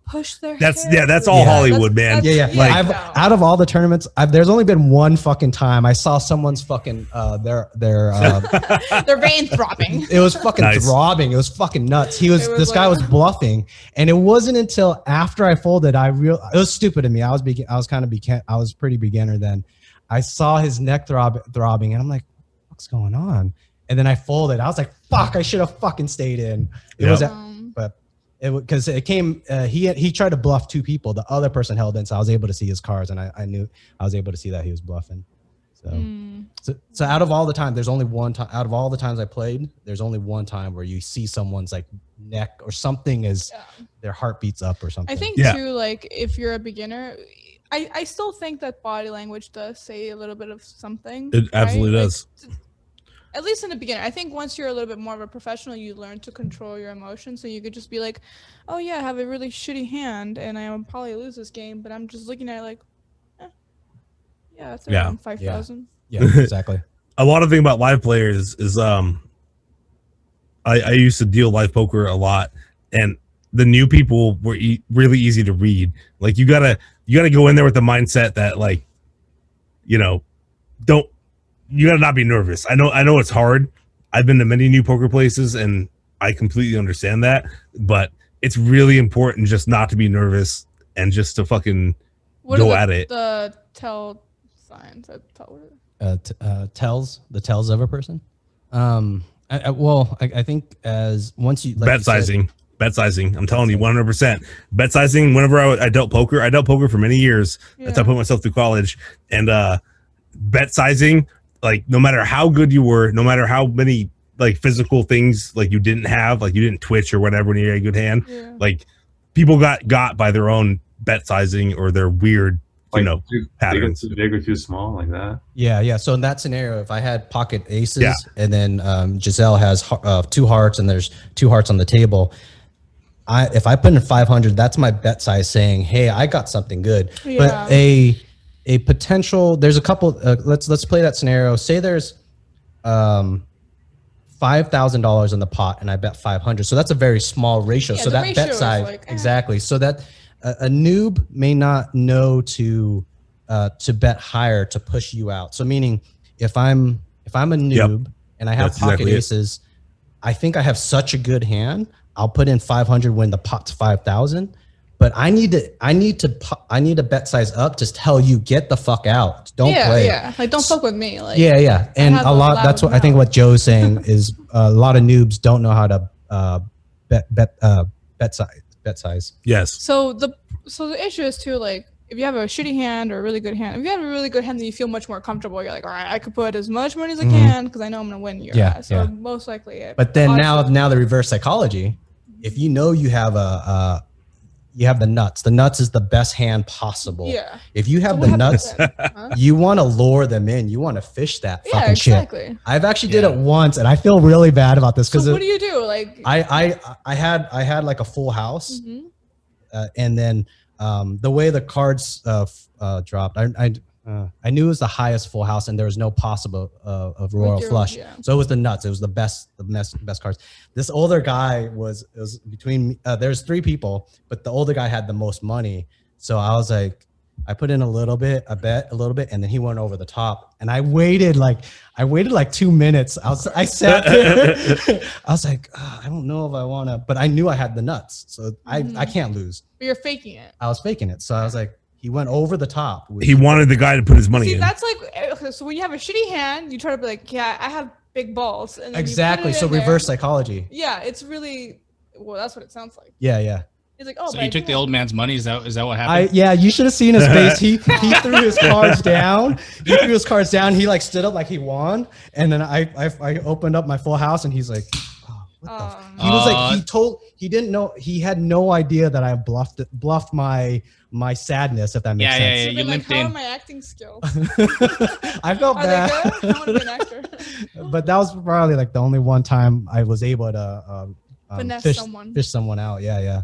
push their hair. That's all Hollywood, man. Yeah. Like out of all the tournaments, there's only been one fucking time I saw someone's fucking their vein throbbing. It was fucking throbbing. It was fucking nuts. This guy was bluffing, and it wasn't until after I folded it was stupid of me. I was pretty beginner then. I saw his neck throbbing, and I'm like, what's going on? And then I folded. I was like, fuck, I should have fucking stayed in. Because it came, he tried to bluff 2 people. The other person held in, so I was able to see his cards, and I knew I was able to see that he was bluffing. So out of all the time, there's only one time. Out of all the times I played, there's only one time where you see someone's like neck or something their heart beats up or something. I think too, like if you're a beginner, I still think that body language does say a little bit of something. It absolutely does. At least in the beginning. I think once you're a little bit more of a professional, you learn to control your emotions. So you could just be like, oh yeah, I have a really shitty hand and I'll probably lose this game, but I'm just looking at it like, it's around 5,000. Yeah, exactly. A lot of thing about live players is I used to deal live poker a lot, and the new people were really easy to read. Like you gotta go in there with the mindset that like, you gotta not be nervous. I know it's hard. I've been to many new poker places and I completely understand that, but it's really important just not to be nervous and just to fucking go at it. The tell signs that tell the tells of a person. I think as once you like bet sizing. I'm telling you 100%. Bet sizing. Whenever I dealt poker for many years. That's how I put myself through college. And bet sizing, like no matter how good you were, no matter how many like physical things like you didn't have, like you didn't twitch or whatever when you had a good hand, like people got by their own bet sizing or their weird, patterns. Too big or too small, like that. Yeah. So in that scenario, if I had pocket aces and then Gissel has 2 hearts and there's 2 hearts on the table, if I put in 500, that's my bet size saying, hey, I got something good. But a potential, there's a couple, let's play that scenario. Say there's $5,000 in the pot and I bet 500. So that's a very small ratio. So that bet size, exactly. So that a noob may not know to bet higher to push you out. So meaning if I'm a noob and I have pocket aces, I think I have such a good hand I'll put in 500 when the pot's 5,000. But I need to bet size up to tell you get the fuck out. Don't play. Yeah, like don't fuck with me. Like And a lot. That's what I think. What Joe's saying is a lot of noobs don't know how to bet size. Yes. So the issue is too, like if you have a shitty hand or a really good hand, if you have a really good hand, then you feel much more comfortable. You're like, all right, I could put as much money as I can because I know I'm gonna win your ass. So most likely. But then now the reverse psychology. If you know you have you have the nuts. The nuts is the best hand possible. Yeah. If you have the nuts, you want to lure them in. You want to fish that fucking shit. I've actually did it once, and I feel really bad about this because what do you do? Like I had like a full house, and then the way the cards dropped, I knew it was the highest full house, and there was no possible of royal flush. Yeah. So it was the nuts. It was the best cards. This older guy was between. There's 3 people, but the older guy had the most money. So I was like, I put in a little bit, I bet a little bit, and then he went over the top. And I waited like 2 minutes. I sat there. I was like, I don't know if I want to, but I knew I had the nuts, so I can't lose. But you're faking it. I was faking it, so I was like. He went over the top. He wanted the guy to put his money in. That's like, so when you have a shitty hand, you try to be like, yeah, I have big balls. And exactly. So reverse psychology. Yeah, it's really, well, that's what it sounds like. Yeah. He's like, oh, so you took the old man's money. Is that what happened? Yeah, you should have seen his face. He threw his cards down. He like stood up like he won. And then I opened up my full house and he's like, oh, what the he was like, he didn't know, he had no idea that I bluffed my sadness, if that makes sense. Yeah, you limped in. How are my acting skills? I felt bad. Are they good? I want to be an actor. But that was probably like the only one time I was able to fish someone out. Yeah.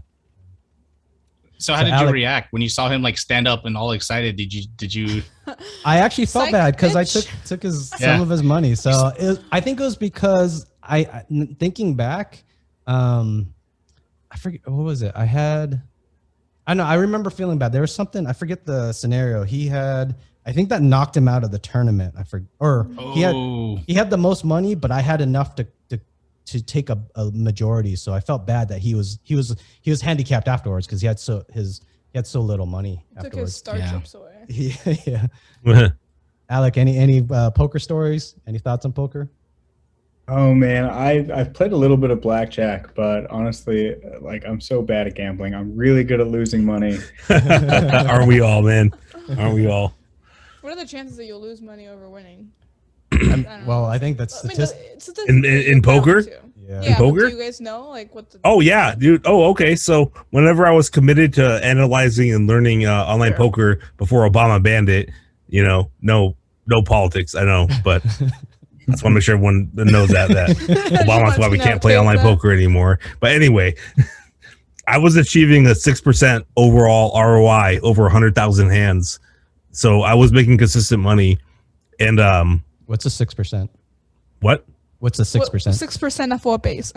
So how did you react when you saw him like stand up and all excited? Did you? I actually felt bad because I took some of his money. So I think it was because I thinking back, I forget what was it. I remember feeling bad. There was something, I forget the scenario. I think that knocked him out of the tournament. He had the most money, but I had enough to take a majority. So I felt bad that he was handicapped afterwards because he had so little money. Took his starships away. Yeah. Alec, any poker stories? Any thoughts on poker? Oh man, I've played a little bit of blackjack, but honestly, like I'm so bad at gambling. I'm really good at losing money. Aren't we all, man? Aren't we all? What are the chances that you'll lose money over winning? I think that's in poker. Yeah. In poker? Do you guys know like what the? Oh yeah, dude. Oh okay. So whenever I was committed to analyzing and learning online poker before Obama banned it, no politics. I know, but. I just want to make sure everyone knows that Obama's why we can't play online poker anymore. But anyway, I was achieving a 6% overall ROI over 100,000 hands. So I was making consistent money. And what's a 6%? What? What's the 6%? 6% of what base?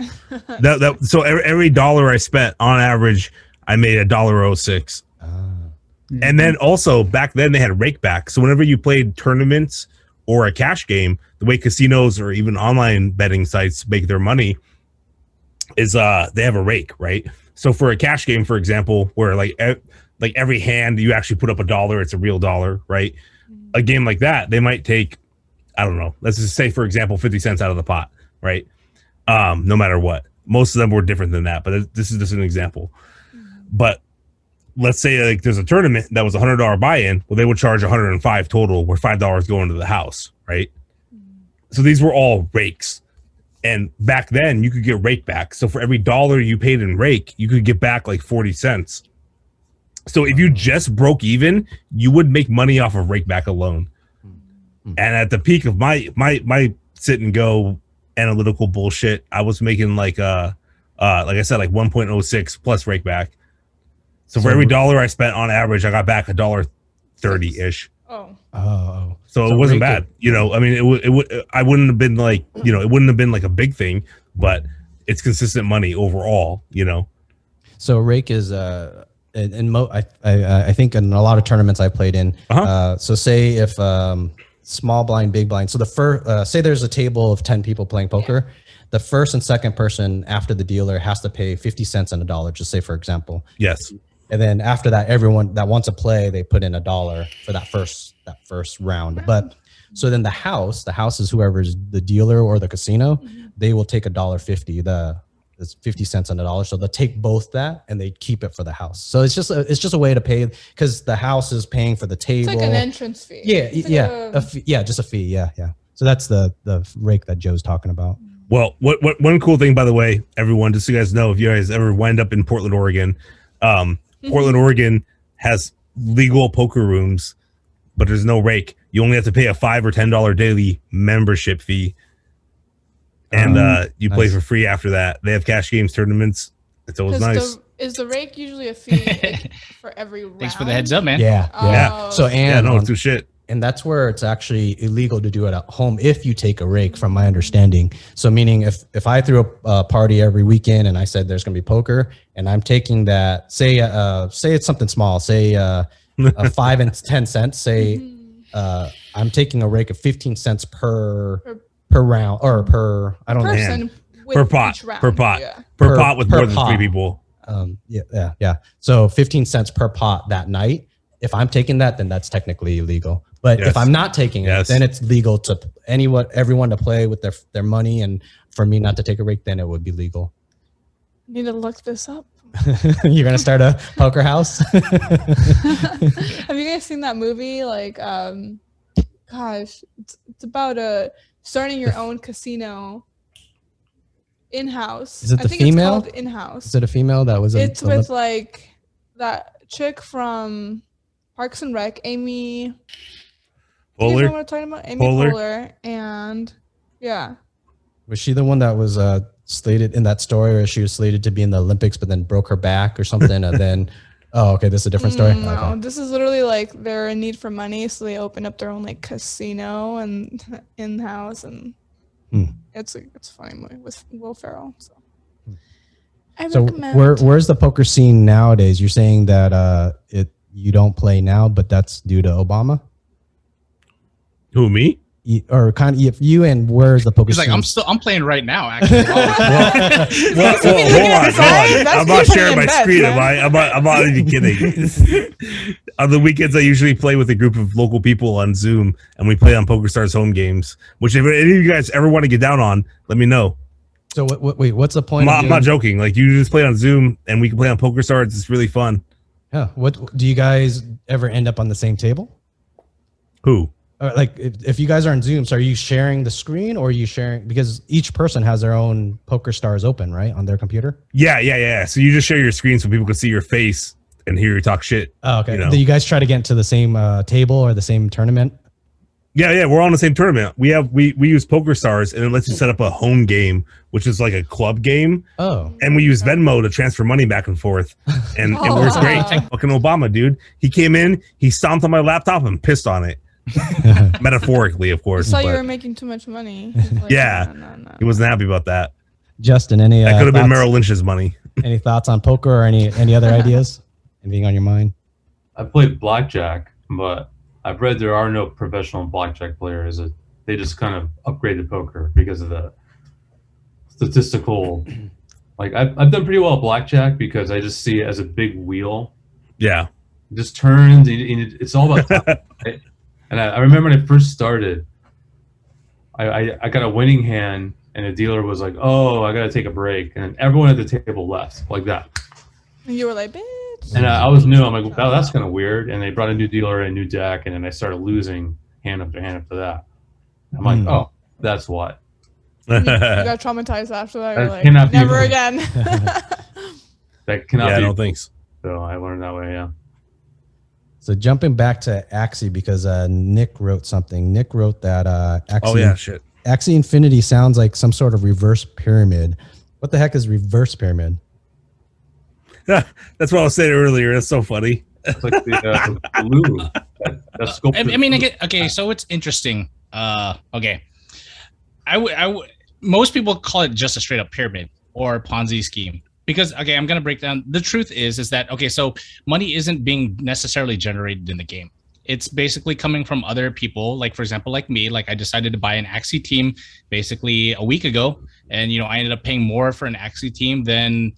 So every dollar I spent on average, I made $1.06. And then also back then they had rake back. So whenever you played tournaments or a cash game, the way casinos or even online betting sites make their money is they have a rake, right? So for a cash game, for example, where like every hand you actually put up $1, it's a real dollar, right? A game like that, they might take, I don't know, let's just say, for example, 50 cents out of the pot, right? No matter what. Most of them were different than that, but this is just an example. But let's say like there's a tournament that was $100 buy-in. Well, they would charge $105 total, where $5 go into the house, right? So these were all rakes. And back then you could get rake back. So for every $1 you paid in rake, you could get back like 40 cents. So if you just broke even, you would make money off of rake back alone. And at the peak of my sit and go analytical bullshit, I was making like I said, like 1.06 plus rake back. So for every $1 I spent on average, I got back $1.30-ish. Oh. So it wasn't bad. I mean, I wouldn't have been like, it wouldn't have been like a big thing, but it's consistent money overall, So rake is I think in a lot of tournaments I played in. So say if small blind, big blind. So the first, say there's a table of 10 people playing poker. Yeah. The first and second person after the dealer has to pay 50 cents and $1, just say for example. Yes. And then after that, everyone that wants to play, they put in $1 for that first round. But so then the house is whoever's the dealer or the casino, they will take $1.50. It's 50 cents and $1. So they'll take both that and they keep it for the house. So it's just a way to pay because the house is paying for the table. It's like an entrance fee. Yeah, just a fee. Yeah. So that's the rake that Joe's talking about. Well, one cool thing, by the way, everyone, just so you guys know, if you guys ever wind up in Portland, Oregon, Portland, Oregon has legal poker rooms, but there's no rake. You only have to pay a $5 or $10 daily membership fee, and you play for free after that. They have cash games tournaments. It's always nice. Is the rake usually a fee for every round? Thanks for the heads up, man. Yeah. So it's too shit. And that's where it's actually illegal to do it at home if you take a rake, from my understanding. So meaning if I threw a party every weekend and I said there's going to be poker and I'm taking that, say it's something small, say 5 and 10 cents, say I'm taking a rake of 15 cents per round or per, I don't know. Per pot with more than 3 people. Yeah. So 15 cents per pot that night. If I'm taking that, then that's technically illegal. But if I'm not taking it, then it's legal to everyone to play with their money. And for me not to take a rake, then it would be legal. Need to look this up. You're gonna start a poker house? Have you guys seen that movie? Like, it's about starting your own casino in-house. Is it the female? It's called In-House. Is it a female that was? It's with like that chick from Parks and Rec, Amy. Poehler. You know what I'm talking about? Amy Poehler, and yeah. Was she the one that was slated in that story, or she was slated to be in the Olympics, but then broke her back or something, and then? Oh, okay. This is a different story. No, okay. This is literally like they're in need for money, so they open up their own like casino and in-house, and it's a funny movie with Will Ferrell. So I recommend. Where's the poker scene nowadays? You're saying that you don't play now, but that's due to Obama? Who, me? Or kind of you, and where's the poker He's scene? like, I'm playing right now, actually. Hold on. I'm not sharing my screen. I'm not even kidding. On the weekends, I usually play with a group of local people on Zoom, and we play on PokerStars home games, which if any of you guys ever want to get down on, let me know. So wait, what's the point? I'm not joking. Like, you just play on Zoom, and we can play on PokerStars. It's really fun. Yeah. What do you guys ever end up on the same table? Who? Like if you guys are on Zoom, so are you sharing the screen, or are you sharing, because each person has their own PokerStars open, right, on their computer? Yeah. So you just share your screen so people can see your face and hear you talk shit. Oh, okay. You know? Do you guys try to get into the same table or the same tournament? Yeah, we're on the same tournament. We use PokerStars, and it lets you set up a home game, which is like a club game. Oh. And we use Venmo to transfer money back and forth. And it works great. Fucking Obama, dude. He came in, he stomped on my laptop and pissed on it. Metaphorically, of course. I saw you were making too much money. Like, yeah. No. He wasn't happy about that. Justin, that could have been Merrill Lynch's money. Any thoughts on poker or any other ideas? Anything on your mind? I played blackjack, but I've read there are no professional blackjack players. They just kind of upgraded poker because of the statistical. Like I've done pretty well at blackjack because I just see it as a big wheel. Yeah. It just turns. It's all about time, right? And I remember when I first started, I got a winning hand, and the dealer was like, "Oh, I got to take a break," and everyone at the table left like that. And you were like, "Bitch." And I was new. I'm like, "Oh, that's kind of weird." And they brought a new dealer and a new deck, and then I started losing hand after hand after that. I'm like, "Oh, that's what." You got traumatized after that. You're like, cannot be never right. again. That cannot be. I don't think so. So I learned that way. Yeah. So jumping back to Axie, because Nick wrote something. Nick wrote that Axie. Oh yeah, shit. Axie Infinity sounds like some sort of reverse pyramid. What the heck is reverse pyramid? That's what I was saying earlier. That's so funny. It's like the blue. That's I mean, okay. So it's interesting. Okay. Most people call it just a straight up pyramid or Ponzi scheme. Because, okay, I'm going to break down. The truth is that, okay, so money isn't being necessarily generated in the game. it's basically coming from other people. Like, for example, like me, like I decided to buy an Axie team basically a week ago. And, I ended up paying more for an Axie team than,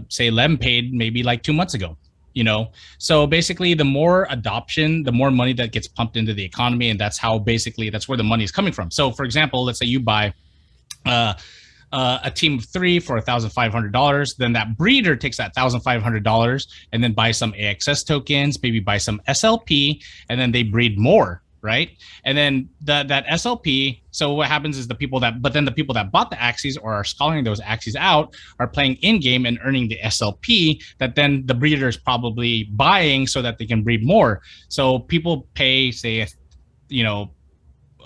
say, Lem paid maybe like 2 months ago. So basically the more adoption, the more money that gets pumped into the economy, and that's where the money is coming from. So for example, let's say you buy a team of 3 for $1,500, then that breeder takes that $1,500 and then buy some AXS tokens, maybe buy some SLP, and then they breed more, right? And then that SLP, so what happens is the people that bought the Axies or are sculling those Axies out are playing in-game and earning the SLP that then the breeder is probably buying so that they can breed more. So people pay, say,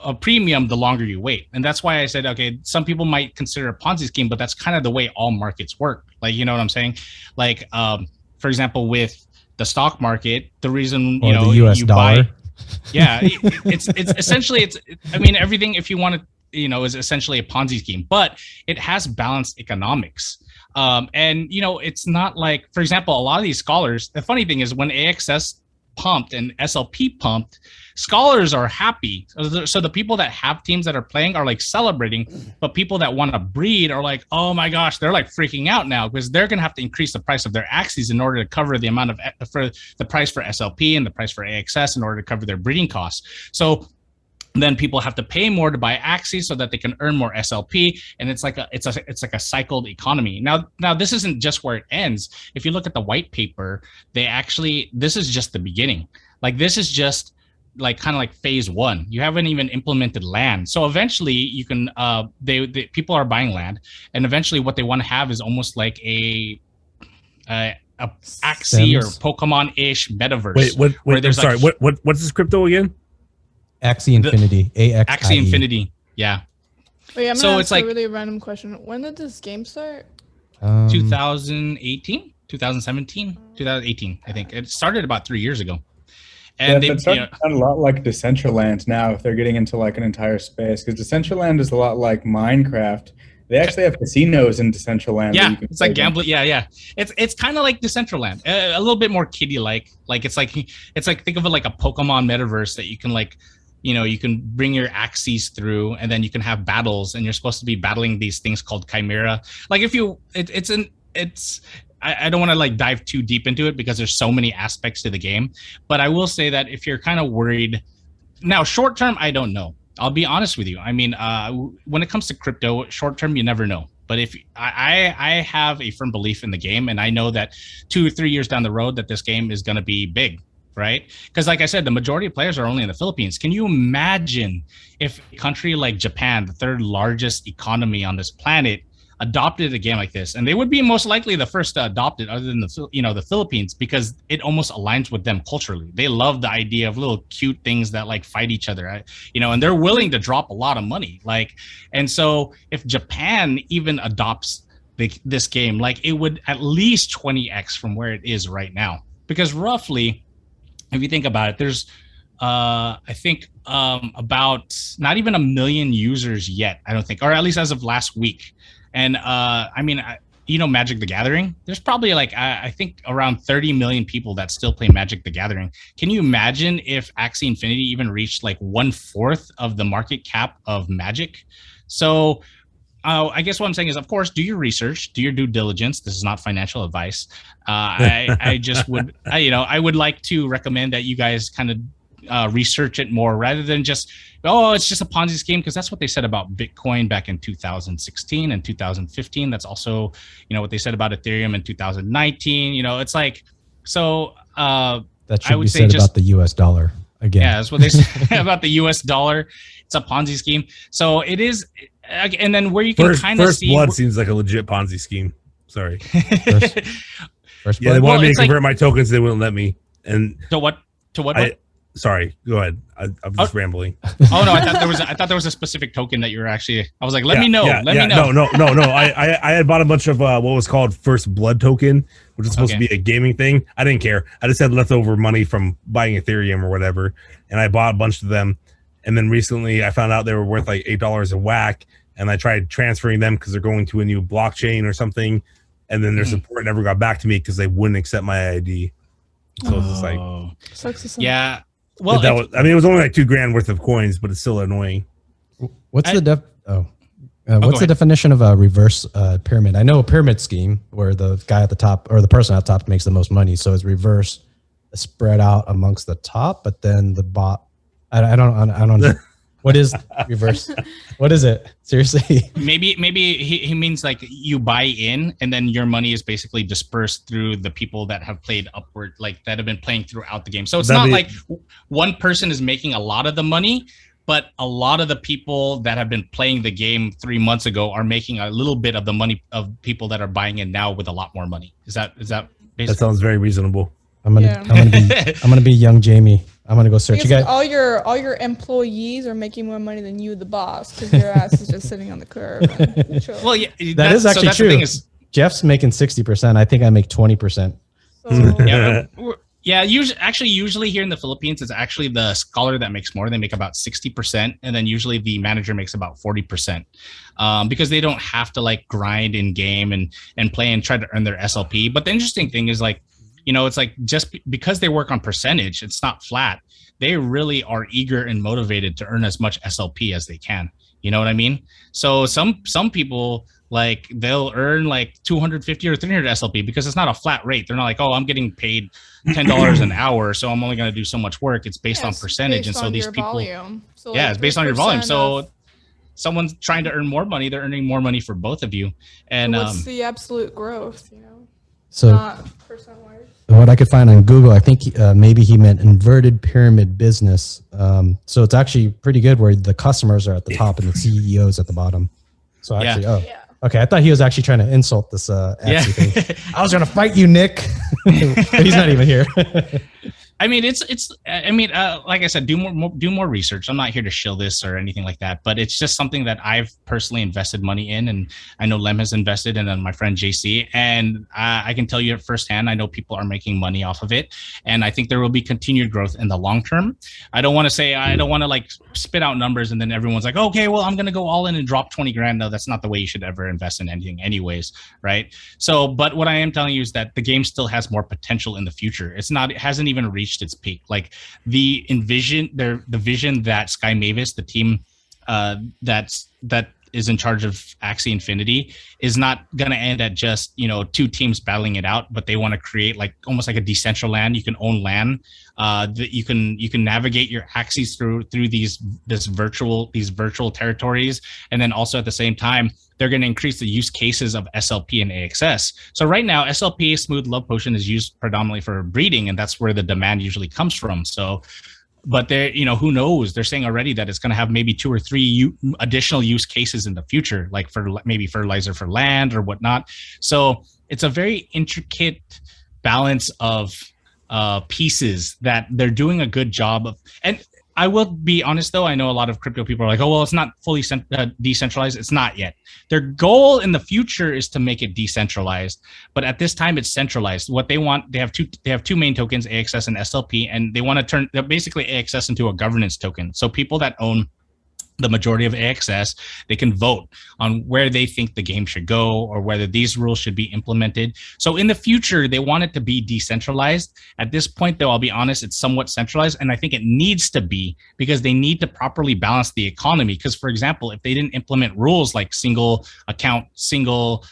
a premium the longer you wait. And that's why I said, okay, some people might consider a Ponzi scheme, but that's kind of the way all markets work. Like, you know what I'm saying? Like, for example, with the stock market, the reason, or the US dollar. Yeah, it's essentially, I mean, everything, if you want to, is essentially a Ponzi scheme, but it has balanced economics. And, it's not like, for example, a lot of these scholars, the funny thing is when AXS pumped and SLP pumped, scholars are happy. So the people that have teams that are playing are like celebrating, but people that want to breed are like, oh my gosh, they're like freaking out now because they're going to have to increase the price of their Axies in order to cover the amount for the price for SLP and the price for AXS in order to cover their breeding costs. So then people have to pay more to buy Axie so that they can earn more SLP, and it's like a cycled economy. Now this isn't just where it ends. If you look at the white paper, this is just the beginning. Like this is just like kind of like phase 1. You haven't even implemented land. So eventually you can people are buying land, and eventually what they want to have is almost like a Axie or Pokemon-ish metaverse. Wait, sorry. What's this crypto again? Axie Infinity. Axie Infinity. Yeah. Wait, I'm gonna ask a really random question. When did this game start? 2018, 2017, 2018. I think it started about 3 years ago. And it's starting to sound a lot like Decentraland now if they're getting into like an entire space, because Decentraland is a lot like Minecraft. They actually have casinos in Decentraland. Yeah, it's like gambling. Yeah. It's kind of like Decentraland, a little bit more kiddie-like. Like it's like think of it like a Pokemon metaverse that you can like, you can bring your Axies through, and then you can have battles, and you're supposed to be battling these things called Chimera. Like I don't want to like dive too deep into it because there's so many aspects to the game, but I will say that if you're kind of worried now, short term, I don't know. I'll be honest with you. I mean, when it comes to crypto, short term, you never know. But if I have a firm belief in the game, and I know that 2 or 3 years down the road that this game is going to be big, right? Because like I said, the majority of players are only in the Philippines. Can you imagine if a country like Japan, the 3rd largest economy on this planet, adopted a game like this? And they would be most likely the first to adopt it, other than the Philippines, because it almost aligns with them culturally. They love the idea of little cute things that like fight each other, and they're willing to drop a lot of money. And so if Japan even adopts this game, like it would at least 20x from where it is right now. Because roughly, if you think about it, there's I think about not even 1 million users yet, I don't think, or at least as of last week. And I mean, Magic the Gathering, there's probably like, I think around 30 million people that still play Magic the Gathering. Can you imagine if Axie Infinity even reached like 1/4 of the market cap of Magic? So I guess what I'm saying is, of course, do your research, do your due diligence. This is not financial advice. I just would, I would like to recommend that you guys kind of research it more rather than just, it's just a Ponzi scheme, because that's what they said about Bitcoin back in 2016 and 2015. That's also, what they said about Ethereum in 2019. It's like, so that should be said about the US dollar again. Yeah, that's what they say about the US dollar. It's a Ponzi scheme. So it is. And then where you can kind of see, First Blood seems like a legit Ponzi scheme. Sorry. First yeah, they wanted me to convert my tokens. They wouldn't let me. And to what? Sorry, go ahead. I'm just rambling. Oh no, I thought there was a specific token that you were actually. I was like, let me know. Let me know. No. I had bought a bunch of what was called First Blood token, which is supposed to be a gaming thing. I didn't care. I just had leftover money from buying Ethereum or whatever, and I bought a bunch of them. And then recently, I found out they were worth like $8 a whack, and I tried transferring them because they're going to a new blockchain or something. And then their support never got back to me because they wouldn't accept my ID. So it's just like, yeah. Well, it was only like $2,000 worth of coins, but it's still annoying. What's the ahead. definition of a reverse pyramid? I know a pyramid scheme where the guy at the top or the person at the top makes the most money. So it's reverse spread out amongst the top, but then the I don't what is reverse? What is it? Seriously? Maybe he means like you buy in and then your money is basically dispersed through the people that have played upward, like that have been playing throughout the game. So it's not like one person is making a lot of the money, but a lot of the people that have been playing the game 3 months ago are making a little bit of the money of people that are buying in now with a lot more money. Is that basically? That sounds very reasonable. I'm gonna be young Jamie. I'm gonna go search. You guys, all your employees are making more money than you, the boss, because your ass is just sitting on the curb. Well, yeah, that is actually true. The thing is, Jeff's making 60%. I think I make 20%. Yeah, usually here in the Philippines, it's actually the scholar that makes more. They make about 60%, and then usually the manager makes about 40%, because they don't have to like grind in game and play and try to earn their SLP. But the interesting thing is like, it's like just because they work on percentage, it's not flat. They really are eager and motivated to earn as much SLP as they can. You know what I mean? So some people, like, they'll earn like 250 or 300 SLP because it's not a flat rate. They're not like, oh, I'm getting paid $10 an hour, so I'm only going to do so much work. It's based on percentage. And so these people, volume. So it's based on your volume. So someone's trying to earn more money. They're earning more money for both of you. And what's the absolute growth, So not percent-wise. What I could find on Google, I think maybe he meant inverted pyramid business. So it's actually pretty good where the customers are at the top and the CEOs at the bottom. So actually, okay. I thought he was actually trying to insult this Axie thing. I was going to fight you, Nick. But he's not even here. I mean, like I said, do more research. I'm not here to shill this or anything like that, but it's just something that I've personally invested money in, and I know Liem has invested, and then my friend JC, and I can tell you firsthand, I know people are making money off of it, and I think there will be continued growth in the long term. I don't want to like spit out numbers and then everyone's like, okay, well, I'm going to go all in and drop 20 grand. No, that's not the way you should ever invest in anything anyways, right? So, but what I am telling you is that the game still has more potential in the future. It hasn't even reached its peak. Like the vision that Sky Mavis, the team that is in charge of Axie Infinity, is not going to end at just, two teams battling it out, but they want to create like almost like a decentralized land. You can own land, that you can navigate your Axies through these virtual territories. And then also at the same time, they're going to increase the use cases of SLP and AXS. So right now, SLP, Smooth Love Potion, is used predominantly for breeding, and that's where the demand usually comes from. So, but who knows? They're saying already that it's going to have maybe 2 or 3 additional use cases in the future, like for maybe fertilizer for land or whatnot. So it's a very intricate balance of pieces that they're doing a good job of. And I will be honest, though, I know a lot of crypto people are like, oh, well, it's not fully decentralized. It's not yet. Their goal in the future is to make it decentralized. But at this time, it's centralized. What they want, they have two main tokens, AXS and SLP, and they want to turn basically AXS into a governance token. So people that own the majority of AXS, they can vote on where they think the game should go or whether these rules should be implemented. So in the future, they want it to be decentralized. At this point, though, I'll be honest, it's somewhat centralized, and I think it needs to be because they need to properly balance the economy. Because, for example, if they didn't implement rules like single account, single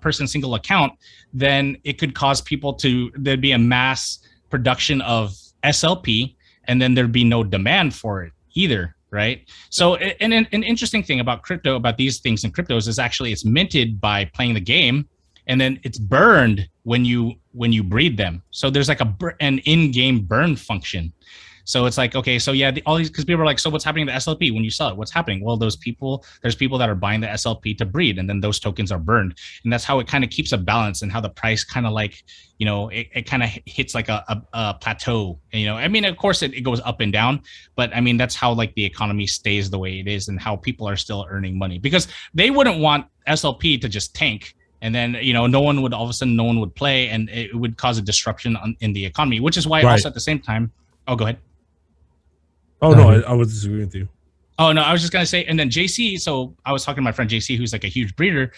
person, single account, then it could cause there'd be a mass production of SLP, and then there'd be no demand for it either. Right. So an interesting thing about crypto, about these things in cryptos, is actually it's minted by playing the game, and then it's burned when you breed them. So there's like an in-game burn function. So it's like, okay, so yeah, all these, because people are like, so what's happening to the SLP when you sell it? What's happening? Well, there's people that are buying the SLP to breed, and then those tokens are burned. And that's how it kind of keeps a balance, and how the price kind of like, it kind of hits like a plateau. I mean, of course it goes up and down, but I mean, that's how like the economy stays the way it is and how people are still earning money, because they wouldn't want SLP to just tank. And then, no one would play, and it would cause a disruption in the economy, which is why also at the same time, go ahead. Oh, no, I was disagreeing with you. Oh, no, I was just going to say, and then JC, so I was talking to my friend JC, who's like a huge breeder.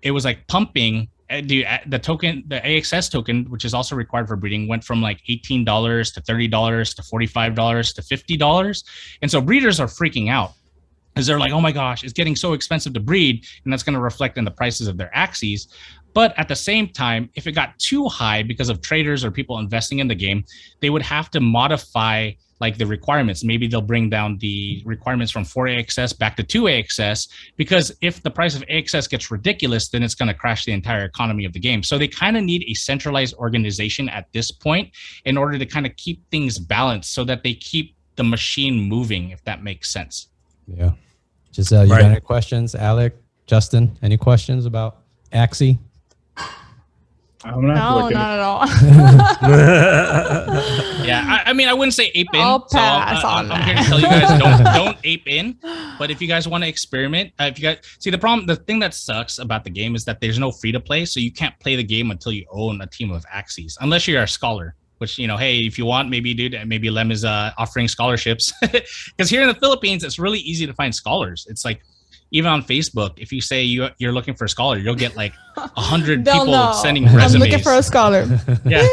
It was like pumping the token, the AXS token, which is also required for breeding, went from like $18 to $30 to $45 to $50. And so breeders are freaking out because they're like, oh my gosh, it's getting so expensive to breed. And that's going to reflect in the prices of their Axies. But at the same time, if it got too high because of traders or people investing in the game, they would have to modify like the requirements. Maybe they'll bring down the requirements from 4AXS back to 2AXS, because if the price of AXS gets ridiculous, then it's going to crash the entire economy of the game. So they kind of need a centralized organization at this point in order to kind of keep things balanced so that they keep the machine moving, if that makes sense. Yeah. Giselle, you got any questions? Alec, Justin, any questions about Axie? I'm gonna have to look not at all. Yeah, I mean, I wouldn't say ape in. I'll pass on I'm here to tell you guys, don't ape in. But if you guys want to experiment, if you guys see the thing that sucks about the game is that there's no free to play, so you can't play the game until you own a team of Axies, unless you're a scholar. Which, you know, hey, if you want, maybe maybe Liem is offering scholarships, because here in the Philippines, it's really easy to find scholars. It's like, even on Facebook, if you say you're looking for a scholar, you'll get like 100 people sending resumes. I'm looking for a scholar. Yeah.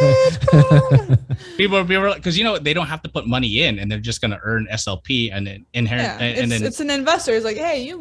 people because they don't have to put money in, and they're just going to earn SLP and then inherent. Yeah, and then it's an investor. It's like, hey,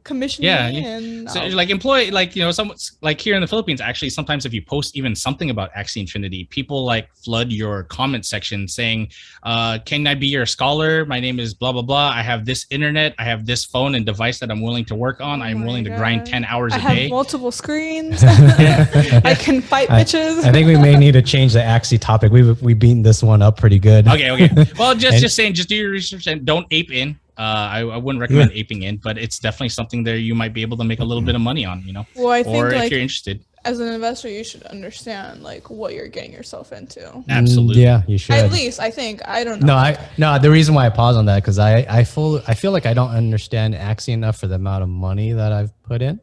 commission me. And so like employ, like, some, like here in the Philippines, actually, sometimes if you post even something about Axie Infinity, people like flood your comment section saying, can I be your scholar? My name is blah, blah, blah. I have this internet. I have this phone and device that I'm willing to work on. I'm willing to grind 10 hours a day. I have multiple screens. I can fight bitches. I think we may need to change the Axie topic. We've beaten this one up pretty good. Okay. Well, just saying, just do your research and don't ape in. I wouldn't recommend aping in, but it's definitely something there you might be able to make a little bit of money on, Well, I think, or if you're interested. As an investor, you should understand like what you're getting yourself into. Absolutely. Yeah, you should. At least I think. I don't know. No, the reason why I pause on that, because I feel like I don't understand Axie enough for the amount of money that I've put in.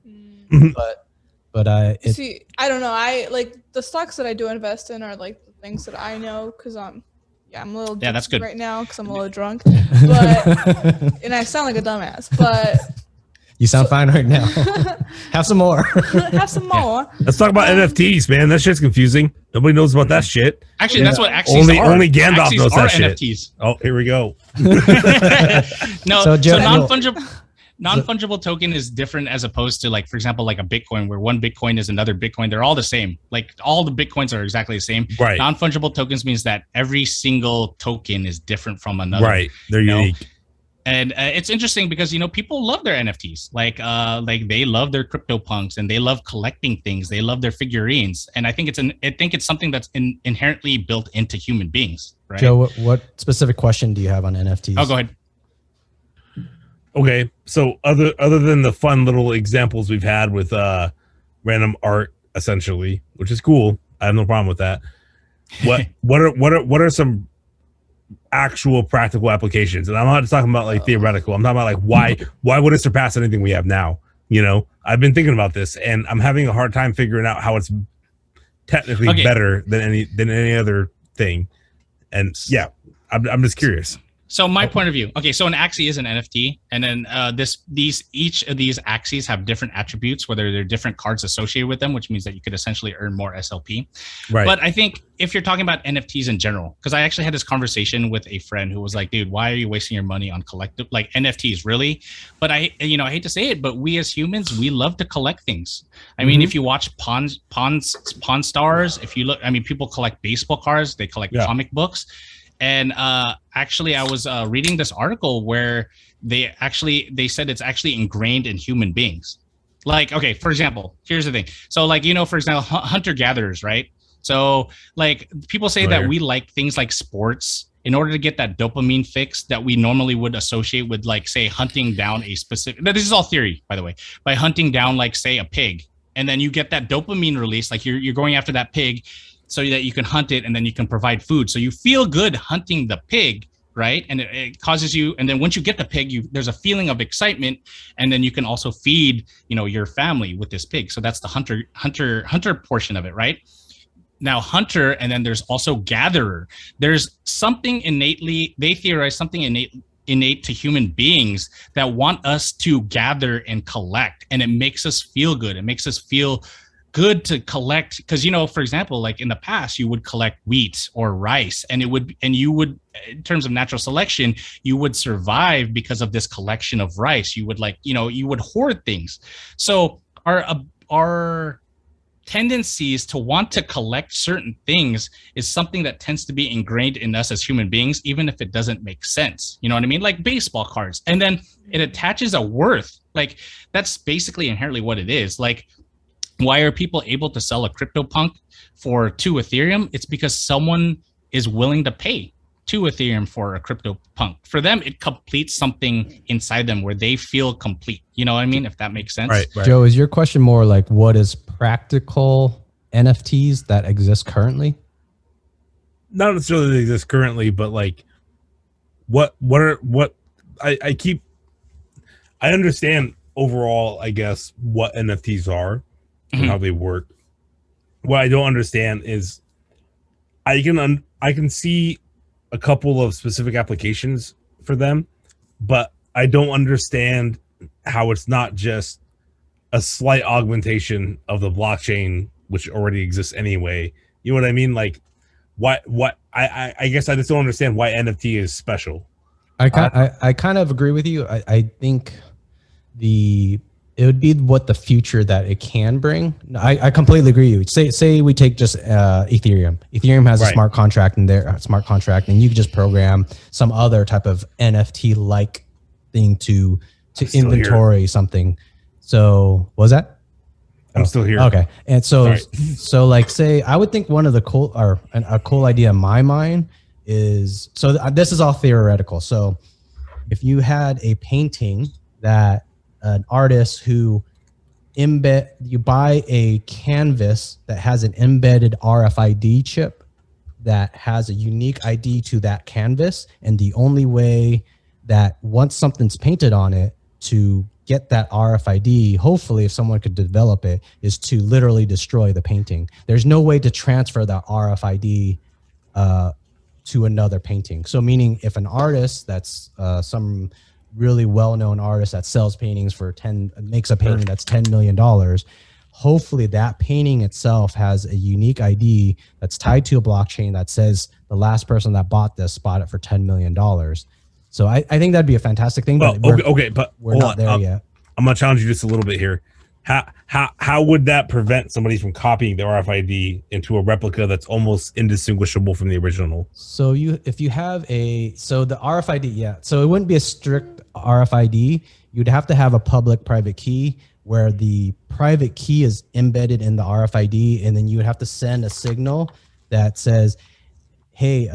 But I don't know. I like the stocks that I do invest in are like the things that I know, because I'm a little that's good right now because I'm a little drunk, but and I sound like a dumbass, but you sound fine right now. Have some more. Have some more. Let's talk about NFTs, man. That shit's confusing. Nobody knows about that shit. Actually, that's what Axies are. Only Gandalf Axies knows that shit. NFTs. Oh, here we go. So non-fungible token is different as opposed to, like, for example, like a Bitcoin, where one Bitcoin is another Bitcoin. They're all the same. Like, all the Bitcoins are exactly the same. Right. Non-fungible tokens means that every single token is different from another. Right. They're unique. And it's interesting because, people love their NFTs. Like they love their CryptoPunks, and they love collecting things. They love their figurines. And I think it's something that's inherently built into human beings. Right? Joe, what specific question do you have on NFTs? Oh, go ahead. Okay, so other than the fun little examples we've had with random art, essentially, which is cool, I have no problem with that. What are some actual practical applications? And I'm not just talking about like theoretical. I'm talking about like why would it surpass anything we have now? I've been thinking about this, and I'm having a hard time figuring out how it's technically better than any other thing. And yeah, I'm just curious. So my point of view, so an Axie is an NFT, and then each of these Axies have different attributes, whether they're different cards associated with them, which means that you could essentially earn more SLP. Right. But I think if you're talking about NFTs in general, because I actually had this conversation with a friend who was like, dude, why are you wasting your money on collective, like NFTs, really? But I hate to say it, but we as humans, we love to collect things. I mean, if you watch Pawn Stars, if you look, people collect baseball cards, they collect comic books. And actually, I was reading this article where they said it's actually ingrained in human beings. Like, for example, here's the thing. So, like, for example, hunter-gatherers, right? So, like, people say that we like things like sports in order to get that dopamine fix that we normally would associate with, like, say, hunting down a specific... This is all theory, by the way. By hunting down, like, say, a pig. And then you get that dopamine release, like you're going after that pig, so that you can hunt it and then you can provide food. So you feel good hunting the pig, right? And it causes you, and then once you get the pig, there's a feeling of excitement, and then you can also feed, your family with this pig. So that's the hunter portion of it, right? Now hunter, and then there's also gatherer. There's something they theorize something innate to human beings that want us to gather and collect, and it makes us feel good. It makes us feel good to collect, because, you know, for example, like in the past, you would collect wheat or rice, and you would, in terms of natural selection, you would survive because of this collection of rice. You would, like, you know, you would hoard things. So our tendencies to want to collect certain things is something that tends to be ingrained in us as human beings, even if it doesn't make sense. You know what I mean? Like baseball cards. And then it attaches a worth. Like, that's basically inherently what it is. Like, why are people able to sell a CryptoPunk for 2 Ethereum? It's because someone is willing to pay 2 Ethereum for a CryptoPunk. For them, it completes something inside them where they feel complete. You know what I mean? If that makes sense. Right. Joe, is your question more like what is practical NFTs that exist currently? Not necessarily that exist currently, but like I understand overall, I guess, what NFTs are and how they work. What I don't understand is I can see a couple of specific applications for them, but I don't understand how it's not just a slight augmentation of the blockchain, which already exists anyway. You know what I mean? Like, what I guess I just don't understand why NFT is special. I kind of agree with you. I think it would be what the future that it can bring. I completely agree with you. Say we take just Ethereum. Ethereum has a smart contract in there, and you can just program some other type of NFT like thing to inventory something. So what was that? I'm still here. Okay. And so like, say, I would think one of the a cool idea in my mind is, so this is all theoretical. So if you had a painting that an artist who you buy a canvas that has an embedded RFID chip that has a unique ID to that canvas. And the only way that once something's painted on it to get that RFID, hopefully if someone could develop it, is to literally destroy the painting. There's no way to transfer that RFID to another painting. So meaning if an artist that's some really well-known artist that sells paintings for makes a painting that's $10 million, hopefully that painting itself has a unique ID that's tied to a blockchain that says the last person that bought this bought it for $10 million. So I think that'd be a fantastic thing. Well, but we're not there yet. I'm gonna challenge you just a little bit here. How would that prevent somebody from copying their RFID into a replica that's almost indistinguishable from the original? So if you have the RFID, so it wouldn't be a strict RFID. You'd have to have a public private key where the private key is embedded in the RFID, and then you would have to send a signal that says, hey,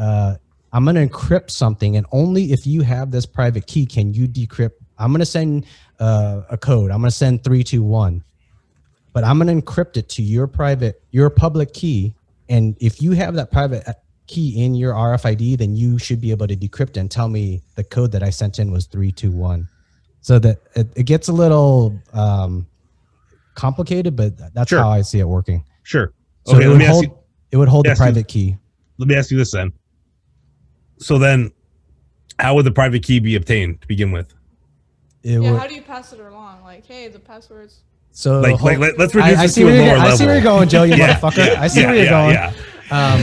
I'm going to encrypt something, and only if you have this private key can you decrypt. I'm going to send a code. I'm going to send 321, but I'm going to encrypt it to your public key. And if you have that private key in your RFID, then you should be able to decrypt it and tell me the code that I sent in was 321. So that it gets a little complicated, but that's how I see it working. Sure. So okay, it would hold the private key. Let me ask you this then. So then, how would the private key be obtained to begin with? How do you pass it along? Like, hey, the password's... So let's reduce this to a lower level. I see where you're going, Joe, you motherfucker. I see where you're going. I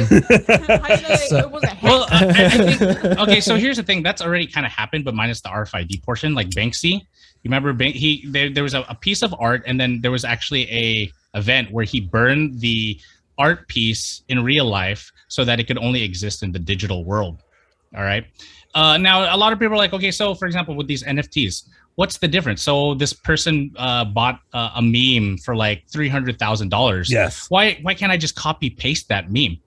think, okay, so here's the thing. That's already kind of happened, but minus the RFID portion, like Banksy. You remember there was a piece of art, and then there was actually a event where he burned the art piece in real life so that it could only exist in the digital world. All right. Now, a lot of people are like, okay, so for example, with these NFTs, what's the difference? So this person bought a meme for like $300,000. Yes. Why can't I just copy paste that meme?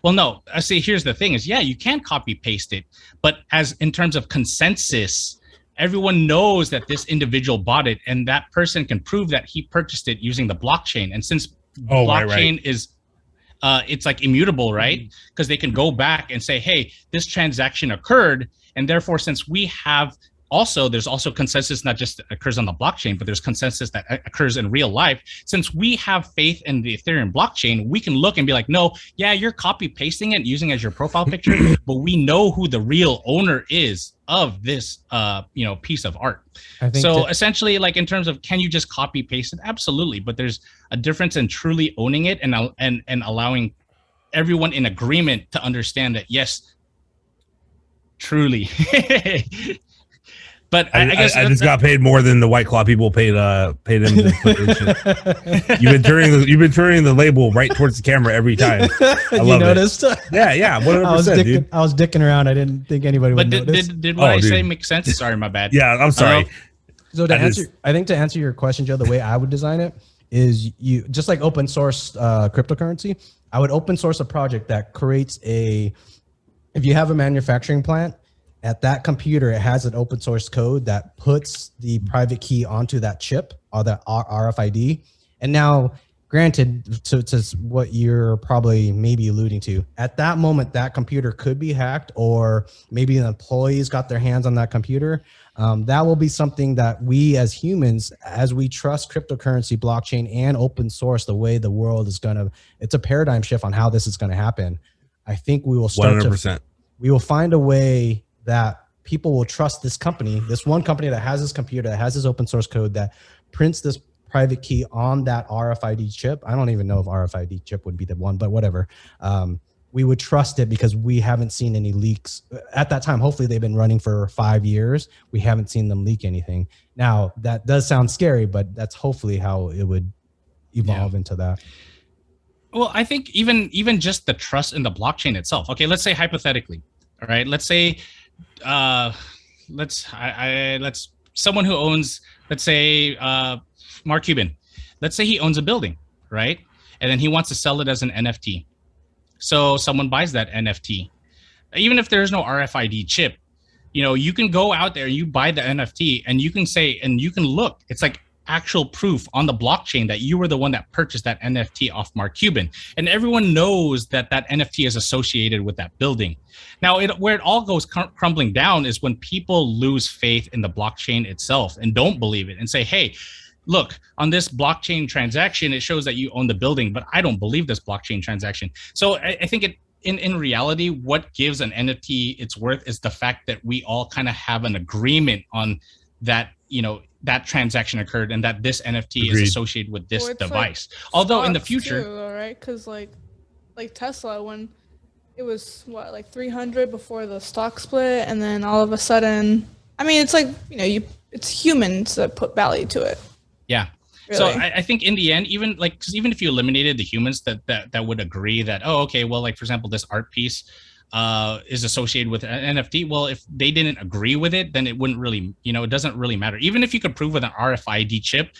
Well, no. I see. Here's the thing: is you can copy paste it, but as in terms of consensus, everyone knows that this individual bought it, and that person can prove that he purchased it using the blockchain. And since blockchain is it's like immutable, right? Because they can go back and say, hey, this transaction occurred, and therefore, since we have also there's also consensus not just occurs on the blockchain, but there's consensus that occurs in real life. Since we have faith in the Ethereum blockchain, we can look and be like, no, yeah, you're copy pasting it using as your profile picture, but we know who the real owner is of this piece of art. So essentially, like in terms of, can you just copy paste it? Absolutely, but there's a difference in truly owning it and allowing everyone in agreement to understand that, yes, truly. But I guess I just got paid more than the White Claw people paid him. You've been turning the label right towards the camera every time. I love noticed? It. Yeah, 100%, dude. I was dicking around. I didn't think anybody would notice. Did what I say make sense? Sorry, my bad. Yeah, I'm sorry. So to answer your question, Joe, the way I would design it is you just like open source cryptocurrency. I would open source a project that creates if you have a manufacturing plant, at that computer, it has an open source code that puts the private key onto that chip or that RFID. And now, granted, to what you're probably maybe alluding to, at that moment, that computer could be hacked, or maybe the employees got their hands on that computer. That will be something that we as humans, as we trust cryptocurrency, blockchain, and open source, the way the world is it's a paradigm shift on how this is going to happen. I think we will start 100%. We will find a way that people will trust this company, this one company that has this computer, that has this open source code, that prints this private key on that RFID chip. I don't even know if RFID chip would be the one, but whatever. We would trust it because we haven't seen any leaks at that time. Hopefully they've been running for 5 years. We haven't seen them leak anything. Now that does sound scary, but that's hopefully how it would evolve into that. Well, I think even just the trust in the blockchain itself. Okay, let's say hypothetically, all right, let's say let's someone who owns, let's say Mark Cuban, let's say he owns a building, right? And then he wants to sell it as an NFT. So someone buys that NFT. Even if there's no RFID chip, you can go out there, you buy the NFT, and you can say, and you can look, it's like actual proof on the blockchain that you were the one that purchased that NFT off Mark Cuban. And everyone knows that that NFT is associated with that building. Now, where it all goes crumbling down is when people lose faith in the blockchain itself and don't believe it and say, hey, look, on this blockchain transaction, it shows that you own the building, but I don't believe this blockchain transaction. So I think in reality, what gives an NFT its worth is the fact that we all kind of have an agreement on that, that transaction occurred and that this NFT is associated with this device. Like, although in the future, all right, because like Tesla, when it was like 300 before the stock split, and then all of a sudden, I mean, it's like it's humans that put value to it. Yeah. Really? So I think in the end, even if you eliminated the humans that would agree that, oh, okay, well, like for example, this art piece is associated with an NFT. Well, if they didn't agree with it, then it wouldn't really, it doesn't really matter. Even if you could prove with an RFID chip,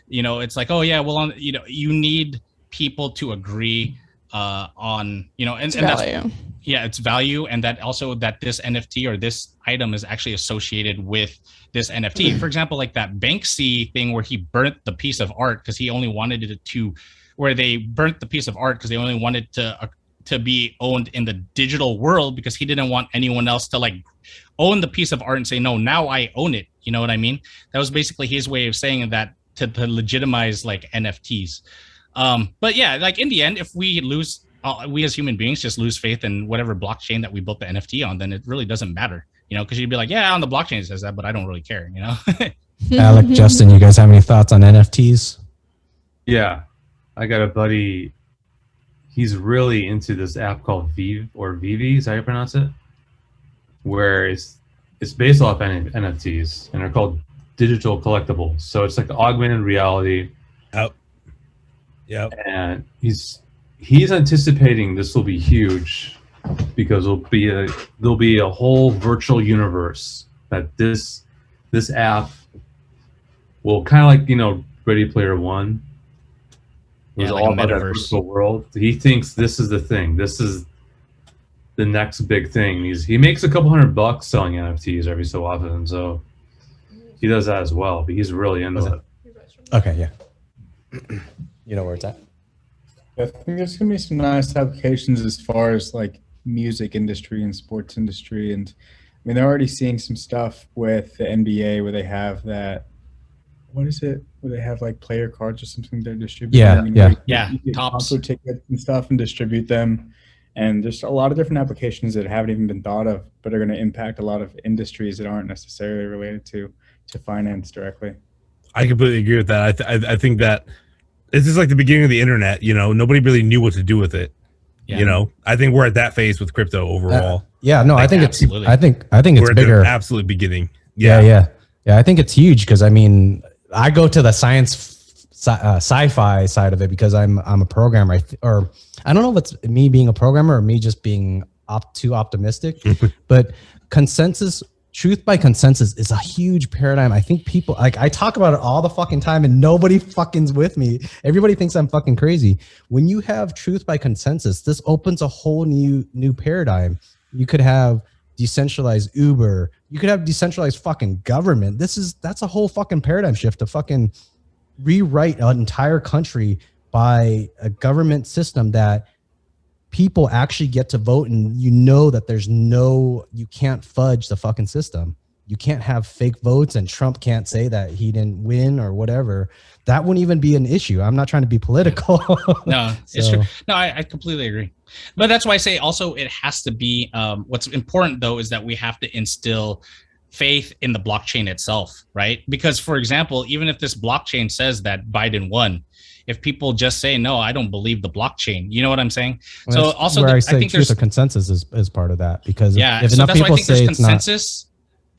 it's like, oh yeah, well, you need people to agree on, and value. It's value, and that also that this NFT or this item is actually associated with this NFT. For example, like that Banksy thing where he burnt the piece of art because he only wanted it where they burnt the piece of art because they only wanted to be owned in the digital world because he didn't want anyone else to like own the piece of art and say, no, now I own it. You know what I mean? That was basically his way of saying that to legitimize like NFTs. But yeah, like in the end, if we as human beings just lose faith in whatever blockchain that we built the NFT on, then it really doesn't matter, because you'd be like, yeah, on the blockchain it says that, but I don't really care, Alec, Justin, you guys have any thoughts on NFTs? Yeah, I got a buddy. He's really into this app called Vive or Vivi, is how you pronounce it? Where it's based off NFTs, and they're called digital collectibles. So it's like augmented reality. Yep. And he's anticipating this will be huge because there'll be a whole virtual universe that this app will kind of like Ready Player One. It was all about that virtual world. He thinks this is the thing. This is the next big thing. He makes a couple $100 selling NFTs every so often, so he does that as well. But he's really into it. Okay, yeah. You know where it's at? I think there's gonna be some nice applications as far as like music industry and sports industry, and mean, they're already seeing some stuff with the NBA where they have that. What is it? Where they have like player cards or something they're distributing. You get Tops. concert tickets and stuff and distribute them. And there's a lot of different applications that haven't even been thought of, but are going to impact a lot of industries that aren't necessarily related to finance directly. I completely agree with that. I think that it's just like the beginning of the internet. You know, nobody really knew what to do with it. Yeah. You know, I think we're at that phase with crypto overall. I think absolutely. I think it's we're bigger. At the absolute beginning. Yeah. I think it's huge because I mean, I go to the sci-fi side of it because I'm a programmer, or I don't know if it's me being a programmer or me just being too optimistic, but truth by consensus is a huge paradigm. I think people like, I talk about it all the fucking time and nobody fucking's with me. Everybody thinks I'm fucking crazy. When you have truth by consensus, this opens a whole new paradigm. You could have decentralized Uber. You could have decentralized fucking government. That's a whole fucking paradigm shift to fucking rewrite an entire country by a government system that people actually get to vote, and you know that you can't fudge the fucking system. You can't have fake votes, and Trump can't say that he didn't win or whatever. That wouldn't even be an issue. I'm not trying to be political. No, it's true. No, I completely agree. But that's why I say also it has to be, what's important though is that we have to instill faith in the blockchain itself, right? Because for example, even if this blockchain says that Biden won, if people just say, no, I don't believe the blockchain, you know what I'm saying? Well, so also I think there's a consensus is part of that, because if enough people say it's consensus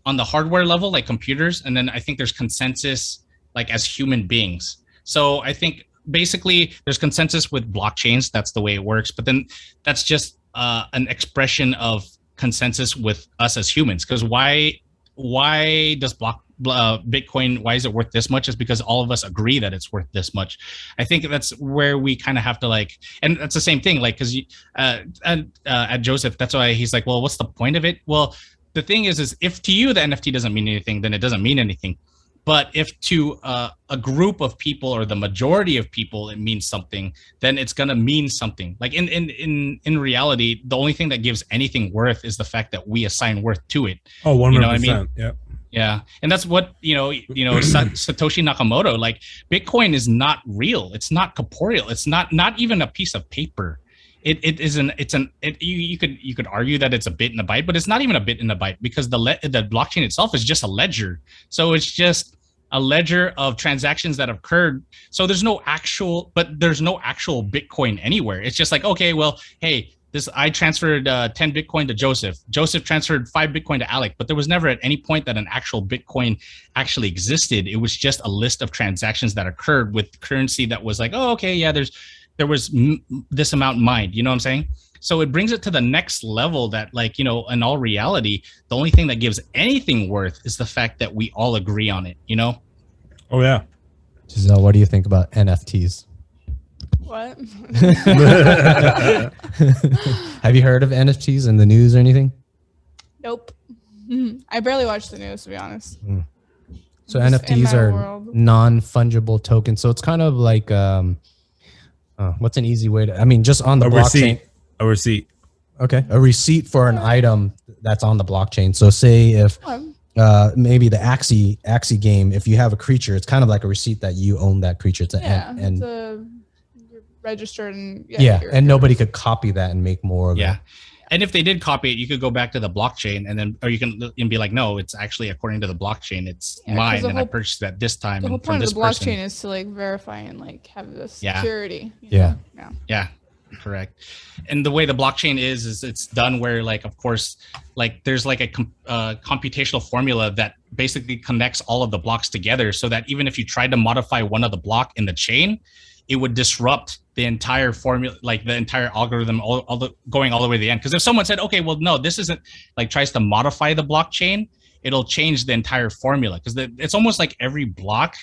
on the hardware level, like computers, and then I think there's consensus like as human beings. So I think basically there's consensus with blockchains, that's the way it works, but then that's just an expression of consensus with us as humans. Because why does Bitcoin, why is it worth this much? Is because all of us agree that it's worth this much. I think that's where we kind of have to like, and that's the same thing, like, because at Joseph, that's why he's like, well, what's the point of it? Well, the thing is if to you the NFT doesn't mean anything, then it doesn't mean anything. But if to a group of people or the majority of people it means something, then it's gonna mean something. Like in reality, the only thing that gives anything worth is the fact that we assign worth to it. Oh, 100%. You know what I mean? Yeah. Yeah, and that's what Satoshi Nakamoto, like, Bitcoin is not real. It's not corporeal. It's not even a piece of paper. You could argue that it's a bit in a byte, but it's not even a bit in a byte, because the blockchain itself is just a ledger. So it's just a ledger of transactions that occurred. So there's no actual Bitcoin anywhere. It's just like, okay, well, hey, I transferred 10 Bitcoin to Joseph. Joseph transferred 5 Bitcoin to Alec, but there was never at any point that an actual Bitcoin actually existed. It was just a list of transactions that occurred with currency that was like, oh, okay, yeah, there was this amount mined. You know what I'm saying? So it brings it to the next level that, like, in all reality, the only thing that gives anything worth is the fact that we all agree on it, Oh, yeah. Giselle, what do you think about NFTs? What? Have you heard of NFTs in the news or anything? Nope. I barely watch the news, to be honest. So Just NFTs are non-fungible tokens. So it's kind of like, what's an easy way to, just on the blockchain. A receipt. Okay. A receipt for an item that's on the blockchain. So say if maybe the Axie game, if you have a creature, it's kind of like a receipt that you own that creature. It's you're registered and and nobody could copy that and make more of it. And if they did copy it, you could go back to the blockchain or you can be like, no, it's actually according to the blockchain. It's mine, and I purchased that this time. The whole point of the blockchain is to like verify and like have the security. Yeah, correct. And the way the blockchain is it's done where, like, of course, like there's like a computational formula that basically connects all of the blocks together, so that even if you tried to modify one of the block in the chain, it would disrupt the entire formula, like the entire algorithm, going all the way to the end. Because if someone said, okay, well, no, this isn't, like, tries to modify the blockchain, it'll change the entire formula. Because it's almost like every block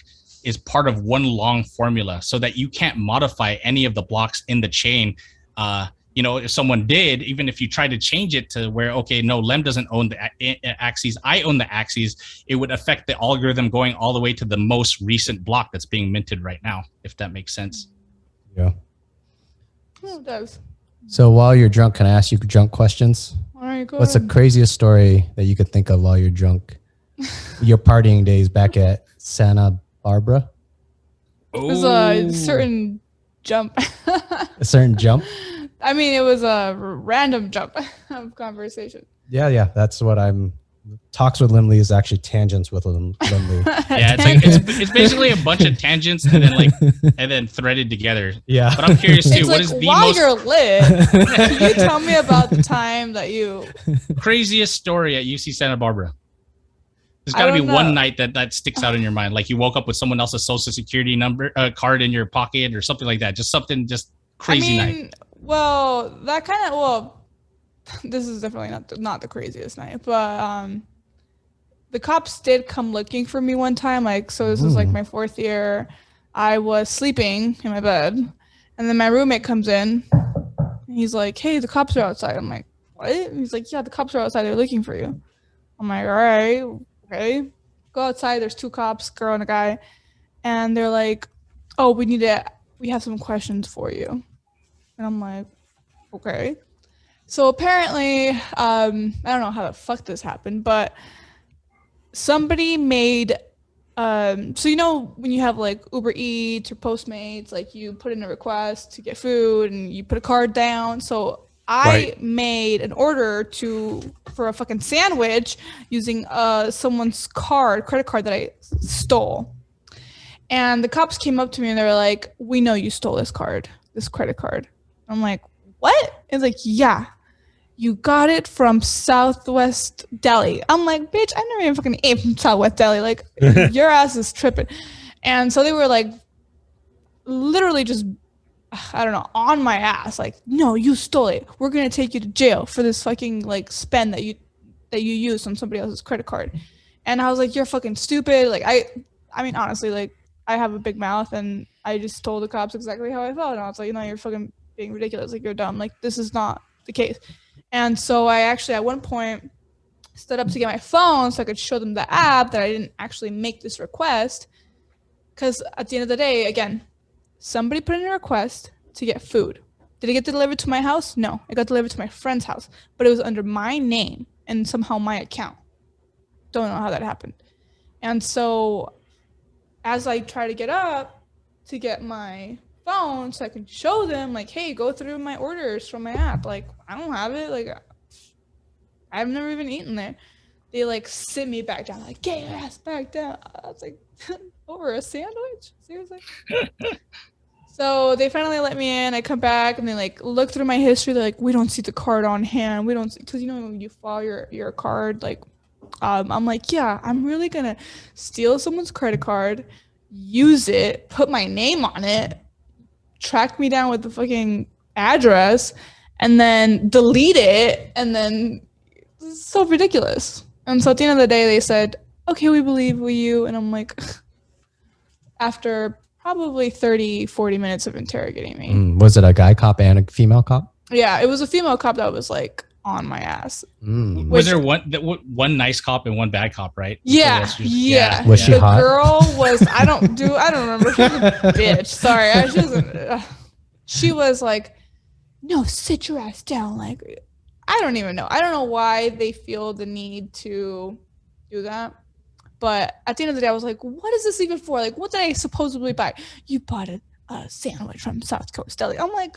is part of one long formula, so that you can't modify any of the blocks in the chain. If someone did, even if you try to change it to where, okay, no, Liem doesn't own the Axies, I own the Axies, it would affect the algorithm going all the way to the most recent block that's being minted right now, if that makes sense. Yeah. Well, it does. So while you're drunk, can I ask you drunk questions? All All right, go What's the ahead. craziest story that you could think of while you're drunk? Your partying days back at Santa Barbara? It was a certain jump. A certain jump? I mean, it was a random jump of conversation. Yeah. That's what I'm. Talks with Lim Lee is actually tangents with Lim Lee. Yeah, it's basically a bunch of tangents and then threaded together. Yeah. But I'm curious too. It's What like, is the while most you're lit, can you tell me about the time that you craziest story at UC Santa Barbara? There's I got to be don't one know. night that sticks out in your mind, like you woke up with someone else's social security number card in your pocket or something like that. Just crazy night. Well, that kind of this is definitely not the craziest night, but the cops did come looking for me one time. Like, so this was like my 4th year. I was sleeping in my bed, and then my roommate comes in. And he's like, "Hey, the cops are outside." I'm like, "What?" And he's like, "Yeah, the cops are outside. They're looking for you." I'm like, "All right, okay." Go outside. There's 2 cops, girl and a guy, and they're like, "Oh, we have some questions for you." And I'm like, "Okay." So apparently, I don't know how the fuck this happened, but somebody made, so you know when you have like Uber Eats or Postmates, like you put in a request to get food and you put a card down. So I made an order for a fucking sandwich using someone's credit card that I stole. And the cops came up to me and they were like, "We know you stole this credit card." I'm like, "What?" It's like, "Yeah, you got it from Southwest Deli." I'm like, "Bitch, I never even fucking ate from Southwest Deli. Like, your ass is tripping." And so they were like, literally just, I don't know, on my ass. Like, "No, you stole it. We're gonna take you to jail for this fucking like spend that you used on somebody else's credit card." And I was like, "You're fucking stupid." Like, I mean, honestly, like, I have a big mouth, and I just told the cops exactly how I felt. And I was like, "No, you're fucking being ridiculous. Like, you're dumb. Like, this is not the case." And so I actually, at one point, stood up to get my phone so I could show them the app that I didn't actually make this request. Because at the end of the day, again, somebody put in a request to get food. Did it get delivered to my house? No, it got delivered to my friend's house, but it was under my name and somehow my account. Don't know how that happened. And so as I try to get up to get my phone so I can show them, like, "Hey, go through my orders from my app." Like, I don't have it. Like, I've never even eaten there. They like sit me back down, like, "Get your ass back down." I was like, "Over a sandwich? Seriously?" So they finally let me in. I come back and they like look through my history. They're like, "We don't see the card on hand. We don't," because you know when you file your card, like, I'm like, "Yeah, I'm really gonna steal someone's credit card, use it, put my name on it, track me down with the fucking address, and then delete it, and then it's so ridiculous." And so at the end of the day, they said, "Okay, we believe you." And I'm like, after probably 30-40 minutes of interrogating me. Was it a guy cop and a female cop? Yeah, it was a female cop that was like on my ass. Was there one nice cop and one bad cop, right? Yeah, Was she hot? The girl was, I don't remember. She was a bitch. Sorry, she wasn't. She was like, "No, sit your ass down." Like, I don't even know. I don't know why they feel the need to do that. But at the end of the day, I was like, "What is this even for? Like, what did I supposedly buy?" "You bought a sandwich from South Coast Deli." I'm like,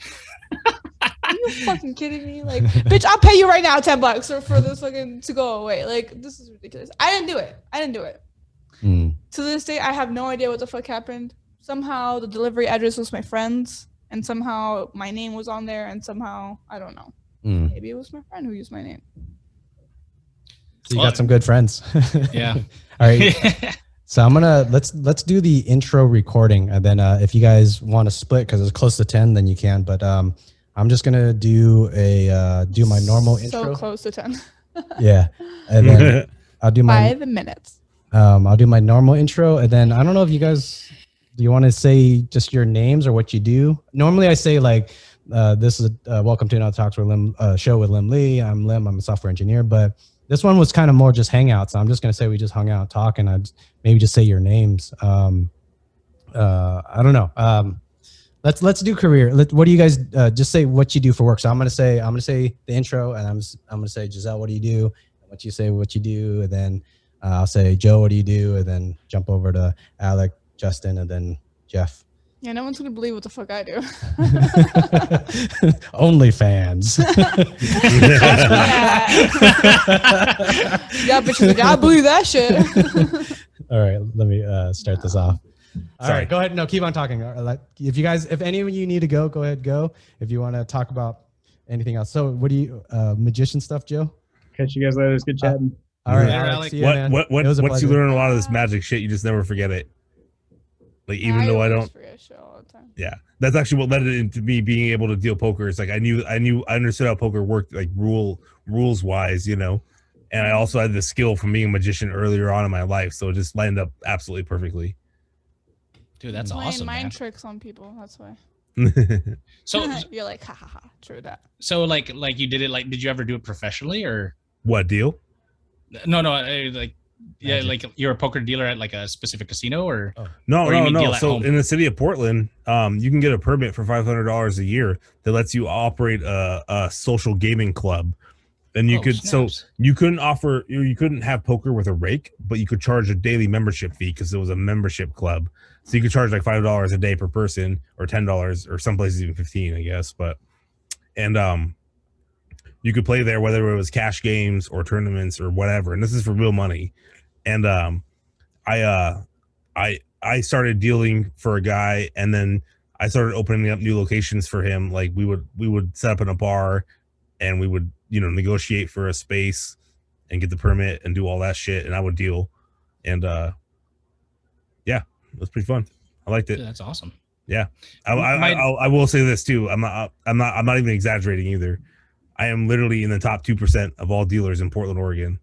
are you fucking kidding me? Like, bitch, I'll pay you right now $10 for this fucking to go away. Like, this is ridiculous. I didn't do it. To this day, I have no idea what the fuck happened. Somehow the delivery address was my friend's, and somehow my name was on there, and somehow, I don't know. Maybe it was my friend who used my name. So you got some good friends. Yeah. All right. So I'm gonna let's do the intro recording, and then if you guys want to split because it's close to 10, then you can. But I'm just gonna do my normal intro. So close to 10. Yeah, and then I'll do my 5 minutes. I'll do my normal intro, and then I don't know if you guys do you want to say just your names or what you do. Normally I say like this is welcome to another Talks with Lim show with Lim Lee. I'm Lim. I'm a software engineer, but this one was kind of more just hangouts. So I'm just gonna say we just hung out, talk, and I'd maybe just say your names. I don't know. Let's do career. What do you guys just say what you do for work? So I'm gonna say the intro, and I'm gonna say Giselle, what do you do? And what you say what you do, and then I'll say Joe, what do you do? And then jump over to Alec, Justin, and then Jeff. Yeah, no one's gonna believe what the fuck I do. OnlyFans. Yeah, bitches, I believe that shit. All right, let me start this off. All Sorry. right, go ahead. No, keep on talking. If any of you need to go ahead, go. If you want to talk about anything else. So, what do you magician stuff, Joe? Catch you guys later. It's good chatting. All right, Later, Alex. Alec. See you, man. What It was a once you pleasure. learn a lot of this magic shit, you just never forget it. Like even though I don't. forget shit all the time. Yeah, that's actually what led it into me being able to deal poker. It's like I understood how poker worked, like rules wise, you know, and I also had the skill from being a magician earlier on in my life, so it just lined up absolutely perfectly. Dude, that's Playing awesome, mind man. tricks on people. That's why. So You're like, ha ha ha. True that. so like you did it like did you ever do it professionally or What deal? no like yeah like you're a poker dealer at like a specific casino or No, Or you mean deal no. at So home? in the city of Portland, you can get a permit for $500 a year that lets you operate a social gaming club. And you Oh, could snaps. you couldn't have poker with a rake, but you could charge a daily membership fee because it was a membership club. So you could charge like $5 a day per person, or $10, or some places even 15, I guess. But you could play there whether it was cash games or tournaments or whatever. And this is for real money. And I started dealing for a guy, and then I started opening up new locations for him. Like we would set up in a bar, and we would negotiate for a space and get the permit and do all that shit, and I would deal. And yeah, it was pretty fun. I liked it. Dude, that's awesome. Yeah, I will say this too. I'm not even exaggerating either. I am literally in the top 2% of all dealers in Portland, Oregon.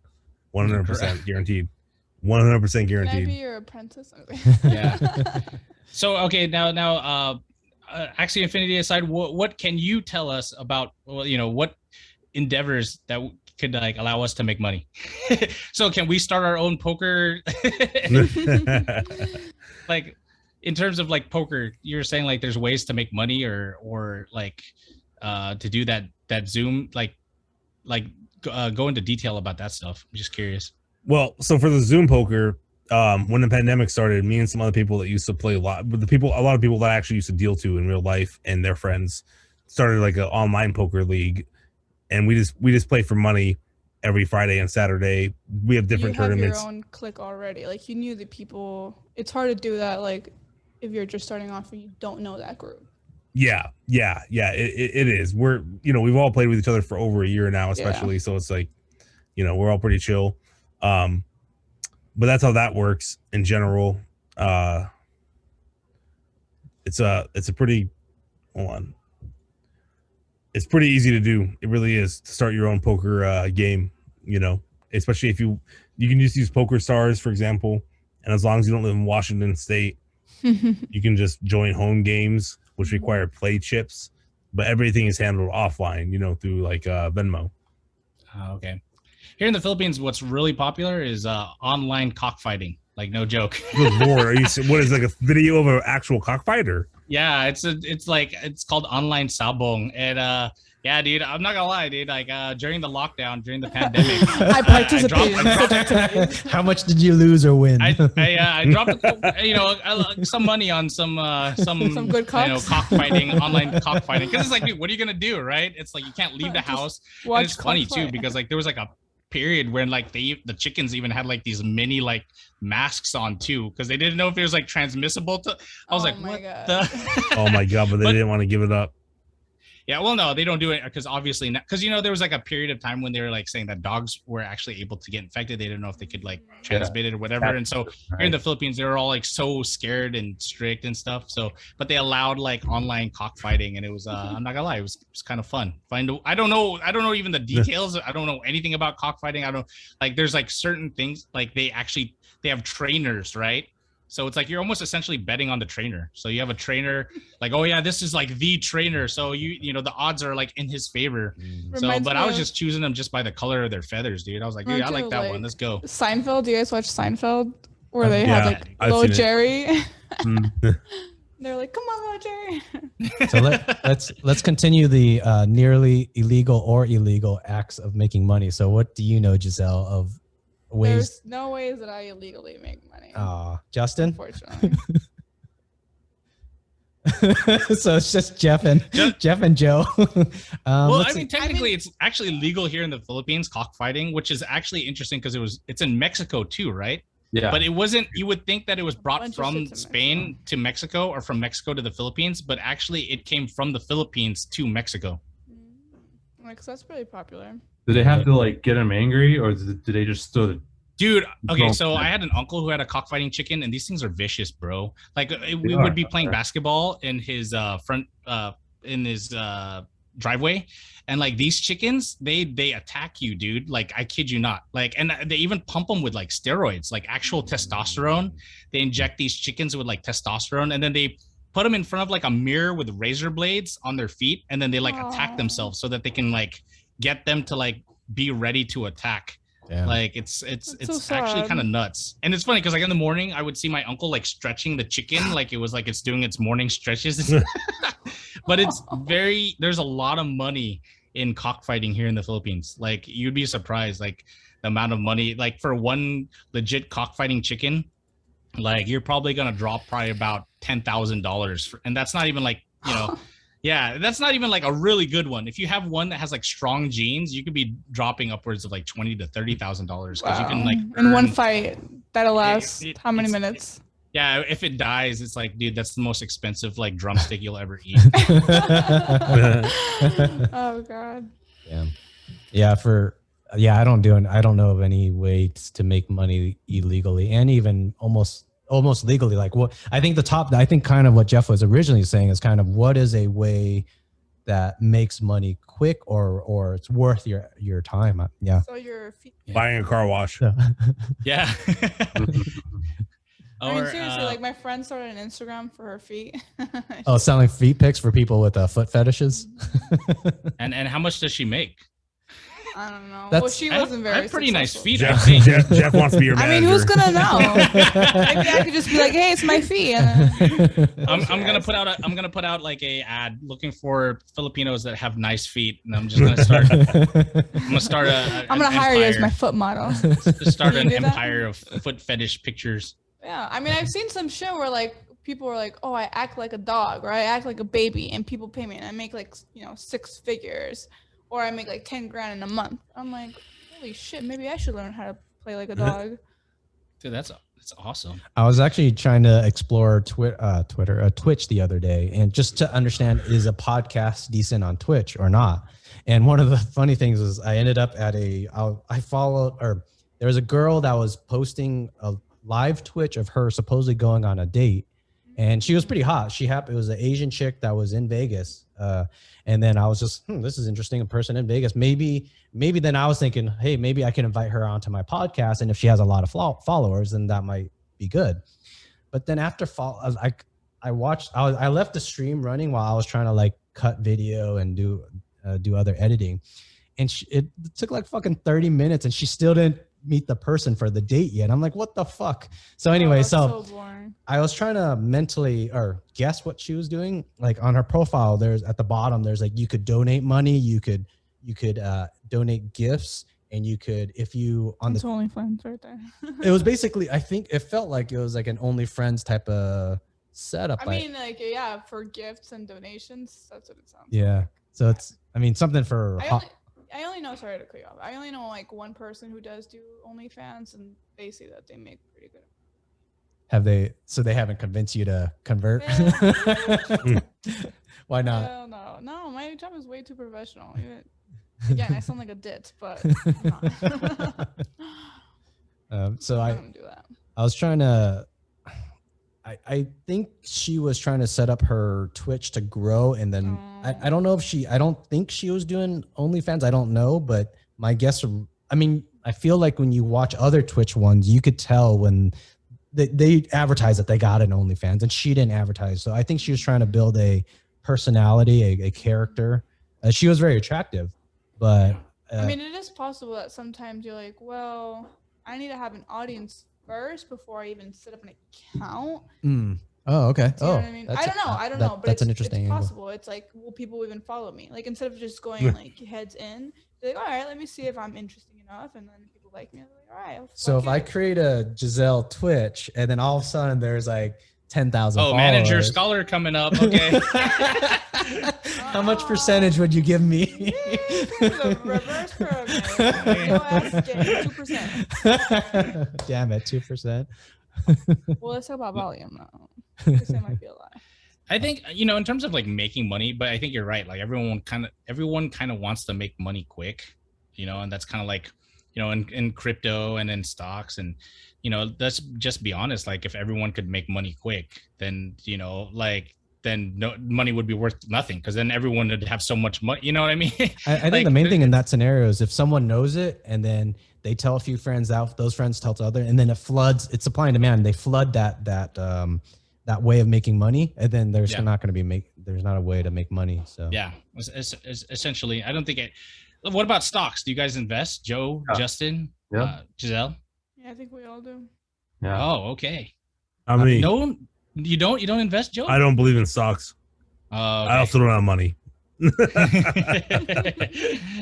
100% guaranteed. 100% Can I guaranteed. be your apprentice? Yeah. So okay, now Axie Infinity aside, what can you tell us about what endeavors that could like allow us to make money? So can we start our own poker? Like in terms of like poker, you're saying like there's ways to make money or like to do that Zoom like go into detail about that stuff. I'm just curious. Well, so for the Zoom poker, when the pandemic started, me and some other people that used to play a lot of people that I actually used to deal to in real life and their friends started like an online poker league, and we just play for money every Friday and Saturday. We have different tournaments. You have your own clique already. Like you knew the people. It's hard to do that. Like if you're just starting off and you don't know that group. Yeah. It is. We've all played with each other for over a year now, especially. Yeah. So it's like, we're all pretty chill. But that's how that works in general. It's a pretty, hold on. It's pretty easy to do. It really is to start your own poker game, especially if you can just use Poker Stars, for example. And as long as you don't live in Washington State, you can just join home games, which require play chips, but everything is handled offline, through like Venmo. Okay. Here in the Philippines, what's really popular is online cockfighting. Like no joke. Good Lord, what is like a video of an actual cockfighter? Yeah, it's called online sabong, and yeah, dude, I'm not gonna lie, dude. Like during the lockdown, during the pandemic, I participated. How much did you lose or win? I dropped some money on some good cocks? cockfighting, online cockfighting, because it's like, dude, what are you gonna do, right? It's like you can't leave the house. And it's funny too because like there was like a period when like the chickens even had like these mini like masks on too because they didn't know if it was like transmissible to. I was like, what the? Oh my god! But they didn't want to give it up. Yeah, well, no, they don't do it because obviously, because there was like a period of time when they were like saying that dogs were actually able to get infected. They didn't know if they could like transmit it or whatever. And so here in the Philippines, they were all like so scared and strict and stuff. So, but they allowed like online cockfighting, and it was I'm not gonna lie, it was kind of fun. I don't know even the details. I don't know anything about cockfighting. I don't like. There's like certain things like they have trainers, right? So it's like you're almost essentially betting on the trainer. So you have a trainer like, oh yeah, this is like the trainer. So the odds are like in his favor. So, but I was just choosing them just by the color of their feathers, dude. I was like, dude, I like that one. Let's go. Seinfeld. Do you guys watch Seinfeld? Where they had like little Jerry. They're like, come on, Roger. So let's continue the nearly illegal or illegal acts of making money. So what do you know, Gissel, of ways? There's no ways that I illegally make money. Justin? Unfortunately. So it's just Jeff and Joe. Well, I mean, technically, it's actually legal here in the Philippines, cockfighting, which is actually interesting because it's in Mexico too, right? Yeah. But it wasn't. You would think that it was brought from Spain to Mexico or from Mexico to the Philippines, but actually, it came from the Philippines to Mexico. Because that's really popular. Did they have to like get him angry, or did they just throw the? Dude, okay, so I had an uncle who had a cockfighting chicken, and these things are vicious, bro. Like we would be playing basketball in his driveway, and like these chickens, they attack you, dude. Like I kid you not. Like, and they even pump them with like steroids, like actual testosterone. They inject these chickens with like testosterone, and then they put them in front of like a mirror with razor blades on their feet, and then they like attack themselves so that they can like get them to like be ready to attack. Damn. Like it's so actually kind of nuts. And it's funny because like in the morning I would see my uncle like stretching the chicken like it was like it's doing its morning stretches. But there's a lot of money in cockfighting here in the Philippines. Like you'd be surprised like the amount of money like for one legit cockfighting chicken, like you're probably gonna drop about $10,000 and that's not even like, you know. Yeah, that's not even like a really good one. If you have one that has like strong genes, you could be dropping upwards of like $20,000 to $30,000 because you can like in one fight that'll last how many minutes? Yeah, if it dies, it's like, dude, that's the most expensive like drumstick you'll ever eat. Oh God. Yeah. I don't know of any ways to make money illegally and even almost legally. Like what I think kind of what Jeff was originally saying is kind of what is a way that makes money quick or it's worth your time. Yeah. So your feet. Buying a car wash. Yeah. I mean, seriously, like my friend started an Instagram for her feet. Selling feet pics for people with foot fetishes. And how much does she make? I don't know. Well, she wasn't very. I have pretty nice feet. Jeff wants to be your manager. I mean, who's gonna know? Maybe I could just be like, "Hey, it's my feet." I'm gonna put out like a ad looking for Filipinos that have nice feet, and I'm just gonna start. I'm gonna hire you as my foot model. To start an empire of foot fetish pictures. Yeah, I mean, I've seen some shit where like people are like, "Oh, I act like a dog," or "I act like a baby," and people pay me, and I make like 6 figures. Or I make like 10 grand in a month. I'm like, holy shit, maybe I should learn how to play like a dog. Dude, that's awesome. I was actually trying to explore Twitch the other day, and just to understand, is a podcast decent on Twitch or not? And one of the funny things was I ended up at there was a girl that was posting a live Twitch of her supposedly going on a date. And she was pretty hot. It was an Asian chick that was in Vegas. And then I was just, this is interesting. A person in Vegas. Maybe then I was thinking, hey, maybe I can invite her onto my podcast. And if she has a lot of followers, then that might be good. But then after I left the stream running while I was trying to like cut video and do other editing. And it took like fucking 30 minutes and she still didn't meet the person for the date yet. I'm like, what the fuck? So anyway, so I was trying to mentally or guess what she was doing. Like on her profile, there's at the bottom, there's like, you could donate money, you could donate gifts, and you could, if you on it's OnlyFans right there. It was basically, I think it felt like it was like an OnlyFriends type of setup. I mean, like, yeah, for gifts and donations, that's what it sounds like. So it's, I mean, something for I only know, sorry to cut you off. I only know like one person who does do OnlyFans, and they say that they make pretty good. So they haven't convinced you to convert? Why not? Hell no, my job is way too professional. Again, I sound like a dit, but I'm not. So I don't do that. I was trying to. I think she was trying to set up her Twitch to grow, and then I don't know if I don't think she was doing OnlyFans. I don't know, but my guess, I mean, I feel like when you watch other Twitch ones, you could tell when they advertise that they got an OnlyFans, and she didn't advertise. So I think she was trying to build a personality, a character. She was very attractive, but I mean, it is possible that sometimes you're like, well, I need to have an audience first before I even set up an account. Oh, okay. Do you know Oh, what I mean? I don't know. I don't know, but that's it's, an interesting it's angle. possible. It's like, will people even follow me? Like, instead of just going like heads in, they're like, all right, let me see if I'm interesting enough, and then people like me. They're like, all right. So if I it. create a Giselle Twitch, and then all of a sudden there's like 10,000 followers. Manager scholar coming up. Okay. How much percentage would you give me? The reverse pyramid. No ass game, 2%. Damn it, 2%. Well, let's talk about volume now. This might be a lie. I think, you know, in terms of like making money, but I think you're right. Like everyone kind of wants to make money quick, you know, and that's kind of like, you know, in crypto and in stocks, and, you know, let's just be honest. Like if everyone could make money quick, then, you know, like then no money would be worth nothing, because then everyone would have so much money. You know what I mean? I think like, the main thing in that scenario is if someone knows it and then they tell a few friends out, those friends tell to other, and then it floods. It's supply and demand. They flood that way of making money, and then there's not going to be there's not a way to make money. So yeah, it's essentially. I don't think it. What about stocks? Do you guys invest, Joe, Justin, Giselle? Yeah, I think we all do. Yeah. Oh, okay. I mean, no, you don't invest, Joe? I don't believe in stocks. Okay. I also don't have money.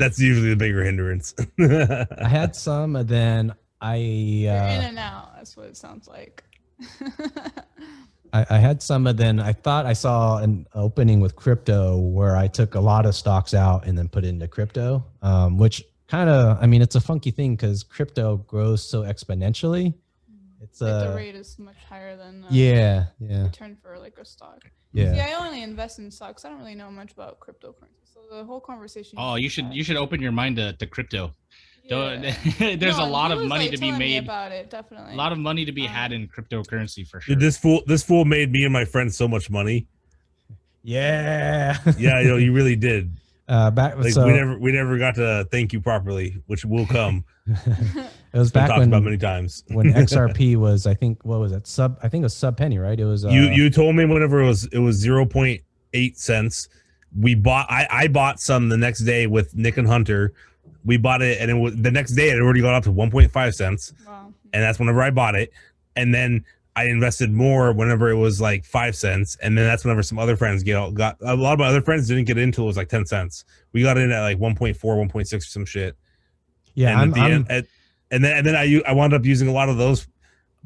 That's usually the bigger hindrance. I had some, and then You're in and out. That's what it sounds like. I had some, and then I thought I saw an opening with crypto where I took a lot of stocks out and then put it into crypto, which kind of, I mean, it's a funky thing because crypto grows so exponentially. It's like the rate is much higher than yeah. return for like a stock. Yeah. See, I only invest in stocks. I don't really know much about cryptocurrency. So the whole conversation. Oh, you should open your mind to crypto. Yeah. There's a lot of money to be made about it, definitely. A lot of money to be had in cryptocurrency for sure. Dude, this fool made me and my friends so much money. Yeah. Yeah, you know, you really did. Back like so, we never got to thank you properly, which will come. It was back when about many times when XRP was, I think, what was it? I think it was sub penny, right? It was you told me whenever it was 0.8 cents. I bought some the next day with Nick and Hunter. We bought it, and it was the next day it had already gone up to 1.5 cents. Wow. And that's whenever I bought it. And then I invested more whenever it was like 5 cents. And then that's whenever some other friends got a lot of my other friends didn't get in until it was like 10 cents. We got in at like 1.4, 1.6 or some shit. Yeah. And then I wound up using a lot of those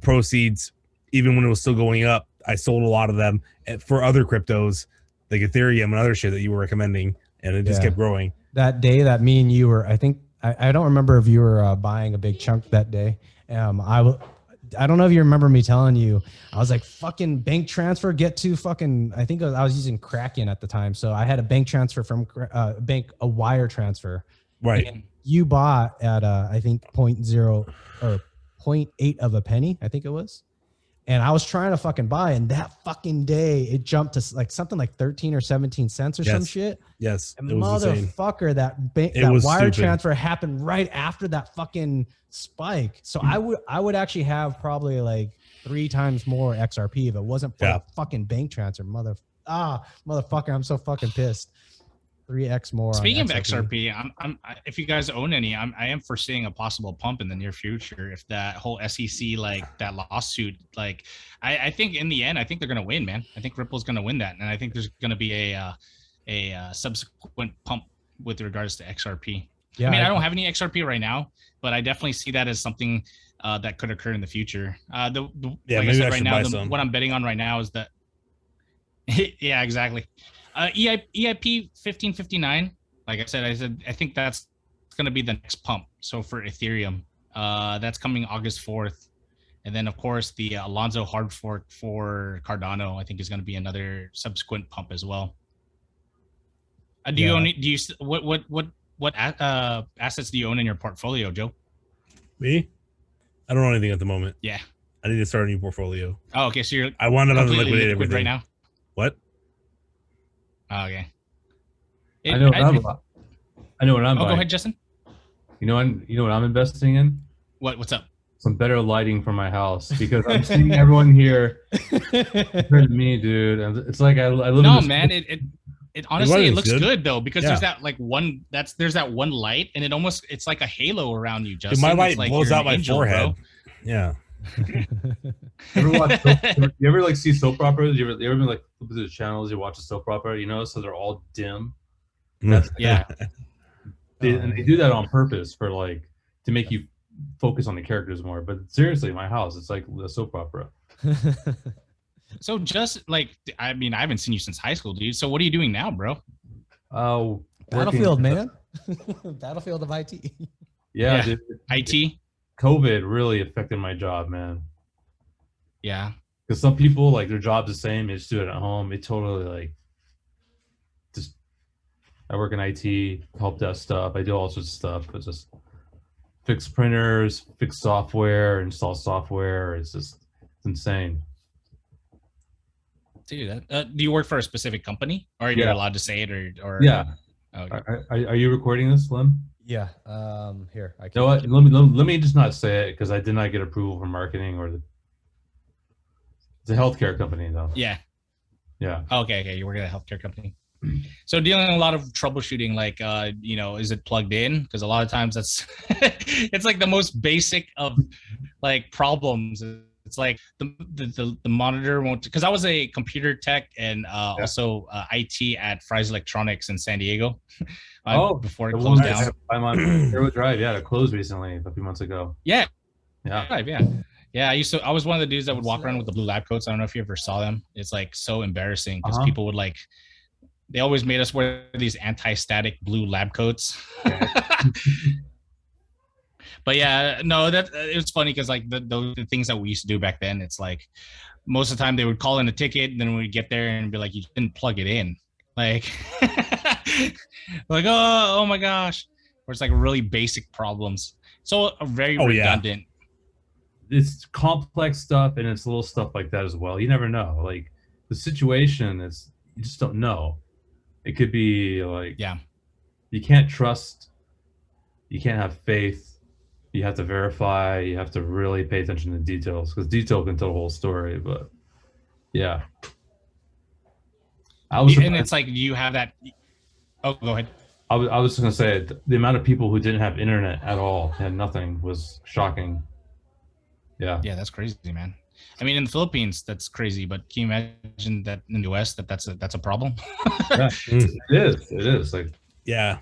proceeds, even when it was still going up. I sold a lot of them for other cryptos like Ethereum and other shit that you were recommending. And it just kept growing. That day that me and you were, I think, I don't remember if you were buying a big chunk that day. I don't know if you remember me telling you, I was like, fucking bank transfer, get to fucking, I think I was using Kraken at the time. So I had a bank transfer from a wire transfer. Right. And you bought at, I think 0.0 or 0.8 of a penny, I think it was. And I was trying to fucking buy, and that fucking day it jumped to like something like 13 or 17 cents or some shit. Yes. And motherfucker, that wire transfer happened right after that fucking spike. So I would actually have probably like 3 times more XRP if it wasn't for a fucking bank transfer. Motherfucker, I'm so fucking pissed. 3x more. Speaking of XRP, if you guys own any, I am foreseeing a possible pump in the near future. If that whole SEC, like that lawsuit, like I think in the end, I think they're gonna win, man. I think Ripple's gonna win that, and I think there's gonna be a subsequent pump with regards to XRP. Yeah, I mean, I don't have any XRP right now, but I definitely see that as something that could occur in the future. Like I said, right now, what I'm betting on right now is that. Yeah, exactly. EIP 1559. Like I said, I think that's going to be the next pump. So for Ethereum, that's coming August 4th, and then of course the Alonzo hard fork for Cardano, I think is going to be another subsequent pump as well. What assets do you own in your portfolio, Joe? Me? I don't own anything at the moment. Yeah, I need to start a new portfolio. Oh, okay. So I want to liquidate everything right now. What? Oh, okay. I know what I'm buying. Go ahead, Justin. You know what I'm investing in? What's up? Some better lighting for my house, because I'm seeing everyone here compared to me, dude. And it's like I live. No, man. It honestly, it looks good though, because there's that like there's that one light, and it's like a halo around you, Justin. Dude, my light like blows out my forehead. Bro. Yeah. You ever like see soap operas? You ever been like flip through the channels? You watch a soap opera, you know, so they're all dim. That's Yeah. and they do that on purpose for like to make you focus on the characters more. But seriously, my house, it's like a soap opera. So just like, I mean, I haven't seen you since high school, dude. So what are you doing now, bro? Oh, Battlefield, man. Battlefield of IT. Yeah, Yeah. dude. IT. COVID really affected my job, man. Yeah. Because some people like their job's the same, they just do it at home. It totally like just. I work in IT, help desk stuff. I do all sorts of stuff, but just fix printers, fix software, install software. It's insane. Dude, do you work for a specific company, or are you allowed to say it, or? Yeah. Okay. Are you recording this, Liem? Yeah. Here. I You know what? Let me just not say it because I did not get approval from marketing or it's a healthcare company though. Yeah. Yeah. Okay. You work at a healthcare company. So dealing a lot of troubleshooting, like, is it plugged in? Because a lot of times that's, it's like the most basic of like problems. It's like the monitor won't, because I was a computer tech and also IT at Fry's Electronics in San Diego. Before it closed down. I'm on Helewa Drive. Yeah, it closed recently a few months ago. Yeah. Yeah. Yeah. I was one of the dudes that would walk around with the blue lab coats. I don't know if you ever saw them. It's like so embarrassing because people would like, they always made us wear these anti-static blue lab coats. But yeah, no, it was funny because like the things that we used to do back then, it's like most of the time they would call in a ticket, and then we'd get there and be like, you didn't plug it in, like, like oh my gosh, or it's like really basic problems. So very redundant. Yeah. It's complex stuff and it's little stuff like that as well. You never know. Like the situation is, you just don't know. It could be like, you can't trust, you can't have faith. You have to verify. You have to really pay attention to details because detail can tell the whole story. But yeah, and it's like you have that. Oh, go ahead. I was just gonna say the amount of people who didn't have internet at all, had nothing, was shocking. Yeah. Yeah, that's crazy, man. I mean, in the Philippines, that's crazy. But can you imagine that in the US, that's a problem? Yeah, it is. Like, yeah.